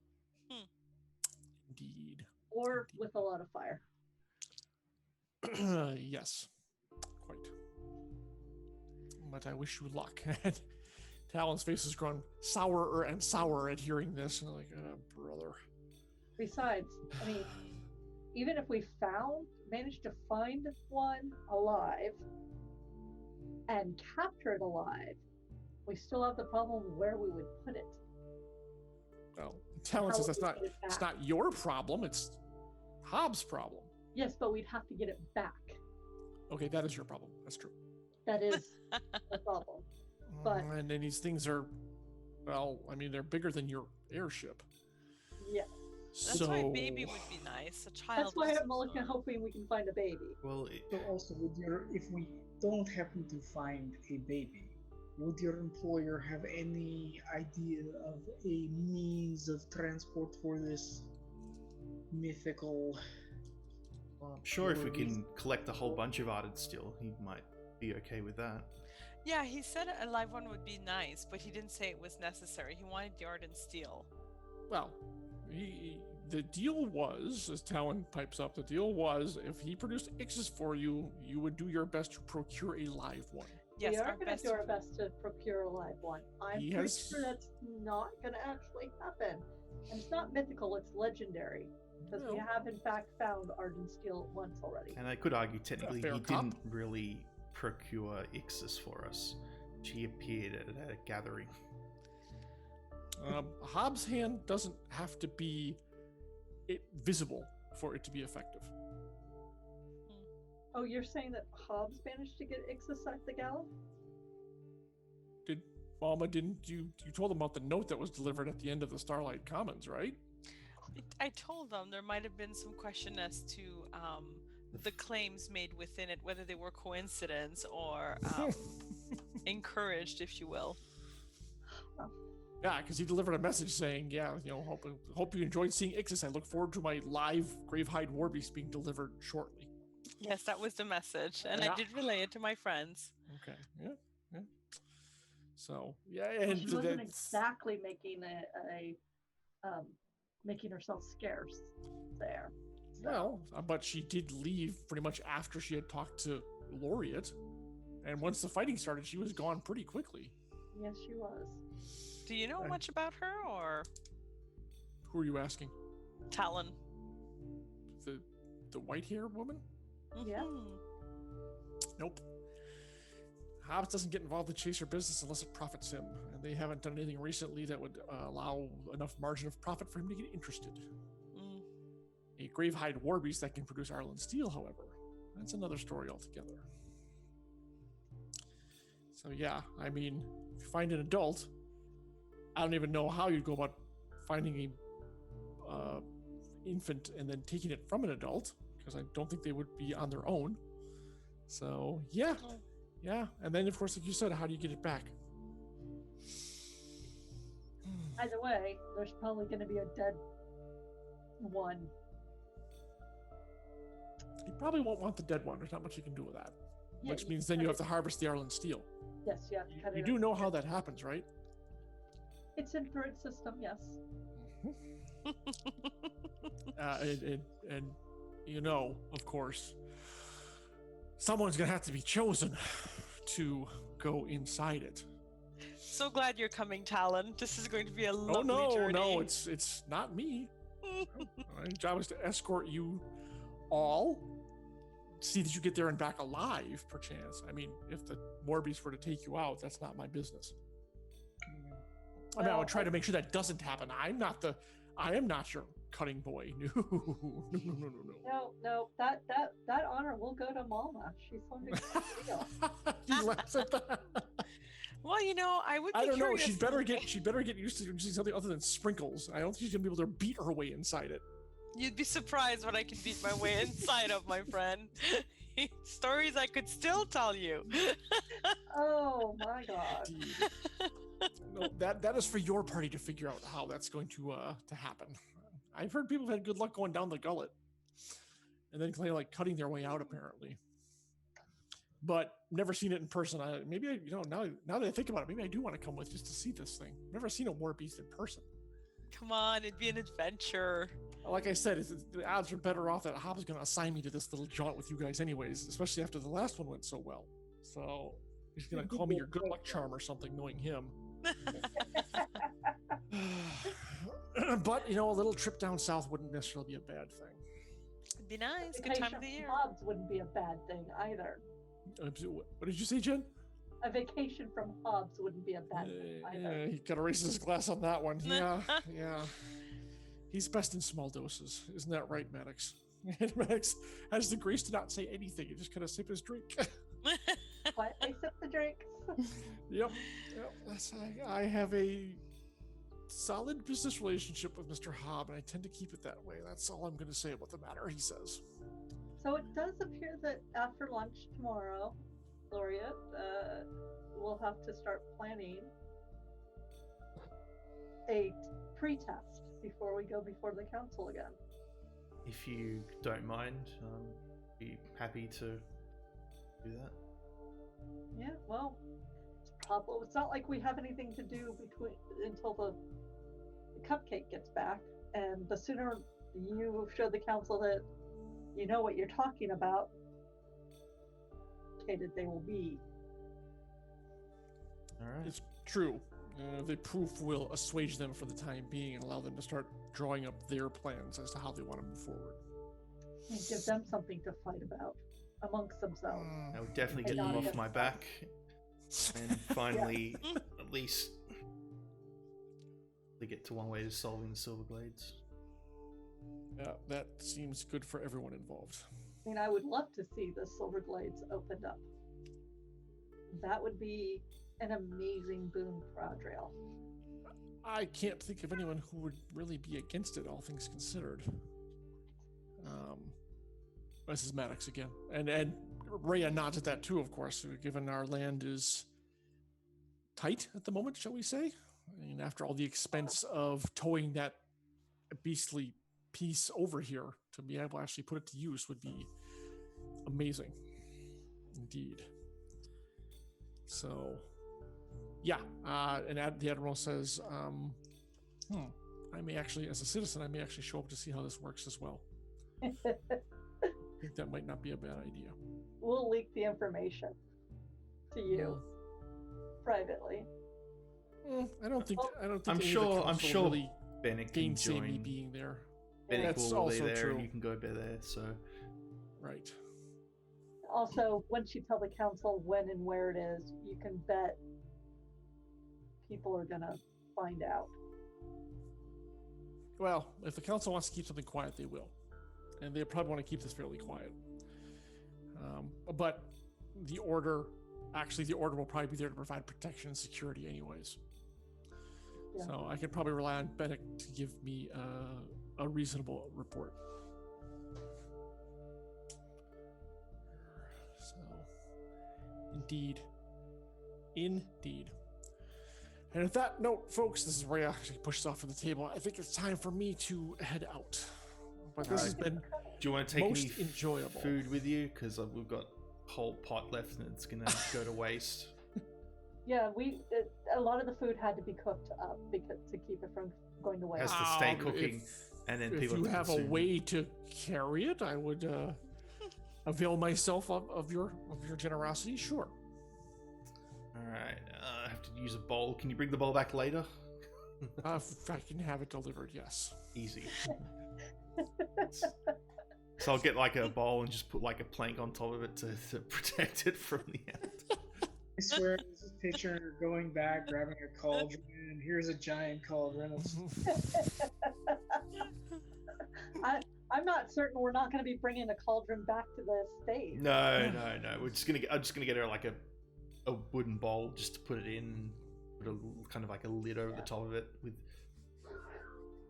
Speaker 2: Indeed.
Speaker 4: Or with a lot of fire.
Speaker 2: Yes, quite. But I wish you luck. Talon's face has grown sourer and sourer at hearing this, and like, brother.
Speaker 4: Besides, I mean, even if we managed to find one alive and capture it alive, we still have the problem of where we would put it.
Speaker 2: Well, Talon says it's not your problem, it's Hobbs' problem.
Speaker 4: Yes, but we'd have to get it back.
Speaker 2: Okay, that is your problem. That's true.
Speaker 4: That is the problem. But
Speaker 2: and then these things are, well, I mean, they're bigger than your airship.
Speaker 4: Yeah.
Speaker 5: That's why a baby would be nice. A child.
Speaker 4: That's why I'm hoping we can find a baby.
Speaker 3: Well,
Speaker 6: So also, if we don't happen to find a baby, would your employer have any idea of a means of transport for this mythical?
Speaker 3: sure, if we can collect a whole bunch of ardent steel, he might be okay with that.
Speaker 5: Yeah, he said a live one would be nice, but he didn't say it was necessary. He wanted the ardent steel.
Speaker 2: Well, the deal was, as Talon pipes up, the deal was if he produced Ixes for you, you would do your best to procure a live one.
Speaker 5: Yes,
Speaker 4: we are going to do our best to procure a live one. I'm pretty sure that's not going to actually happen. And it's not mythical, it's legendary. Because we have, in fact, found Ardent Steel once already.
Speaker 3: And I could argue technically he
Speaker 2: cop.
Speaker 3: didn't really procure Ixis for us. She appeared at a gathering.
Speaker 2: Hobbs' hand doesn't have to be visible for it to be effective.
Speaker 4: Oh, you're saying that Hobbs managed to get Ixis at the gala?
Speaker 2: Didn't you told him about the note that was delivered at the end of the Starlight Commons, right?
Speaker 5: I told them there might have been some question as to the claims made within it, whether they were coincidence or encouraged, if you will.
Speaker 2: Yeah, because he delivered a message saying, hope you enjoyed seeing Ixis. I look forward to my live Gravehide Warbeast being delivered shortly.
Speaker 5: Yes, that was the message, and I did relay it to my friends.
Speaker 2: Okay, yeah. So, and
Speaker 4: she wasn't exactly making making herself scarce there. So.
Speaker 2: Well, but she did leave pretty much after she had talked to Laureate, and once the fighting started, she was gone pretty quickly.
Speaker 4: Yes, she was.
Speaker 5: Do you know much about her, or
Speaker 2: who are you asking?
Speaker 5: Talon,
Speaker 2: the white-haired woman?
Speaker 4: Yeah.
Speaker 2: Nope. Hobbs doesn't get involved in chaser business unless it profits him, and they haven't done anything recently that would allow enough margin of profit for him to get interested. A Gravehide Warbeast that can produce Arlen Steel, however, that's another story altogether. So yeah, I mean, if you find an adult, I don't even know how you'd go about finding a infant and then taking it from an adult, because I don't think they would be on their own. So yeah, and then of course, like you said, how do you get it back?
Speaker 4: Either way, there's probably going to be a dead one.
Speaker 2: You probably won't want the dead one. There's not much you can do with that.
Speaker 4: Yeah,
Speaker 2: Which
Speaker 4: you
Speaker 2: means
Speaker 4: can
Speaker 2: then you
Speaker 4: cut
Speaker 2: have to harvest the Arlen steel.
Speaker 4: Yes, you have to cut it.
Speaker 2: You do know how that happens, right?
Speaker 4: It's in Druid system, yes.
Speaker 2: And you know, of course, someone's gonna have to be chosen to go inside it.
Speaker 5: So glad you're coming, Talon. This is going to be a lovely journey.
Speaker 2: No, it's not me. My job is to escort you all. See that you get there and back alive, perchance. I mean, if the Morbies were to take you out, that's not my business. I mean, I would try to make sure that doesn't happen. I am not your cutting boy.
Speaker 4: No. That honor will go to Malma. She's so big deal.
Speaker 2: He laughs at that.
Speaker 5: Well, you know, I don't
Speaker 2: know. She'd better get used to using something other than sprinkles. I don't think she's gonna be able to beat her way inside it.
Speaker 5: You'd be surprised what I can beat my way inside of, my friend. Stories I could still tell you.
Speaker 4: Oh my god.
Speaker 2: No, that is for your party to figure out how that's going to happen. I've heard people have had good luck going down the gullet, and then kind of like cutting their way out, apparently. But never seen it in person. Now that I think about it, maybe I do want to come with just to see this thing. Never seen a war beast in person.
Speaker 5: Come on, it'd be an adventure.
Speaker 2: Like I said, the odds are better off that Hobbs going to assign me to this little jaunt with you guys anyways, especially after the last one went so well. So he's going to call me your good luck charm or something, knowing him. But, a little trip down south wouldn't necessarily be a bad thing.
Speaker 5: It'd be nice. Good time of the year.
Speaker 4: Hobbs wouldn't be a bad thing either.
Speaker 2: What did you say, Jen?
Speaker 4: A vacation from Hobbs wouldn't be a bad thing either.
Speaker 2: Yeah, he got to raise his glass on that one. Yeah. He's best in small doses. Isn't that right, Maddox? And Maddox has the grace to not say anything. He just kind of sip his drink.
Speaker 4: Quietly sip the drinks.
Speaker 2: Yep. I have a solid business relationship with Mr. Hobb, and I tend to keep it that way. That's all I'm going to say about the matter, he says.
Speaker 4: So it does appear that after lunch tomorrow, Laureate, we'll have to start planning a pre-test before we go before the council again.
Speaker 3: If you don't mind, be happy to do that.
Speaker 4: Yeah, well, it's not like we have anything to do until the cupcake gets back, and the sooner you show the council that you know what you're talking about, educated they will be.
Speaker 3: All right.
Speaker 2: It's true. The proof will assuage them for the time being and allow them to start drawing up their plans as to how they want to move forward.
Speaker 4: And give them something to fight about amongst themselves.
Speaker 3: I would definitely get them off my back. And finally, at least, they get to one way to solving the Silverglades.
Speaker 2: Yeah, that seems good for everyone involved.
Speaker 4: I mean, I would love to see the Silverglades opened up. That would be an amazing boon for Adriel.
Speaker 2: I can't think of anyone who would really be against it, all things considered. This is Maddox again. And Rhea nods at that too, of course, given our land is tight at the moment, shall we say? I mean, after all the expense of towing that beastly piece over here, to be able to actually put it to use would be amazing. Indeed. So, yeah. And the Admiral says, I may actually, as a citizen, I may actually show up to see how this works as well. I think that might not be a bad idea.
Speaker 4: We'll leak the information to you privately.
Speaker 2: I don't think.
Speaker 3: I'm sure
Speaker 2: really
Speaker 3: Bennett can
Speaker 2: gainsay me
Speaker 3: join.
Speaker 2: being there.
Speaker 3: Bennett
Speaker 2: That's
Speaker 3: will be
Speaker 2: also
Speaker 3: there,
Speaker 2: true.
Speaker 3: and you can go be there. So,
Speaker 2: Right.
Speaker 4: Also, once you tell the council when and where it is, you can bet people are gonna find out.
Speaker 2: Well, if the council wants to keep something quiet, they will. And they probably want to keep this fairly quiet. But the order will probably be there to provide protection and security anyways.
Speaker 4: Yeah.
Speaker 2: So I could probably rely on Bennett to give me a reasonable report. So, indeed. And at that note, folks, this is where I actually push this off from the table. I think it's time for me to head out. But this has been
Speaker 3: Do you want to take
Speaker 2: most
Speaker 3: any
Speaker 2: enjoyable.
Speaker 3: food with you? Because we've got a whole pot left and it's going to go to waste.
Speaker 4: Yeah, a lot of the food had to be cooked up because to keep it from going to waste.
Speaker 3: Has to stay cooking. And then
Speaker 2: If
Speaker 3: people
Speaker 2: you
Speaker 3: have to
Speaker 2: have a
Speaker 3: consume.
Speaker 2: way to carry it, I would avail myself of your generosity. Sure.
Speaker 3: All right. I have to use a bowl. Can you bring the bowl back later?
Speaker 2: If I can have it delivered, yes.
Speaker 3: Easy. So I'll get like a bowl and just put like a plank on top of it to protect it from the end.
Speaker 6: I swear, there's this picture going back, grabbing a cauldron, and here's a giant cauldron.
Speaker 4: I'm not certain we're not going to be bringing a cauldron back to the stage.
Speaker 3: No. I'm just gonna get her like a wooden bowl just to put it in, and put a kind of like a lid over the top of it with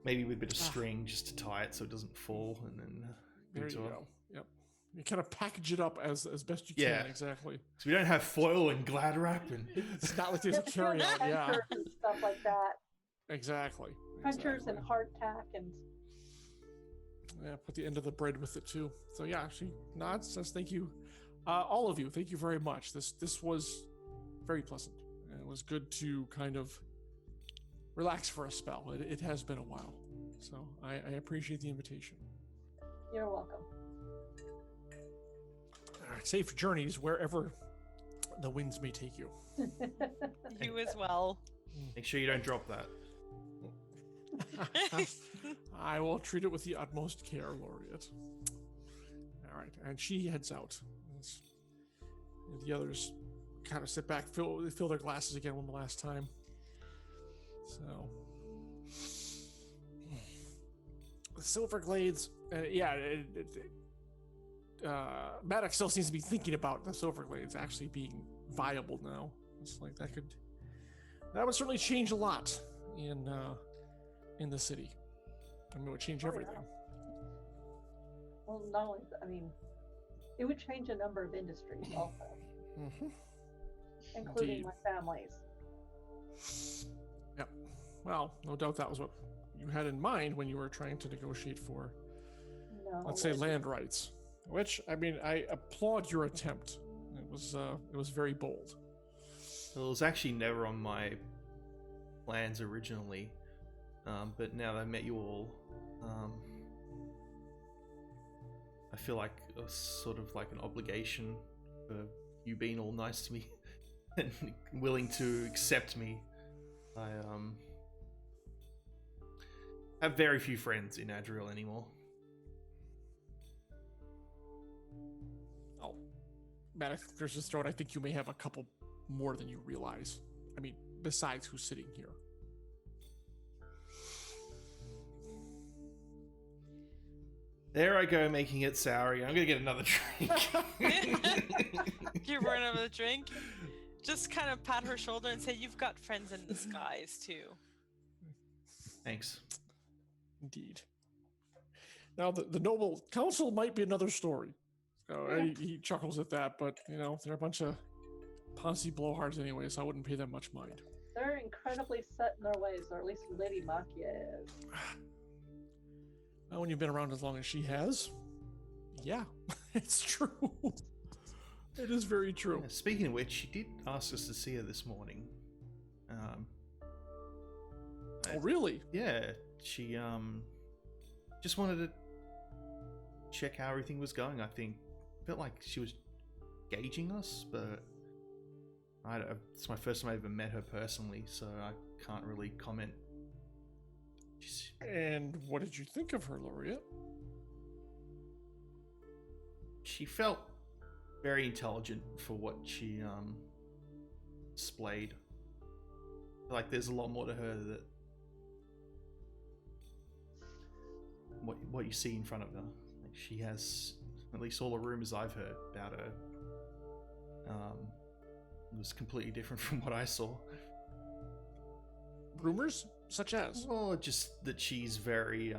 Speaker 3: maybe with a bit of string just to tie it so it doesn't fall, and then
Speaker 2: There you
Speaker 3: into it.
Speaker 2: go. Yep. You kind of package it up as best you
Speaker 3: Yeah.
Speaker 2: can. Exactly.
Speaker 3: So we don't have foil and glad wrap and
Speaker 2: It's not like there's a
Speaker 4: Just
Speaker 2: carry on. Yeah.
Speaker 4: punchers and stuff like that.
Speaker 2: Exactly.
Speaker 4: Punchers
Speaker 2: Exactly.
Speaker 4: and hardtack and
Speaker 2: Yeah, put the end of the bread with it too. So yeah, she nods, says thank you, all of you. Thank you very much. This was very pleasant. And it was good to kind of relax for a spell. It has been a while, so I appreciate the invitation.
Speaker 4: you're welcome.
Speaker 2: All right, safe journeys wherever the winds may take you.
Speaker 5: You as well.
Speaker 3: make sure you don't drop that.
Speaker 2: I will treat it with the utmost care, Laureate. All right, and she heads out. And the others kind of sit back, fill their glasses again one last time. So, the Silver Glades, Maddox still seems to be thinking about the Silver Glades actually being viable now. It's like that would certainly change a lot in the city. I mean, it would change
Speaker 4: Oh, yeah.
Speaker 2: everything.
Speaker 4: Well, not only, it would change a number of industries also,
Speaker 2: Mm-hmm.
Speaker 4: including
Speaker 2: Indeed.
Speaker 4: my family's.
Speaker 2: Yep. Well, no doubt that was what you had in mind when you were trying to negotiate for,
Speaker 4: No,
Speaker 2: let's say, land rights. Which, I mean, I applaud your attempt. It was very bold.
Speaker 3: Well, it was actually never on my plans originally, but now that I met you all, I feel like a sort of like an obligation for you being all nice to me and willing to accept me. I have very few friends in Adriel anymore.
Speaker 2: Oh, Maddox, there's this throat. I think you may have a couple more than you realize. I mean, besides who's sitting here.
Speaker 3: There I go, making it soury. I'm gonna get another drink.
Speaker 5: Give her another drink. Just kind of pat her shoulder and say, "You've got friends in disguise too."
Speaker 3: Thanks.
Speaker 2: Indeed. Now, the noble council might be another story. So he chuckles at that, but they're a bunch of Ponzi blowhards anyway, so I wouldn't pay them much mind.
Speaker 4: They're incredibly set in their ways, or at least Lady Makia is.
Speaker 2: Well, when you've been around as long as she has, yeah, it's true. It is very true.
Speaker 3: Yeah, speaking of which, she did ask us to see her this morning.
Speaker 2: Oh, really?
Speaker 3: Yeah, she just wanted to check how everything was going. I think felt like she was gauging us, but it's my first time I ever met her personally, so I can't really comment.
Speaker 2: And what did you think of her, Laureate?
Speaker 3: She felt very intelligent for what she displayed. Like there's a lot more to her that what you see in front of her. Like she has, at least all the rumors I've heard about her, was completely different from what I saw.
Speaker 2: Rumors such as?
Speaker 3: Well, just that she's very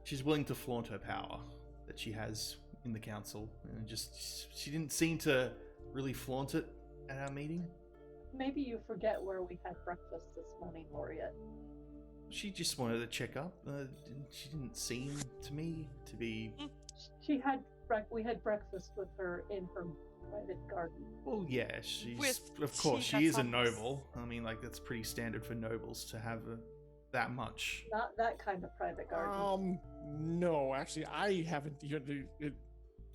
Speaker 3: she's willing to flaunt her power that she has in the council, and just she didn't seem to really flaunt it at our meeting.
Speaker 4: Maybe you forget where we had breakfast this morning, Laureate.
Speaker 3: She just wanted to check up. She didn't seem to me to be.
Speaker 4: We had breakfast with her in her private garden.
Speaker 3: Well, yeah, she's
Speaker 5: With
Speaker 3: of course
Speaker 5: tea
Speaker 3: she is a
Speaker 5: that's
Speaker 3: noble. I mean, like that's pretty standard for nobles to have that much.
Speaker 4: Not that kind of private garden.
Speaker 2: No, actually, I haven't.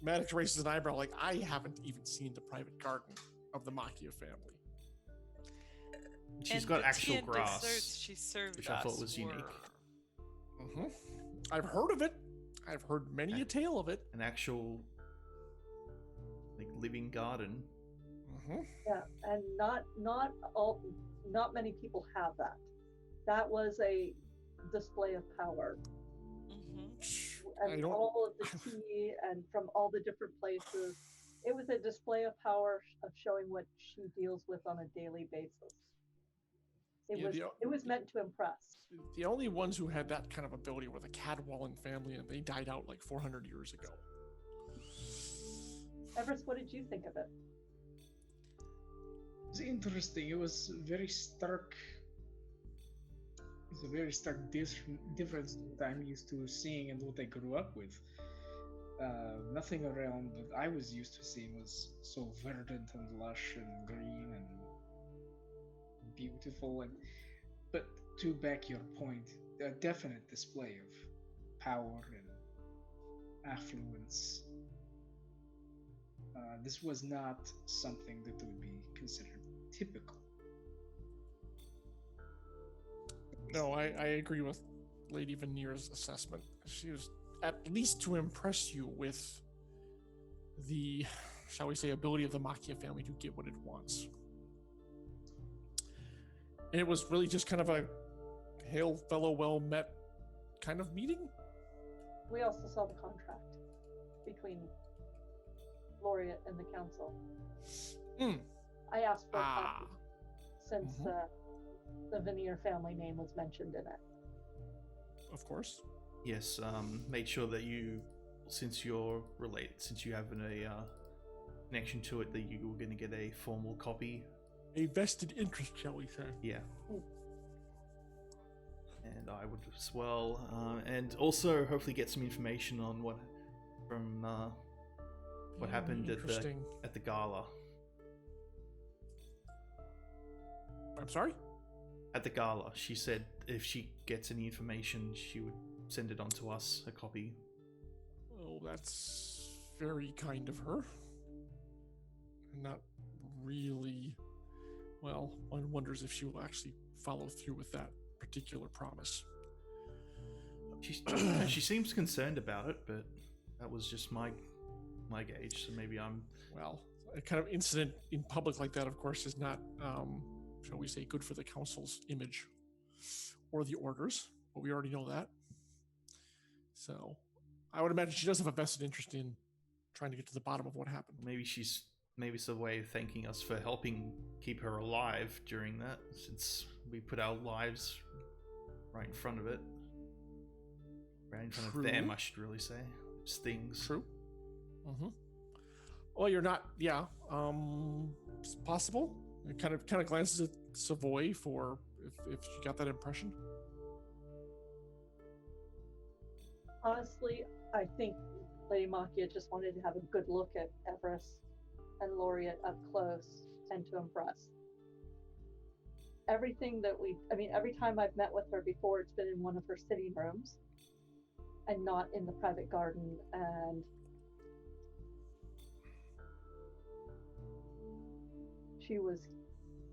Speaker 2: Maddox raises an eyebrow, like I haven't even seen the private garden of the Macchia family.
Speaker 3: She's
Speaker 5: And
Speaker 3: got
Speaker 5: the
Speaker 3: actual
Speaker 5: tea and
Speaker 3: grass,
Speaker 5: desserts she served
Speaker 3: which I thought
Speaker 5: us
Speaker 3: was unique.
Speaker 5: were-
Speaker 2: I've heard of it. I've heard many a tale of it.
Speaker 3: An actual like living garden.
Speaker 4: Yeah, and not many people have that. That was a display of power.
Speaker 5: Mhm.
Speaker 4: And all of the tea and from all the different places. It was a display of power of showing what she deals with on a daily basis. It was meant to impress.
Speaker 2: The only ones who had that kind of ability were the Cadwallan family, and they died out like 400 years ago.
Speaker 4: Everest, what did you think of it?
Speaker 6: It's interesting. It was very stark. It's a very stark difference that I'm used to seeing and what I grew up with. Nothing around that I was used to seeing was so verdant and lush and green and beautiful. But to back your point, a definite display of power and affluence. This was not something that would be considered typical.
Speaker 2: No, I agree with Lady Veneer's assessment. She was at least to impress you with the, shall we say, ability of the Macchia family to get what it wants. And it was really just kind of a hail fellow well met kind of meeting.
Speaker 4: We also saw the contract between Laureate and the council. I asked for a copy since the Veneer family name was mentioned in it.
Speaker 2: Of course.
Speaker 3: Yes, made sure that you, since you're related, since you have a connection to it, that you were going to get a formal copy.
Speaker 2: A vested interest, shall we say.
Speaker 3: Yeah. And I would as well. And also hopefully get some information on what happened at the gala.
Speaker 2: I'm sorry?
Speaker 3: At the gala, she said if she gets any information, she would send it on to us, a copy.
Speaker 2: Oh, that's very kind of her. Not really. Well, one wonders if she will actually follow through with that particular promise.
Speaker 3: She seems concerned about it, but that was just my gauge. So maybe I'm.
Speaker 2: Well, a kind of incident in public like that, of course, is not, shall we say, good for the council's image or the orders. But we already know that. So, I would imagine she does have a vested interest in trying to get to the bottom of what happened.
Speaker 3: Maybe it's a way of thanking us for helping keep her alive during that, since we put our lives right in front of it. Right in front of them, I should really say. It's things.
Speaker 2: True. Well, you're not. Yeah. It's possible. It kind of glances at Savoy for if you got that impression.
Speaker 4: Honestly, I think Lady Macchia just wanted to have a good look at Everest and Laureate up close and to impress. Every time I've met with her before, it's been in one of her sitting rooms and not in the private garden. And she was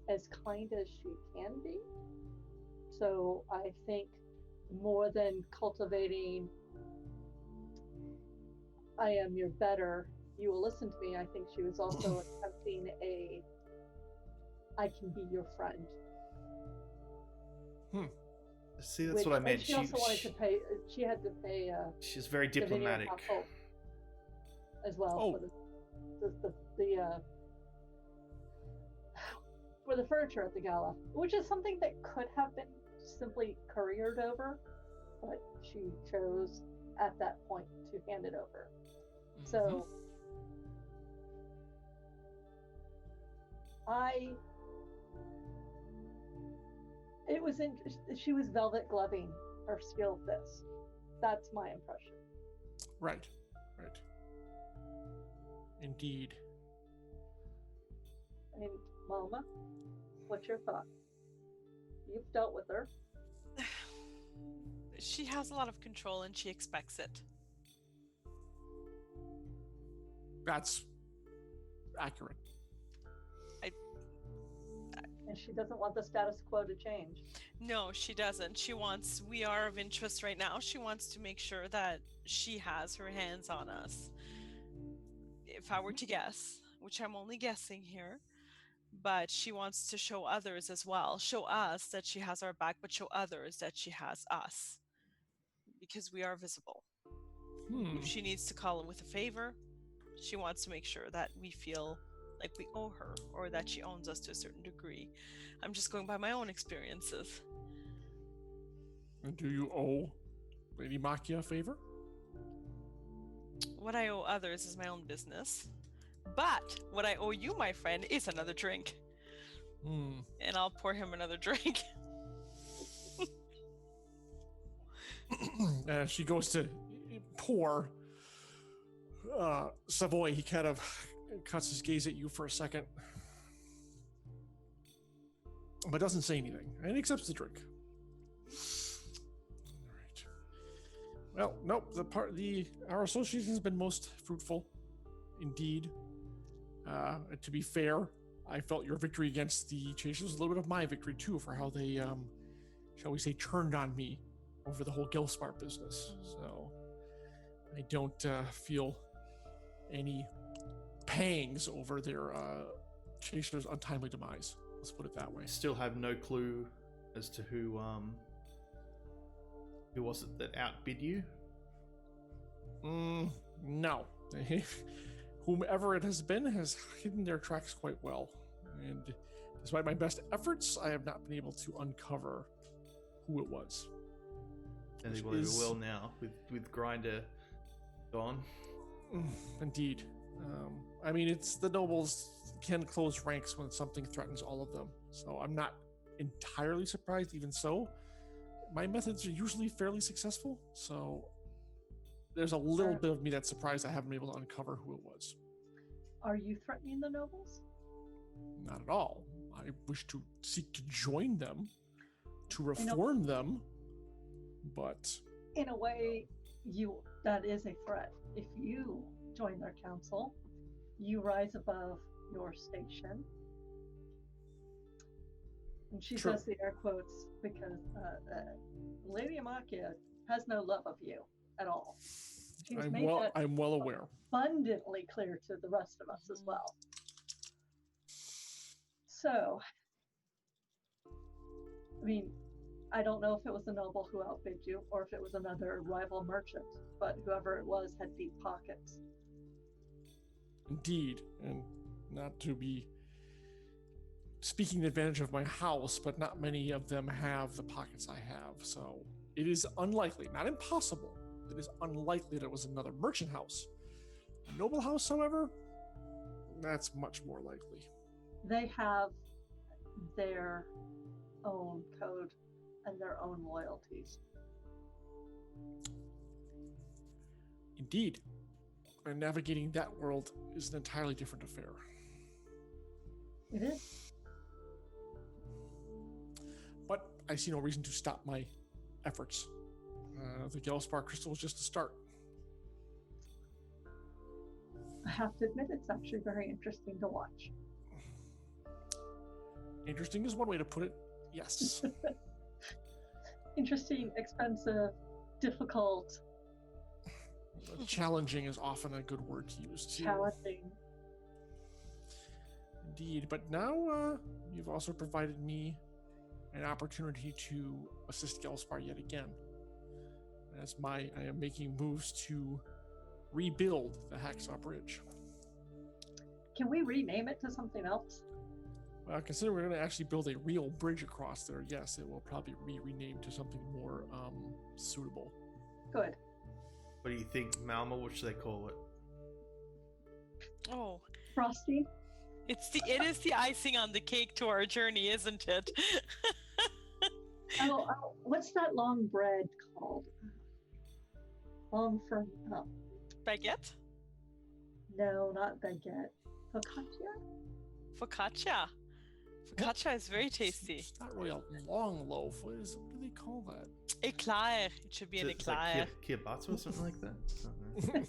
Speaker 4: as kind as she can be. So I think more than cultivating, I am your better, you will listen to me, I think she was also attempting I can be your friend.
Speaker 3: See, that's what I meant.
Speaker 4: She also wanted to pay. She had to pay.
Speaker 3: She's very diplomatic.
Speaker 4: As well for the furniture at the gala, which is something that could have been simply couriered over, but she chose, at that point to hand it over. So she was velvet gloving her steel fist. That's my impression.
Speaker 2: Right. Indeed.
Speaker 4: I mean, Mama, what's your thought? You've dealt with her.
Speaker 5: She has a lot of control and she expects it.
Speaker 2: That's accurate.
Speaker 4: And she doesn't want the status quo to change.
Speaker 5: No, she doesn't. We are of interest right now. She wants to make sure that she has her hands on us. If I were to guess, which I'm only guessing here, but she wants to show others as well. Show us that she has our back, but show others that she has us. Because we are visible. If she needs to call in with a favor, she wants to make sure that we feel like we owe her or that she owns us to a certain degree. I'm just going by my own experiences.
Speaker 2: And do you owe Lady Makia a favor?
Speaker 5: What I owe others is my own business. But what I owe you, my friend, is another drink. And I'll pour him another drink.
Speaker 2: She goes to pour Savoy. He kind of cuts his gaze at you for a second, but doesn't say anything, and he accepts the drink. All right. Well, nope. Our association has been most fruitful, indeed. To be fair, I felt your victory against the Chasers was a little bit of my victory too, for how they, shall we say, turned on me over the whole Gilspar business. So I don't feel any pangs over their Chasers' untimely demise. Let's put it that way.
Speaker 3: Still have no clue as to who was it that outbid you?
Speaker 2: No. Whomever it has been has hidden their tracks quite well. And despite my best efforts, I have not been able to uncover who it was.
Speaker 3: And they will now with Grinder gone.
Speaker 2: Indeed. I mean, it's the nobles can close ranks when something threatens all of them. So I'm not entirely surprised. Even so, my methods are usually fairly successful. So there's a little bit of me that's surprised I haven't been able to uncover who it was.
Speaker 4: Are you threatening the nobles?
Speaker 2: Not at all. I wish to seek to join them, to reform them, but
Speaker 4: in a way, that is a threat. If you join their council, you rise above your station. And she says the air quotes because Lady Amakia has no love of you at all.
Speaker 2: I'm well aware.
Speaker 4: Abundantly clear to the rest of us as well. So, I mean, I don't know if it was a noble who outbid you or if it was another rival merchant, but whoever it was had deep pockets.
Speaker 2: Indeed, and not to be speaking advantage of my house, but not many of them have the pockets I have. So it is unlikely, not impossible. It is unlikely that it was another merchant house. A noble house, however, that's much more likely.
Speaker 4: They have their own code and their own loyalties.
Speaker 2: Indeed. And navigating that world is an entirely different affair.
Speaker 4: It is.
Speaker 2: But I see no reason to stop my efforts. The Gellspar crystal was just a start.
Speaker 4: I have to admit, it's actually very interesting to watch.
Speaker 2: Interesting is one way to put it. Yes.
Speaker 4: Interesting, expensive, difficult.
Speaker 2: Challenging is often a good word to use too.
Speaker 4: Challenging.
Speaker 2: Indeed. But now you've also provided me an opportunity to assist Gellspar yet again. I am making moves to rebuild the Hacksaw Bridge.
Speaker 4: Can we rename it to something else?
Speaker 2: Considering we're going to actually build a real bridge across there, yes, it will probably be renamed to something more suitable.
Speaker 4: Good.
Speaker 3: What do you think, Malma? What should they call it?
Speaker 5: Oh,
Speaker 4: Frosty.
Speaker 5: it is the icing on the cake to our journey, isn't it?
Speaker 4: Oh, what's that long bread called? Long from
Speaker 5: Baguette?
Speaker 4: no, not baguette. Focaccia.
Speaker 5: Focaccia. Focaccia is very tasty.
Speaker 2: It's not really a long loaf. What do they call that?
Speaker 5: Éclair. It should be an
Speaker 3: It's
Speaker 5: éclair.
Speaker 3: like kielbasa or something like that. I don't know.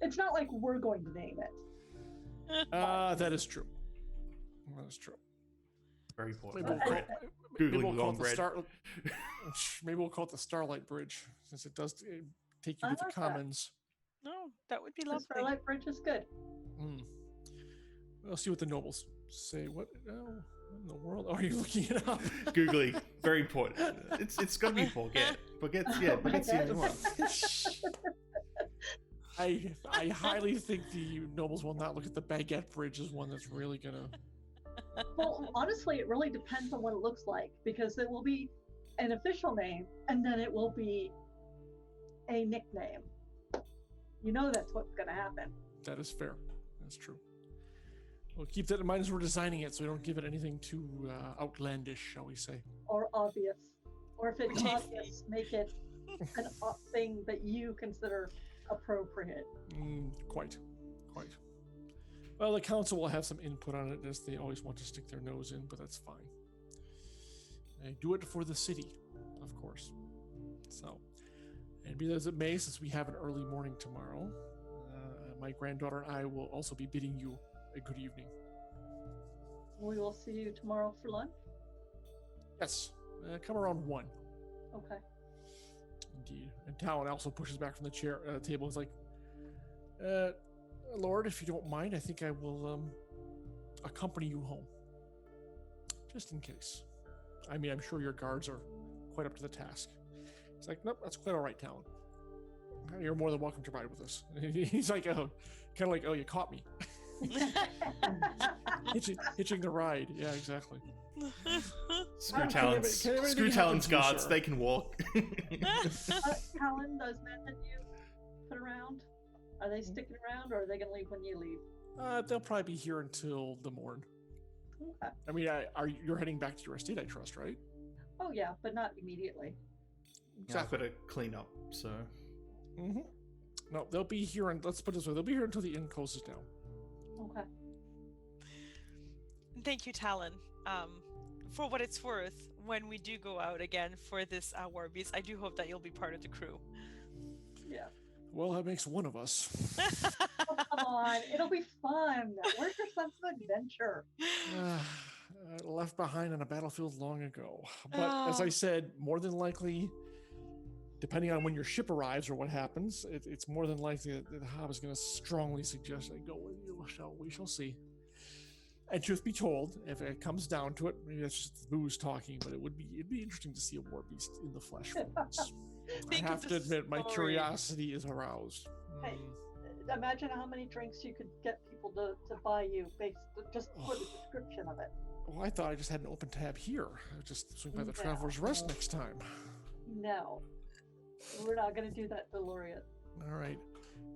Speaker 4: It's not like we're going to name it.
Speaker 2: That is true. That is true.
Speaker 3: Very important.
Speaker 2: Maybe we'll call, maybe
Speaker 3: Googling
Speaker 2: we'll call
Speaker 3: long
Speaker 2: it the
Speaker 3: bread.
Speaker 2: maybe we'll call it the Starlight Bridge, since it does take you
Speaker 4: I
Speaker 2: to the
Speaker 4: like that.
Speaker 2: Commons.
Speaker 5: No, that would be
Speaker 4: The
Speaker 5: lovely.
Speaker 4: Starlight Bridge is good.
Speaker 2: Mm. We'll see what the nobles say. What in the world? Oh, are you looking it up?
Speaker 3: Googly, very important. It's got to be baguette. Baguette's the only one.
Speaker 2: I highly think the nobles will not look at the Baguette Bridge as one that's really gonna.
Speaker 4: Well, honestly, it really depends on what it looks like, because it will be an official name and then it will be a nickname. You know that's what's going to happen.
Speaker 2: That is fair. That's true. We'll keep that in mind as we're designing it, so we don't give it anything too outlandish, shall we say?
Speaker 4: Or obvious. Or if it's
Speaker 5: Tasty.
Speaker 4: obvious, make it an thing that you consider appropriate.
Speaker 2: Quite. Well, the council will have some input on it, as they always want to stick their nose in, but that's fine. They do it for the city, of course. So, and be that as it may, since we have an early morning tomorrow, my granddaughter and I will also be bidding you a good evening.
Speaker 4: We will see you tomorrow for lunch.
Speaker 2: Yes, come around 1.
Speaker 4: Okay.
Speaker 2: Indeed. And Talon also pushes back from the table. He's like, Lord, if you don't mind, I think I will accompany you home. Just in case. I mean, I'm sure your guards are quite up to the task. He's like, nope, that's quite all right, Talon. You're more than welcome to ride with us. He's like, oh, kind of like, oh, you caught me. Hitching the ride. Yeah, exactly.
Speaker 3: Screw
Speaker 2: Can
Speaker 3: Talon's
Speaker 2: everything
Speaker 3: screw
Speaker 2: happen
Speaker 3: Talon's
Speaker 2: to you,
Speaker 3: guards.
Speaker 2: sir?
Speaker 3: They can walk.
Speaker 4: Talon, those men that you put around, are they sticking around, or are they going to leave when you leave?
Speaker 2: They'll probably be here until the morn.
Speaker 4: Okay.
Speaker 2: I mean, you're heading back to your estate, I trust, right?
Speaker 4: Oh yeah, but not immediately.
Speaker 3: Yeah, I've got to clean up. So
Speaker 2: Mm-hmm. No, they'll be here, and let's put it this way: they'll be here until the inn closes down.
Speaker 4: Okay.
Speaker 5: Thank you, Talon. For what it's worth, when we do go out again for this War Beast, I do hope that you'll be part of the crew.
Speaker 4: Yeah.
Speaker 2: Well, that makes one of us.
Speaker 4: Oh, come on, it'll be fun. Where's your sense of adventure?
Speaker 2: Left behind on a battlefield long ago. But as I said, more than likely, depending on when your ship arrives or what happens, it's more than likely that the Hob is going to strongly suggest I go with you. So we shall see. And truth be told, if it comes down to it, maybe that's just the booze talking, but it'd be interesting to see a war beast in the flesh for once. I
Speaker 5: Think of
Speaker 2: have
Speaker 5: the
Speaker 2: to admit, my
Speaker 5: story.
Speaker 2: curiosity is aroused.
Speaker 4: Hey, imagine how many drinks you could get people to buy you based just for the description of it.
Speaker 2: Well, I thought I just had an open tab here. I'll just swing by the
Speaker 4: No.
Speaker 2: Traveler's Rest next time.
Speaker 4: No, we're not going to do that, Delorean.
Speaker 2: All right.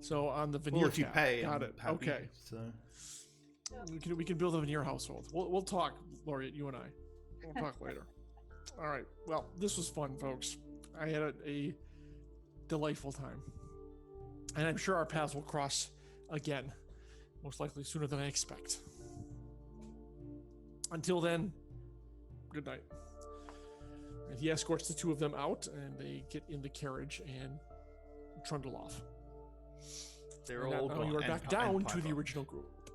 Speaker 2: So on the veneer
Speaker 3: well, if you
Speaker 2: tab.
Speaker 3: pay,
Speaker 2: Got
Speaker 3: I'm
Speaker 2: it.
Speaker 3: happy,
Speaker 2: Okay.
Speaker 3: So
Speaker 2: We can build a veneer household. We'll talk, Laureate, you and I. We'll talk later. All right. Well, this was fun, folks. I had a delightful time. And I'm sure our paths will cross again, most likely sooner than I expect. Until then, good night. And he escorts the two of them out, and they get in the carriage and trundle off.
Speaker 3: they're
Speaker 2: And
Speaker 3: all
Speaker 2: now
Speaker 3: gone.
Speaker 2: you are
Speaker 3: and
Speaker 2: back
Speaker 3: Pi- and
Speaker 2: down to the
Speaker 3: Piper.
Speaker 2: original group.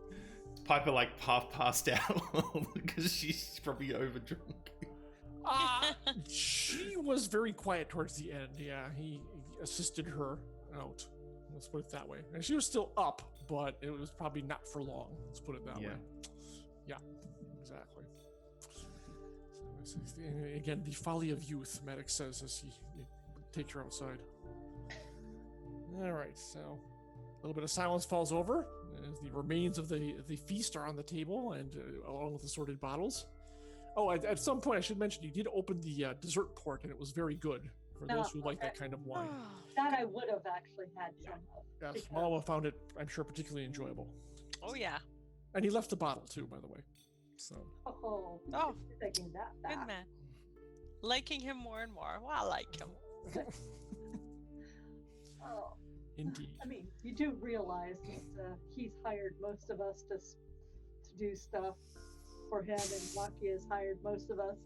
Speaker 3: Piper like half passed out because she's probably overdrunk.
Speaker 2: She was very quiet towards the end. Yeah, he assisted her out. Let's put it that way. And she was still up, but it was probably not for long. Let's put it that way. Yeah, exactly. So again, the folly of youth, Maddox says as he takes her outside. All right, so a little bit of silence falls over as the remains of the feast are on the table, and along with assorted bottles. Oh, at some point I should mention you did open the dessert port, and it was very good for
Speaker 4: No,
Speaker 2: those who like that
Speaker 4: okay.
Speaker 2: kind of wine.
Speaker 4: That I would have actually had some of.
Speaker 2: Yes,
Speaker 4: because-
Speaker 2: Malwa found it, I'm sure, particularly enjoyable.
Speaker 5: Oh yeah.
Speaker 2: And he left the bottle too, by the way. So
Speaker 4: Oh,
Speaker 5: Oh,
Speaker 4: taking that
Speaker 5: good
Speaker 4: back.
Speaker 5: man. Liking him more and more. Well, I like him.
Speaker 4: Oh,
Speaker 2: indeed.
Speaker 4: I mean, you do realize that he's hired most of us to do stuff for him, and Maki has hired most of us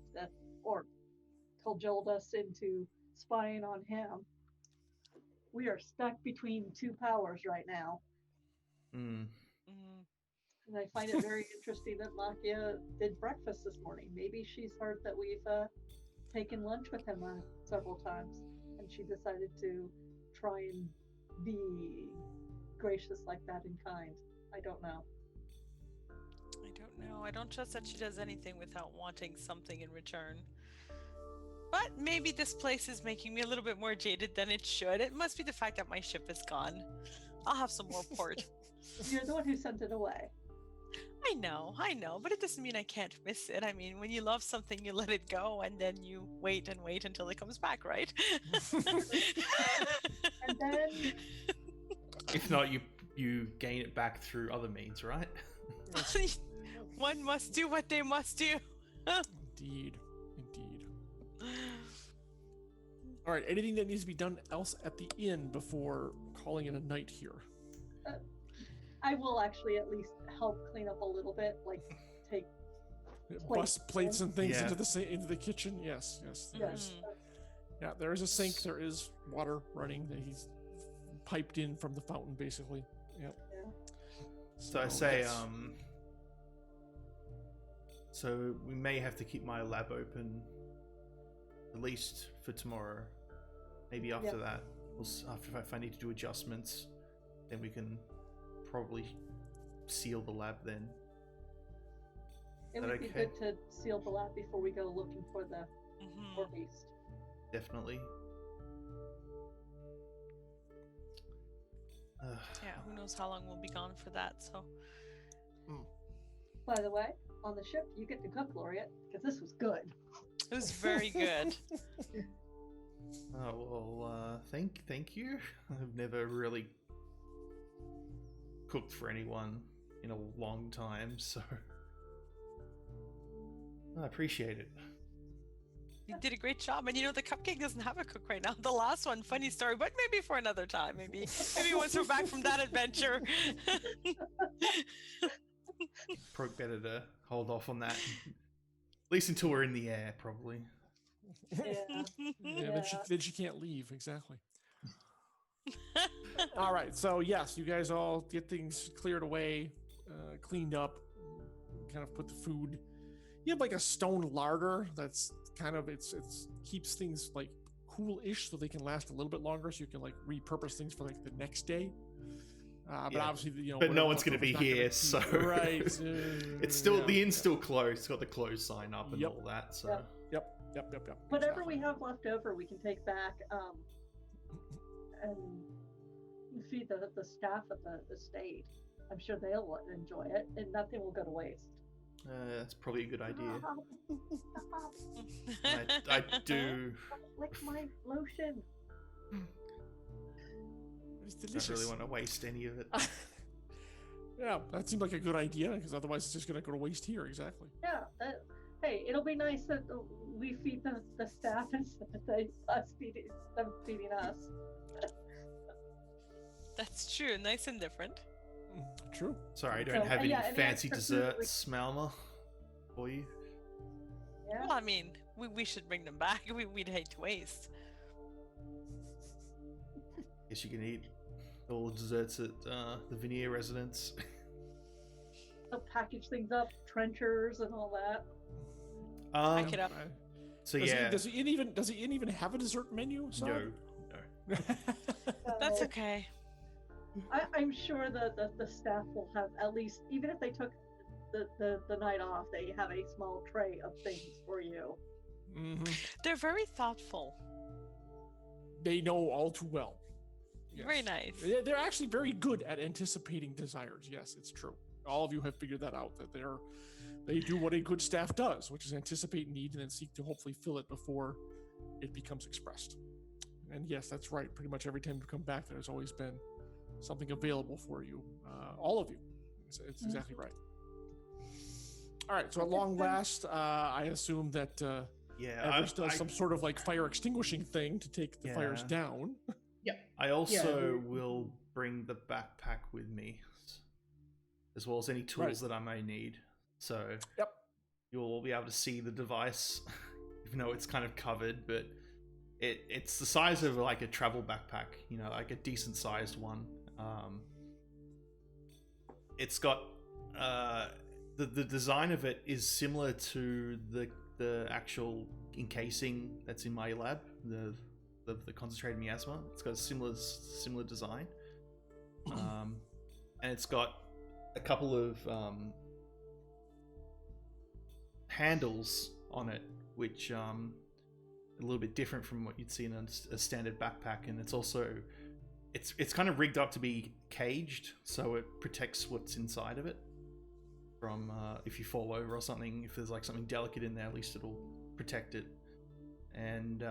Speaker 4: or cajoled us into spying on him. We are stuck between two powers right now.
Speaker 3: Mm.
Speaker 5: Mm.
Speaker 4: And I find it very interesting that Makia did breakfast this morning. Maybe she's heard that we've taken lunch with him several times, and she decided to try and be gracious like that and kind. I don't know.
Speaker 5: I don't know. I don't trust that she does anything without wanting something in return. But maybe this place is making me a little bit more jaded than it should. It must be the fact that my ship is gone. I'll have some more port.
Speaker 4: You're the one who sent it away.
Speaker 5: I know, but it doesn't mean I can't miss it. I mean, when you love something, you let it go, and then you wait and wait until it comes back, right?
Speaker 4: And then
Speaker 3: If not, you gain it back through other means, right?
Speaker 5: One must do what they must do.
Speaker 2: Indeed. All right. Anything that needs to be done else at the inn before calling it a night here?
Speaker 4: I will actually at least help clean up a little bit, like take
Speaker 2: Bus plates and things
Speaker 3: Yeah.
Speaker 2: into the kitchen. Yes. There is.
Speaker 5: Mhm.
Speaker 2: Yeah, there is a sink. There is water running that he's piped in from the fountain, basically. Yep.
Speaker 4: Yeah.
Speaker 3: So I say,
Speaker 2: yes.
Speaker 3: so we may have to keep my lab open at least for tomorrow. Maybe after that, after if I need to do adjustments, then we can probably seal the lab then.
Speaker 4: It
Speaker 3: that
Speaker 4: would be
Speaker 3: okay?
Speaker 4: good to seal the lab before we go looking for the
Speaker 5: Mhm.
Speaker 4: war beast.
Speaker 3: Definitely.
Speaker 5: Yeah, who knows how long we'll be gone for that, so.
Speaker 4: By the way, on the ship, you get to cook, Laureate, because this was good.
Speaker 5: It was very good.
Speaker 3: Oh well, thank you. I've never really cooked for anyone in a long time, so I appreciate it.
Speaker 5: You did a great job, and the cupcake doesn't have a cook right now. The last one, funny story, but maybe for another time. Maybe once we're back from that adventure.
Speaker 3: Probably better to hold off on that, at least until we're in the air, probably.
Speaker 4: Yeah.
Speaker 2: Yeah, then she can't leave. Exactly. All right. So yes, you guys all get things cleared away, cleaned up, kind of put the food. You have like a stone larder that's kind of it's keeps things like cool-ish so they can last a little bit longer. So you can like repurpose things for like the next day. But
Speaker 3: Yeah.
Speaker 2: obviously,
Speaker 3: But no
Speaker 2: whatever
Speaker 3: one's going to be
Speaker 2: leftovers not
Speaker 3: here,
Speaker 2: gonna
Speaker 3: so
Speaker 2: keep- right.
Speaker 3: It's still
Speaker 2: yeah,
Speaker 3: the inn's still closed. It's got the closed sign up and
Speaker 2: Yep.
Speaker 3: all that. So
Speaker 4: Yep.
Speaker 2: Yep.
Speaker 4: Whatever
Speaker 2: exactly.
Speaker 4: we have left over, we can take back and feed the staff at the estate. I'm sure they'll enjoy it, and nothing will go to waste.
Speaker 3: that's probably a good idea.
Speaker 4: Stop.
Speaker 3: I do.
Speaker 4: Lick my lotion.
Speaker 2: It's
Speaker 3: Don't
Speaker 2: delicious.
Speaker 3: really want to waste any of it.
Speaker 2: Yeah, that seemed like a good idea because otherwise it's just going to go to waste here. Exactly.
Speaker 4: Yeah. Hey, it'll be nice that we feed the staff instead of them feeding us.
Speaker 5: That's true. Nice and different.
Speaker 2: True.
Speaker 3: Sorry, I don't
Speaker 4: So,
Speaker 3: have any
Speaker 4: yeah, any
Speaker 3: fancy
Speaker 4: extra food,
Speaker 3: desserts, Malma, for you.
Speaker 4: Yeah.
Speaker 5: Well, I mean, we should bring them back. We'd hate to waste.
Speaker 3: Guess you can eat all the desserts at the Veneer residence.
Speaker 4: They'll package things up, trenchers and all that.
Speaker 5: Pack it up.
Speaker 3: So
Speaker 2: Does
Speaker 3: yeah,
Speaker 2: the inn even have a dessert menu? Sorry?
Speaker 3: no.
Speaker 5: That's
Speaker 4: So,
Speaker 5: okay.
Speaker 4: I'm sure the staff will have at least, even if they took the night off, they have a small tray of things for you.
Speaker 2: Mhm.
Speaker 5: They're very thoughtful.
Speaker 2: They know all too well. Yes.
Speaker 5: Very nice.
Speaker 2: They're actually very good at anticipating desires. Yes, it's true. All of you have figured that out. That they do what a good staff does, which is anticipate need and then seek to hopefully fill it before it becomes expressed. And yes, that's right. Pretty much every time you come back, there's always been something available for you, all of you. It's exactly right. All right, so at long last, I assume that Evers does some sort of like fire extinguishing thing to take the fires down.
Speaker 3: I also will bring the backpack with me, as well as any tools that I may need. So you'll all be able to see the device, even though it's kind of covered, but it's the size of like a travel backpack, you know, like a decent sized one. It's got the design of it is similar to the actual encasing that's in my lab, the concentrated miasma. It's got a similar design, and it's got a couple of handles on it, which a little bit different from what you'd see in a standard backpack, and it's also it's kind of rigged up to be caged, so it protects what's inside of it from if you fall over or something. If there's like something delicate in there, at least it'll protect it. And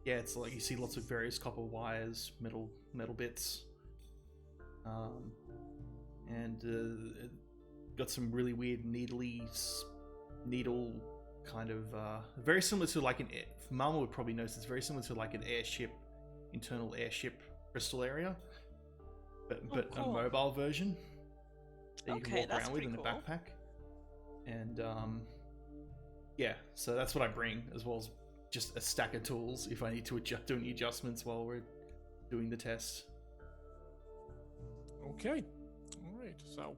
Speaker 3: it's like you see lots of various copper wires, metal bits, and got some really weird needle kind of very similar to like Mama would probably notice it's very similar to like an internal airship crystal area, but a mobile version that you can walk around with in a backpack. And so that's what I bring, as well as just a stack of tools if I need to do any adjustments while we're doing the test.
Speaker 2: Okay. All right. So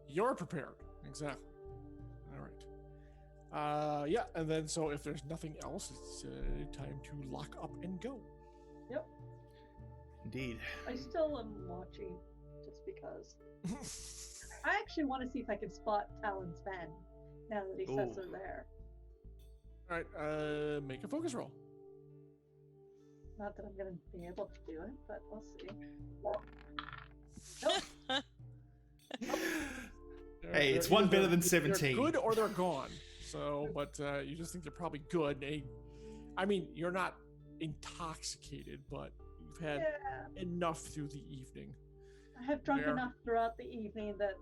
Speaker 2: you're prepared. Exactly. All right. And then so if there's nothing else, it's time to lock up and go.
Speaker 4: Yep.
Speaker 3: Indeed.
Speaker 4: I still am watching just because. I actually want to see if I can spot Talon's men now that he says they're there.
Speaker 2: All right, make a focus roll.
Speaker 4: Not that I'm going to be able to do it, but we'll see. Nope.
Speaker 3: Hey, it's one better than 17.
Speaker 2: They're good or they're gone. So, but you just think they're probably good. I mean, you're not intoxicated, but you've had enough through the evening.
Speaker 4: I have drunk enough throughout the evening that,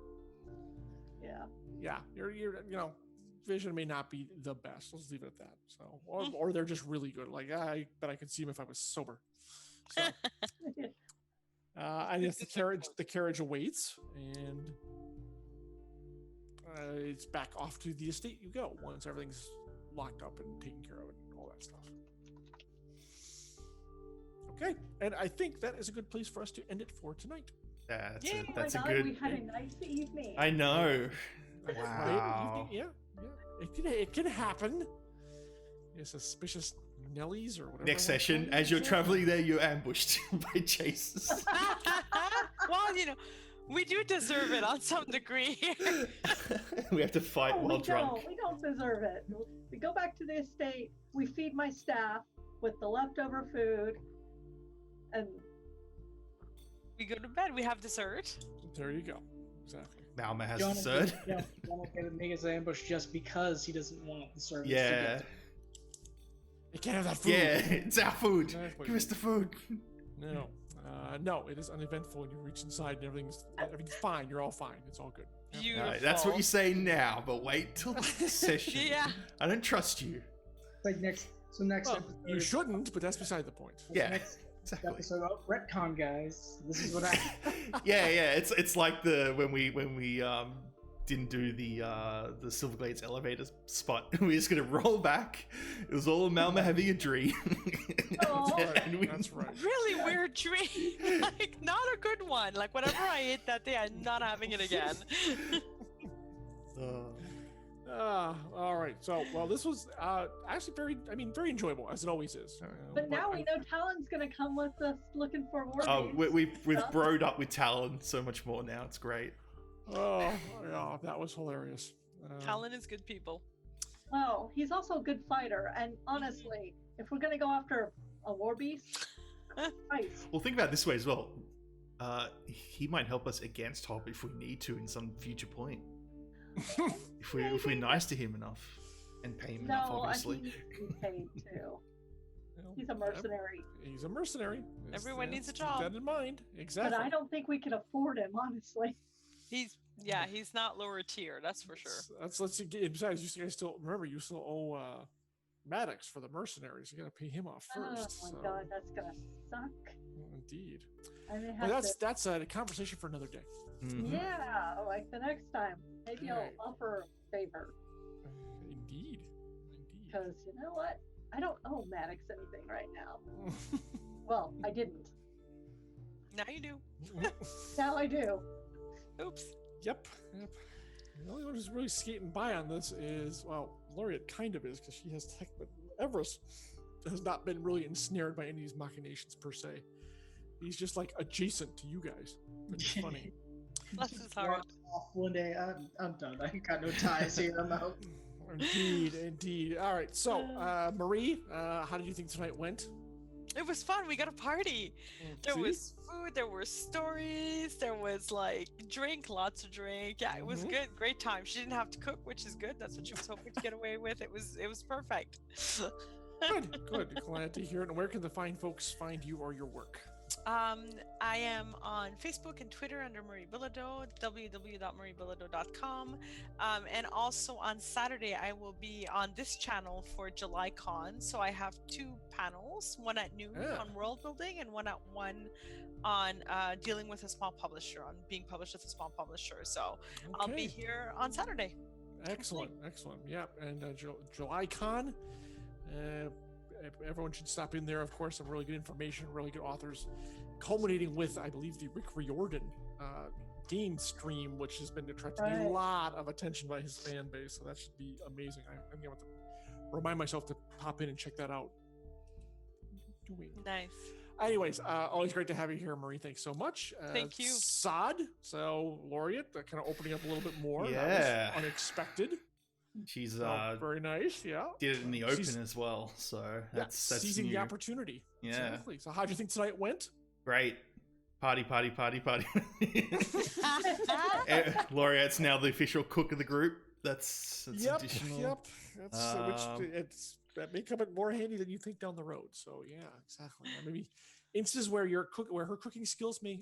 Speaker 2: you're vision may not be the best. Let's leave it at that. So, or they're just really good. Like I bet I could see them if I was sober. So, I guess the carriage awaits, and it's back off to the estate you go once everything's locked up and taken care of and all that stuff. Okay, and I think that is a good place for us to end it for tonight.
Speaker 3: That's a good.
Speaker 4: We had a nice evening.
Speaker 3: I know.
Speaker 2: Wow. Yeah. It can happen. Yeah, suspicious Nellies or whatever.
Speaker 3: Next session, as you're traveling there, you're ambushed by chasers.
Speaker 5: Well, we do deserve it on some degree.
Speaker 3: We have to fight while drunk.
Speaker 4: We don't deserve it. We go back to the estate. We feed my staff with the leftover food, and
Speaker 5: we go to bed. We have dessert.
Speaker 2: There you go. Exactly.
Speaker 3: Malma has dessert.
Speaker 6: John will get to make his ambush just because he doesn't want the servants to
Speaker 3: Yeah.
Speaker 6: get to.
Speaker 2: You can't have that food.
Speaker 3: Yeah, it's our food.
Speaker 2: Exactly.
Speaker 3: Give us the food.
Speaker 2: No, it is uneventful. You reach inside and everything's fine. You're all fine. It's all good.
Speaker 5: Beautiful.
Speaker 3: Right, that's what you say now, but wait till the next session.
Speaker 5: Yeah.
Speaker 3: I don't trust you.
Speaker 6: Like next episode.
Speaker 2: You shouldn't, but that's beside the point.
Speaker 3: Yeah.
Speaker 6: Next
Speaker 3: Exactly.
Speaker 6: episode, retcon, guys. This is what I.
Speaker 3: yeah. It's like when we didn't do the Silverglades elevator spot. We were just gonna roll back. It was all Malma having a dream.
Speaker 2: That's right.
Speaker 5: Really weird dream. Like not a good one. Like whatever I ate that day, I'm not having it again.
Speaker 2: All right. So, this was actually very enjoyable, as it always is.
Speaker 4: But now we know Talon's going to come with us looking for more.
Speaker 3: We've broed up with Talon so much more now. It's great.
Speaker 2: Oh, yeah, that was hilarious.
Speaker 5: Talon is good people.
Speaker 4: Well, he's also a good fighter, and honestly, if we're going to go after a war beast, nice.
Speaker 3: Well, think about it this way as well. He might help us against Hop if we need to in some future point. if we're nice to him enough and pay him enough, obviously.
Speaker 4: I think he needs to be paid too. He's a mercenary.
Speaker 2: He's a mercenary.
Speaker 5: Everyone needs a
Speaker 2: Keep
Speaker 5: job.
Speaker 2: that in mind. Exactly.
Speaker 4: But I don't think we can afford him, honestly.
Speaker 5: He's not lower tier, that's for sure.
Speaker 2: Let's see. Besides, you guys still remember you still owe Maddox for the mercenaries. You got to pay him off first.
Speaker 4: Oh my god, that's gonna suck.
Speaker 2: Indeed.
Speaker 4: I may
Speaker 2: Well,
Speaker 4: have
Speaker 2: that's a conversation for another day.
Speaker 3: Mhm.
Speaker 4: Yeah, like the next time. Maybe
Speaker 2: Alright.
Speaker 4: I'll offer a favor.
Speaker 2: Indeed.
Speaker 4: Because you know what? I don't owe Maddox anything right now. Well, I didn't.
Speaker 5: Now you do.
Speaker 4: Now I do.
Speaker 5: Oops.
Speaker 2: Yep. The only one who's really skating by on this is, well, Laureate kind of is because she has tech, but Everest has not been really ensnared by any of these machinations per se. He's just like adjacent to you guys, which is funny.
Speaker 5: Bless his heart.
Speaker 6: Off one day, I'm done. I ain't got no ties here. I'm out.
Speaker 2: Indeed. All right. So, Marie, how did you think tonight went?
Speaker 5: It was fun. We got a party. There
Speaker 2: See?
Speaker 5: was food. There were stories. There was like lots of drink. Yeah, it was good. Great time. She didn't have to cook, which is good. That's what she was hoping to get away with. It was perfect.
Speaker 2: Good. Glad to hear it. And where can the fine folks find you or your work?
Speaker 5: I am on Facebook and Twitter under Marie Bilodeau, www.mariebilodeau.com. And also on Saturday, I will be on this channel for JulyCon. So I have 2 panels, one at noon on world building and one at 1 on dealing with a small publisher, on being published with a small publisher. So I'll be here on Saturday.
Speaker 2: Excellent. Yeah. And JulyCon, everyone should stop in there. Of course, some really good information, really good authors, culminating with, I believe, the Rick Riordan game stream, which has been attracting a lot of attention by his fan base. So that should be amazing. I'm going to remind myself to pop in and check that out.
Speaker 5: Nice.
Speaker 2: Anyways, always great to have you here, Marie. Thanks so much.
Speaker 5: Thank you.
Speaker 2: Sod. So, Laureate, kind of opening up a little bit more.
Speaker 3: Yeah.
Speaker 2: That was unexpected.
Speaker 3: She's
Speaker 2: Very nice. Yeah.
Speaker 3: did it in the open as well, so that's
Speaker 2: seizing
Speaker 3: new.
Speaker 2: the opportunity.
Speaker 3: Yeah.
Speaker 2: Exactly. So, how'd you think tonight went?
Speaker 3: Great. Party. Laureate's now the official cook of the group. That's additional.
Speaker 2: Yep. That's that may come in more handy than you think down the road. So yeah, exactly. Maybe instances where where her cooking skills may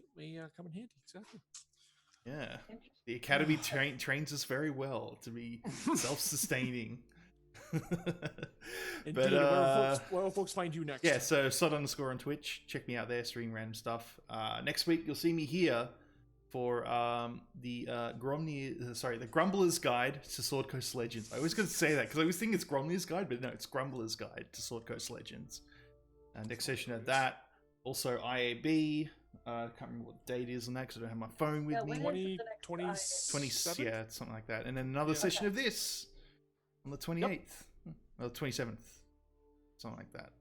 Speaker 2: come in handy. Exactly.
Speaker 3: Yeah. The academy trains us very well to be self-sustaining.
Speaker 2: Indeed.
Speaker 3: But
Speaker 2: where will folks find you next?
Speaker 3: yeah, so __ on Twitch. Check me out there, streaming random stuff. Next week you'll see me here for the Grumbler's Guide to Sword Coast Legends. I always got to say that because I always think it's Grumbler's Guide, but no, it's Grumbler's Guide to Sword Coast Legends. And next session of that. Also IAB. I can't remember what the date is on that because I don't have my phone with me.
Speaker 2: 20,
Speaker 3: yeah, something like that. And then another session of this on the 28th. Or the 27th. Something like that.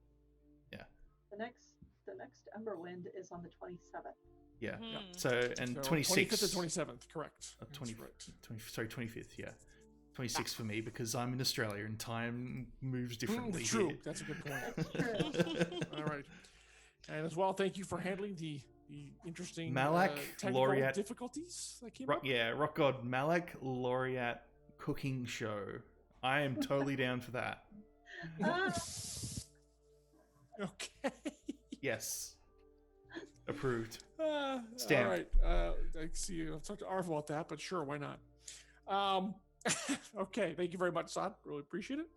Speaker 3: Yeah.
Speaker 4: The next Emberwind is on the 27th.
Speaker 3: Yeah.
Speaker 5: Mhm.
Speaker 3: So, and
Speaker 2: So
Speaker 3: 26th.
Speaker 2: 25th and 27th, correct.
Speaker 3: 25th, yeah. 26th for me because I'm in Australia and time moves differently.
Speaker 2: True.
Speaker 3: here.
Speaker 2: That's a good point.
Speaker 4: That's true.
Speaker 2: All right. And as well, thank you for handling the interesting
Speaker 3: Malak,
Speaker 2: technical
Speaker 3: Laureate.
Speaker 2: difficulties that came up.
Speaker 3: Yeah, Rock God Malak Laureate cooking show. I am totally down for that.
Speaker 2: Okay.
Speaker 3: Yes. Approved.
Speaker 2: All
Speaker 3: Stamp.
Speaker 2: right. I see. I'll talk to Arv about that, but sure, why not? Okay. Thank you very much, Sod. Really appreciate it.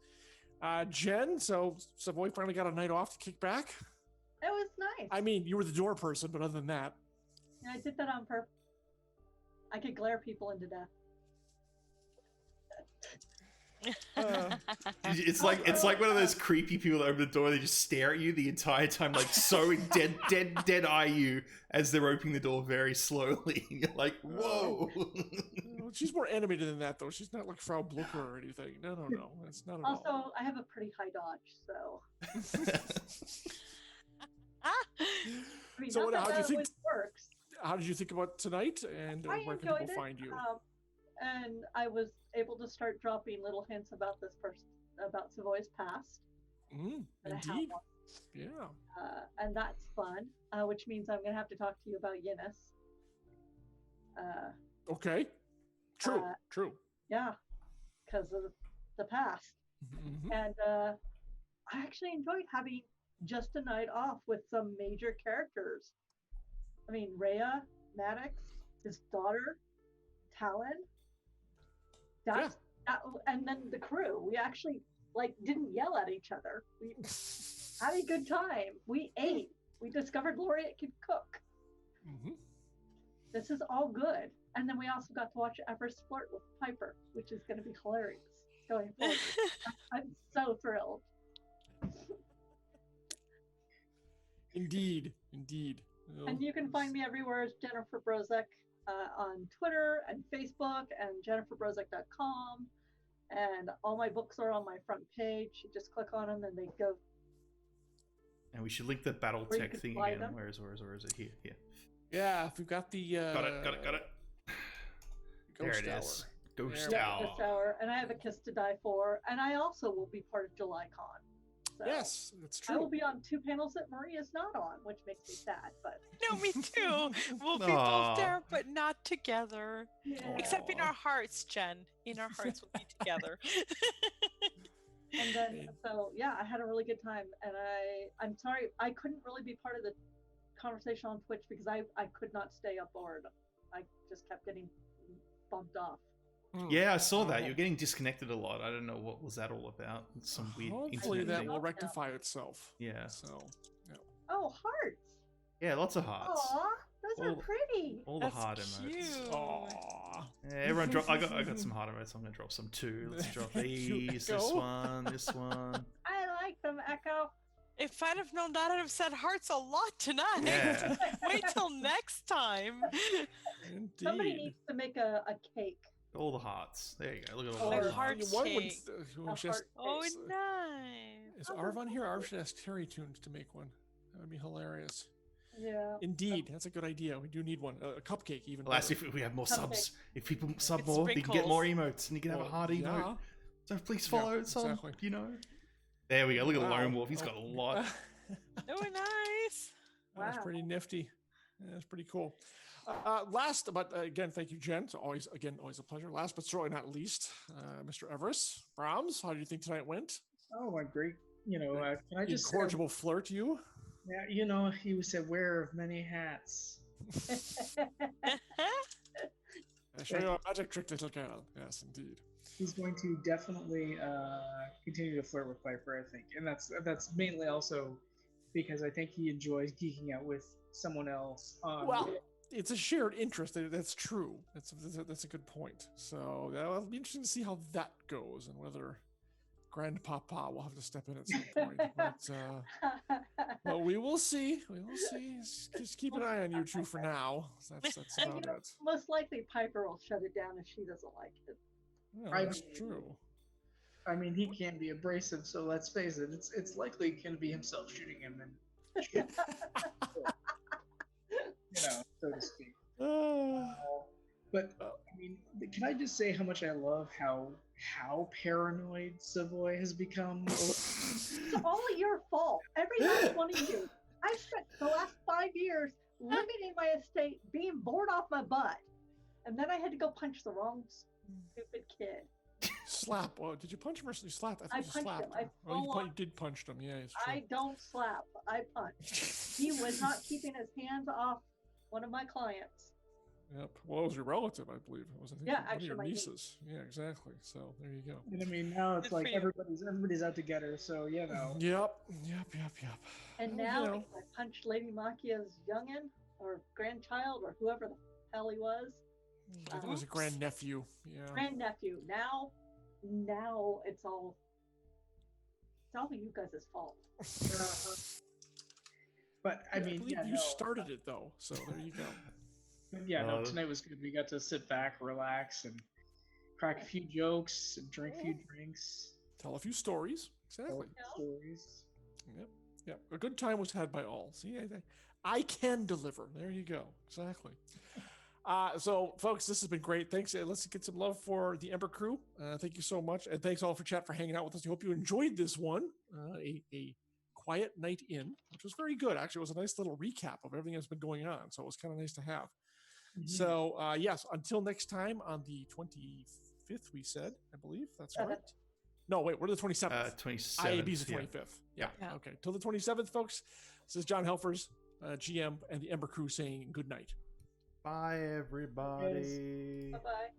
Speaker 2: Jen, so Savoy finally got a night off to kick back.
Speaker 4: It was nice.
Speaker 2: I mean, you were the door person, but other than that,
Speaker 4: Yeah, I did that on purpose. I could glare people into death.
Speaker 3: It's like one of those creepy people that open the door. They just stare at you the entire time, like so dead eye you as they're opening the door very slowly. You're like, whoa.
Speaker 2: She's more animated than that, though. She's not like Frau Blucher or anything. No. That's not at all.
Speaker 4: Also, I have a pretty high dodge, so. I mean,
Speaker 2: So
Speaker 4: not
Speaker 2: how
Speaker 4: that
Speaker 2: do you think-
Speaker 4: always works.
Speaker 2: How did you think about tonight, and
Speaker 4: I
Speaker 2: where can
Speaker 4: enjoyed
Speaker 2: people
Speaker 4: it,
Speaker 2: find you?
Speaker 4: And I was able to start dropping little hints about this person, about Savoy's past. And I have
Speaker 2: Indeed.
Speaker 4: one.
Speaker 2: Yeah.
Speaker 4: And that's fun, which means I'm going to have to talk to you about Yinnis.
Speaker 2: Okay. True. True.
Speaker 4: Yeah, because of the past.
Speaker 2: Mhm.
Speaker 4: And I actually enjoyed having just a night off with some major characters. I mean, Rhea, Maddox, his daughter, Talon. That's that, and then the crew. We actually like didn't yell at each other. We had a good time. We ate. We discovered Laureate could cook.
Speaker 2: Mm-hmm.
Speaker 4: This is all good. And then we also got to watch Everest flirt with Piper, which is going to be hilarious going forward. I'm so thrilled.
Speaker 2: Indeed.
Speaker 4: And you can find me everywhere as Jennifer Brozek on Twitter and Facebook and jenniferbrozek.com. And all my books are on my front page. You just click on them and they go.
Speaker 3: And we should link the battle
Speaker 4: Or you
Speaker 3: tech
Speaker 4: could
Speaker 3: thing
Speaker 4: fly
Speaker 3: again.
Speaker 4: them.
Speaker 3: Where is it? Here.
Speaker 2: Yeah, if we've got the
Speaker 3: Got it. There
Speaker 2: Ghost
Speaker 3: it
Speaker 2: Hour.
Speaker 3: is. Ghost
Speaker 2: There.
Speaker 3: Hour.
Speaker 4: This hour. And I have a Kiss to Die For. And I also will be part of JulyCon. So
Speaker 2: Yes, that's
Speaker 4: I will
Speaker 2: true.
Speaker 4: be on 2 panels that Maria's not on, which makes me sad. But
Speaker 5: No, me too. We'll be
Speaker 3: Aw.
Speaker 5: both there, but not together.
Speaker 4: yeah.
Speaker 5: Except in
Speaker 2: Aw.
Speaker 5: our hearts, Jen. In our hearts, we'll be together.
Speaker 4: And then so yeah, I had a really good time. And I'm sorry I couldn't really be part of the conversation on Twitch because I could not stay aboard. I just kept getting bumped off.
Speaker 3: Yeah, I saw that.
Speaker 2: Oh.
Speaker 3: You're getting disconnected a lot. I don't know what was that all about. Some weird
Speaker 2: Hopefully
Speaker 3: internet
Speaker 2: that
Speaker 3: thing.
Speaker 2: will rectify itself.
Speaker 3: Yeah.
Speaker 2: So
Speaker 4: Oh, hearts!
Speaker 3: Yeah, lots of hearts.
Speaker 4: Aw, those are
Speaker 3: All-
Speaker 4: pretty.
Speaker 3: All the
Speaker 5: That's
Speaker 3: heart emotes.
Speaker 5: cute.
Speaker 2: Aw.
Speaker 3: Yeah, everyone drop. I got some heart emotes. I'm gonna drop some too. Let's drop
Speaker 2: You
Speaker 3: these.
Speaker 2: Echo.
Speaker 3: This one.
Speaker 4: I like them, Echo.
Speaker 5: If I'd have known that, I'd have said hearts a lot tonight.
Speaker 3: Yeah.
Speaker 5: Wait till next time.
Speaker 4: Somebody
Speaker 2: Indeed.
Speaker 4: needs to make a cake.
Speaker 3: All the hearts. There you go. Look at all
Speaker 4: Or
Speaker 3: the
Speaker 5: Like
Speaker 3: hearts.
Speaker 5: hearts.
Speaker 2: One would,
Speaker 5: cake.
Speaker 2: who should ask-
Speaker 5: Oh,
Speaker 2: is-
Speaker 5: nice.
Speaker 2: Is Arv on here? Arv should ask Terry Tunes to make one. That would be hilarious.
Speaker 4: Yeah.
Speaker 2: Indeed, that's a good idea. We do need one. A cupcake, even.
Speaker 3: Well, that's
Speaker 2: better.
Speaker 3: if we have more
Speaker 4: Cupcake.
Speaker 3: subs. If people sub
Speaker 5: With
Speaker 3: more, they can get more
Speaker 5: sprinkles.
Speaker 3: emotes, and you can have a
Speaker 2: Well,
Speaker 3: heart emote.
Speaker 2: yeah.
Speaker 3: So please
Speaker 2: Yeah,
Speaker 3: follow some.
Speaker 2: exactly.
Speaker 3: You know. There we go. Look at
Speaker 2: Wow.
Speaker 3: Lone Wolf. He's got a
Speaker 2: Oh.
Speaker 3: lot.
Speaker 5: Oh, nice.
Speaker 2: That's
Speaker 4: Wow.
Speaker 2: pretty nifty. That's pretty cool. Last, but again, thank you, Jen. It's always a pleasure. Last, but certainly not least, Mr. Everest Brahms. How do you think tonight went?
Speaker 6: Oh, my great. Can I just say,
Speaker 2: Incorrigible flirt, you?
Speaker 6: yeah, he was a wearer of many hats.
Speaker 2: I show you a magic trick, little girl. Yes, indeed.
Speaker 6: He's going to definitely continue to flirt with Piper, I think, and that's mainly also because I think he enjoys geeking out with someone else.
Speaker 2: Well, it's a shared interest. That's true. That's a good point. So it'll be interesting to see how that goes and whether Grandpapa will have to step in at some point. But we will see. We will see. Just keep an eye on you two for now. That's about it.
Speaker 4: Most likely Piper will shut it down if she doesn't like it.
Speaker 2: Yeah, that's true.
Speaker 6: I mean, he can be abrasive, so let's face it. It's likely going to be himself shooting him, and so to speak. But I mean, can I just say how much I love how paranoid Savoy has become?
Speaker 4: It's all your fault. Every last one of you. I spent the last 5 years living in my estate, being bored off my butt, and then I had to go punch the wrong stupid kid.
Speaker 2: Slap. Oh, did you punch him or you slapped?
Speaker 4: I
Speaker 2: I think you
Speaker 4: punched
Speaker 2: slapped
Speaker 4: him. I
Speaker 2: Oh,
Speaker 4: full
Speaker 2: you did punch him. Yeah, it's true.
Speaker 4: I don't slap. I punch. He was not keeping his hands off one of my clients.
Speaker 2: Yep. Well, it was your relative, I believe. It was, I think,
Speaker 4: Yeah,
Speaker 2: one
Speaker 4: actually,
Speaker 2: of your
Speaker 4: my niece.
Speaker 2: nieces. Yeah, exactly. So there you go.
Speaker 6: And I mean, now it's
Speaker 5: Good
Speaker 6: like
Speaker 5: for you.
Speaker 6: everybody's out to get her. So
Speaker 2: Yep.
Speaker 4: And
Speaker 2: Well,
Speaker 4: now
Speaker 2: you know.
Speaker 4: I punched Lady Makia's youngin or grandchild or whoever the hell he was.
Speaker 2: I think it was a grandnephew. Yeah.
Speaker 4: Grandnephew. Now it's all you guys' fault.
Speaker 6: But I mean,
Speaker 2: believe
Speaker 6: yeah,
Speaker 2: you started it though. So there you go.
Speaker 6: Yeah, no,
Speaker 3: Uh,
Speaker 6: tonight was good. We got to sit back, relax, and crack a few jokes and drink a few drinks.
Speaker 2: Tell a few stories. Exactly.
Speaker 6: Tell stories.
Speaker 2: Yep. Yep. A good time was had by all. See, I can deliver. There you go. Exactly. So, folks, this has been great. Thanks. Let's get some love for the Ember crew. Thank you so much. And thanks all for chat for hanging out with us. I hope you enjoyed this one. A quiet night in, which was very good. Actually, it was a nice little recap of everything that's been going on. So it was kind of nice to have. So, yes, until next time on the 25th, we said, I believe. That's right. No, wait, we're the 27th.
Speaker 3: 27th.
Speaker 2: IAB's the
Speaker 3: yeah.
Speaker 2: 25th.
Speaker 5: Yeah.
Speaker 2: Okay. Till the 27th, folks. This is John Helfers, GM, and the Ember Crew saying good night.
Speaker 3: Bye, everybody.
Speaker 4: Bye bye.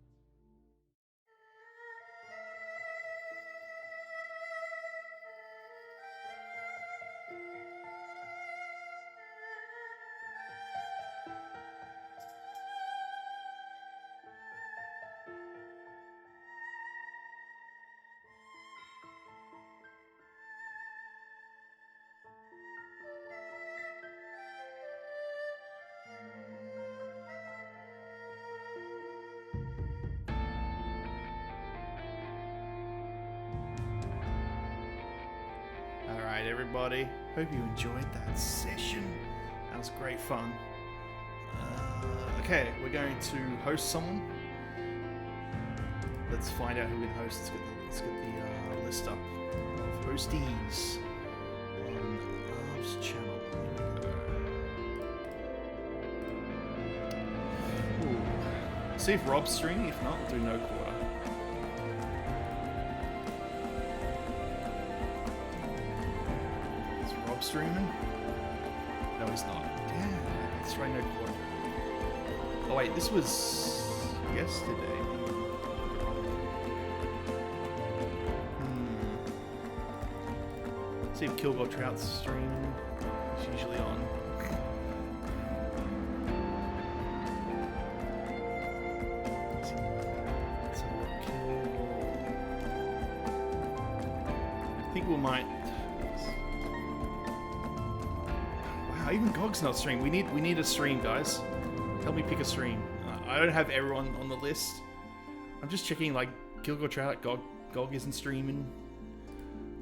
Speaker 3: All right, everybody. Hope you enjoyed that session. That was great fun. Okay, we're going to host someone. Let's find out who we can host. Let's get the list up of hosties on Rob's channel. Here we go. Ooh. See if Rob's streaming. If not, we'll do no quarter. Streaming? No, he's not. Damn, let's try no quarter. Oh wait, this was yesterday. See if Kilgore Trout's streaming. He's usually on. Let's have a look. I think we might. Even Gog's not streaming. We need a stream, guys. Help me pick a stream. I don't have everyone on the list. I'm just checking, like, Kilgore Trout, Gog isn't streaming.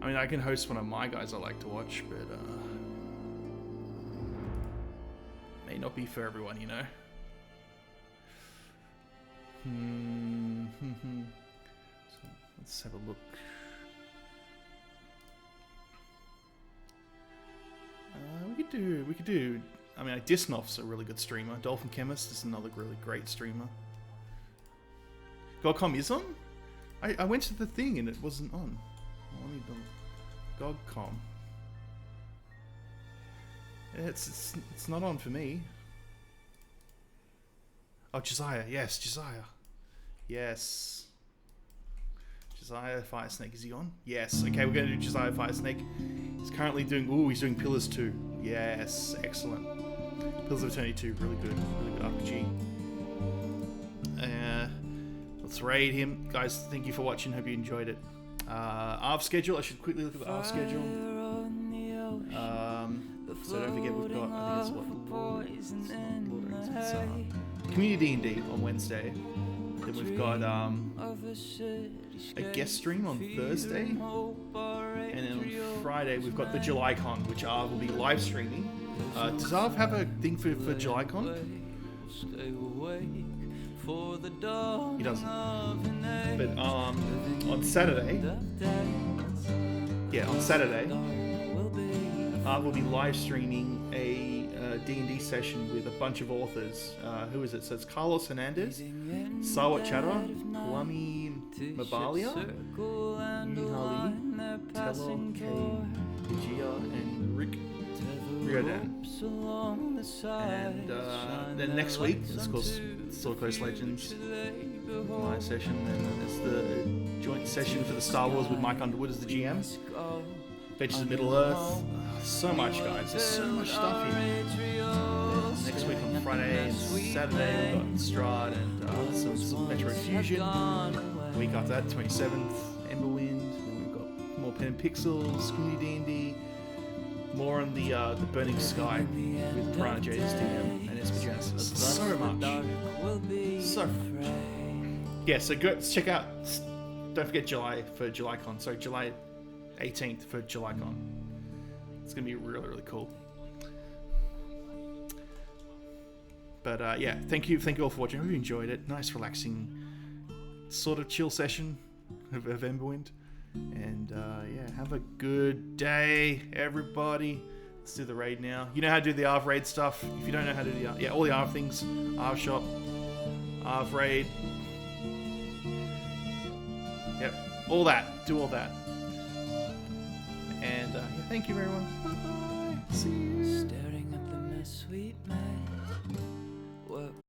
Speaker 3: I mean, I can host one of my guys I like to watch, but may not be for everyone, you know. So let's have a look. We could do. I mean, Disnoff's a really good streamer. Dolphin Chemist is another really great streamer. Gogcom is on? I went to the thing and it wasn't on. Let me Gogcom. It's not on for me. Oh, Josiah. Yes, Josiah. Yes. Josiah Firesnake. Is he on? Yes. Okay, we're going to do Josiah Firesnake. He's currently doing... Ooh, he's doing Pillars 2. Yes. Excellent. Pillars of Eternity 2. Really good. Really good RPG. Let's raid him. Guys, thank you for watching. Hope you enjoyed it. ARV schedule. I should quickly look at the ARV schedule. So don't forget we've got... I think it's what... Community D&D on Wednesday. Then we've got a guest stream on Thursday, and then on Friday we've got the JulyCon, which Arv will be live streaming. Does Arv have a thing for JulyCon? He doesn't. But on Saturday, Arv will be live streaming a D&D session with a bunch of authors. Who is it? So it's Carlos Hernandez, Sawat Chadha, Kwame Mabalia, Nihali, Tello K. Vijaya, and Rick Riordan. And then next week, of course, Sword Coast Legends, my session, and then there's the joint session for the Star Wars with Mike Underwood as the GM. Adventures of Middle Earth. So much, guys. There's so much stuff here. Next week on Friday and Saturday, we've got Strahd and some Metro Fusion. The week after that, 27th, Emberwind. Then we've got more Pen and Pixels, Community D&D. More on the Burning Sky with Piranha J's DM and Esper Genesis. So much. So much. Yeah, so go check out. Don't forget July for JulyCon. So July 18th for JulyCon. It's gonna be really, really cool. But yeah, thank you all for watching. I hope you enjoyed it. Nice, relaxing, sort of chill session of Emberwind. And yeah, have a good day, everybody. Let's do the raid now. You know how to do the ARV raid stuff. If you don't know how to do the all the ARV things, ARV shop, ARV raid. Yep. all that. Do all that. And yeah, thank you, everyone. Bye. See you.
Speaker 1: Staring at the mess we'd made. What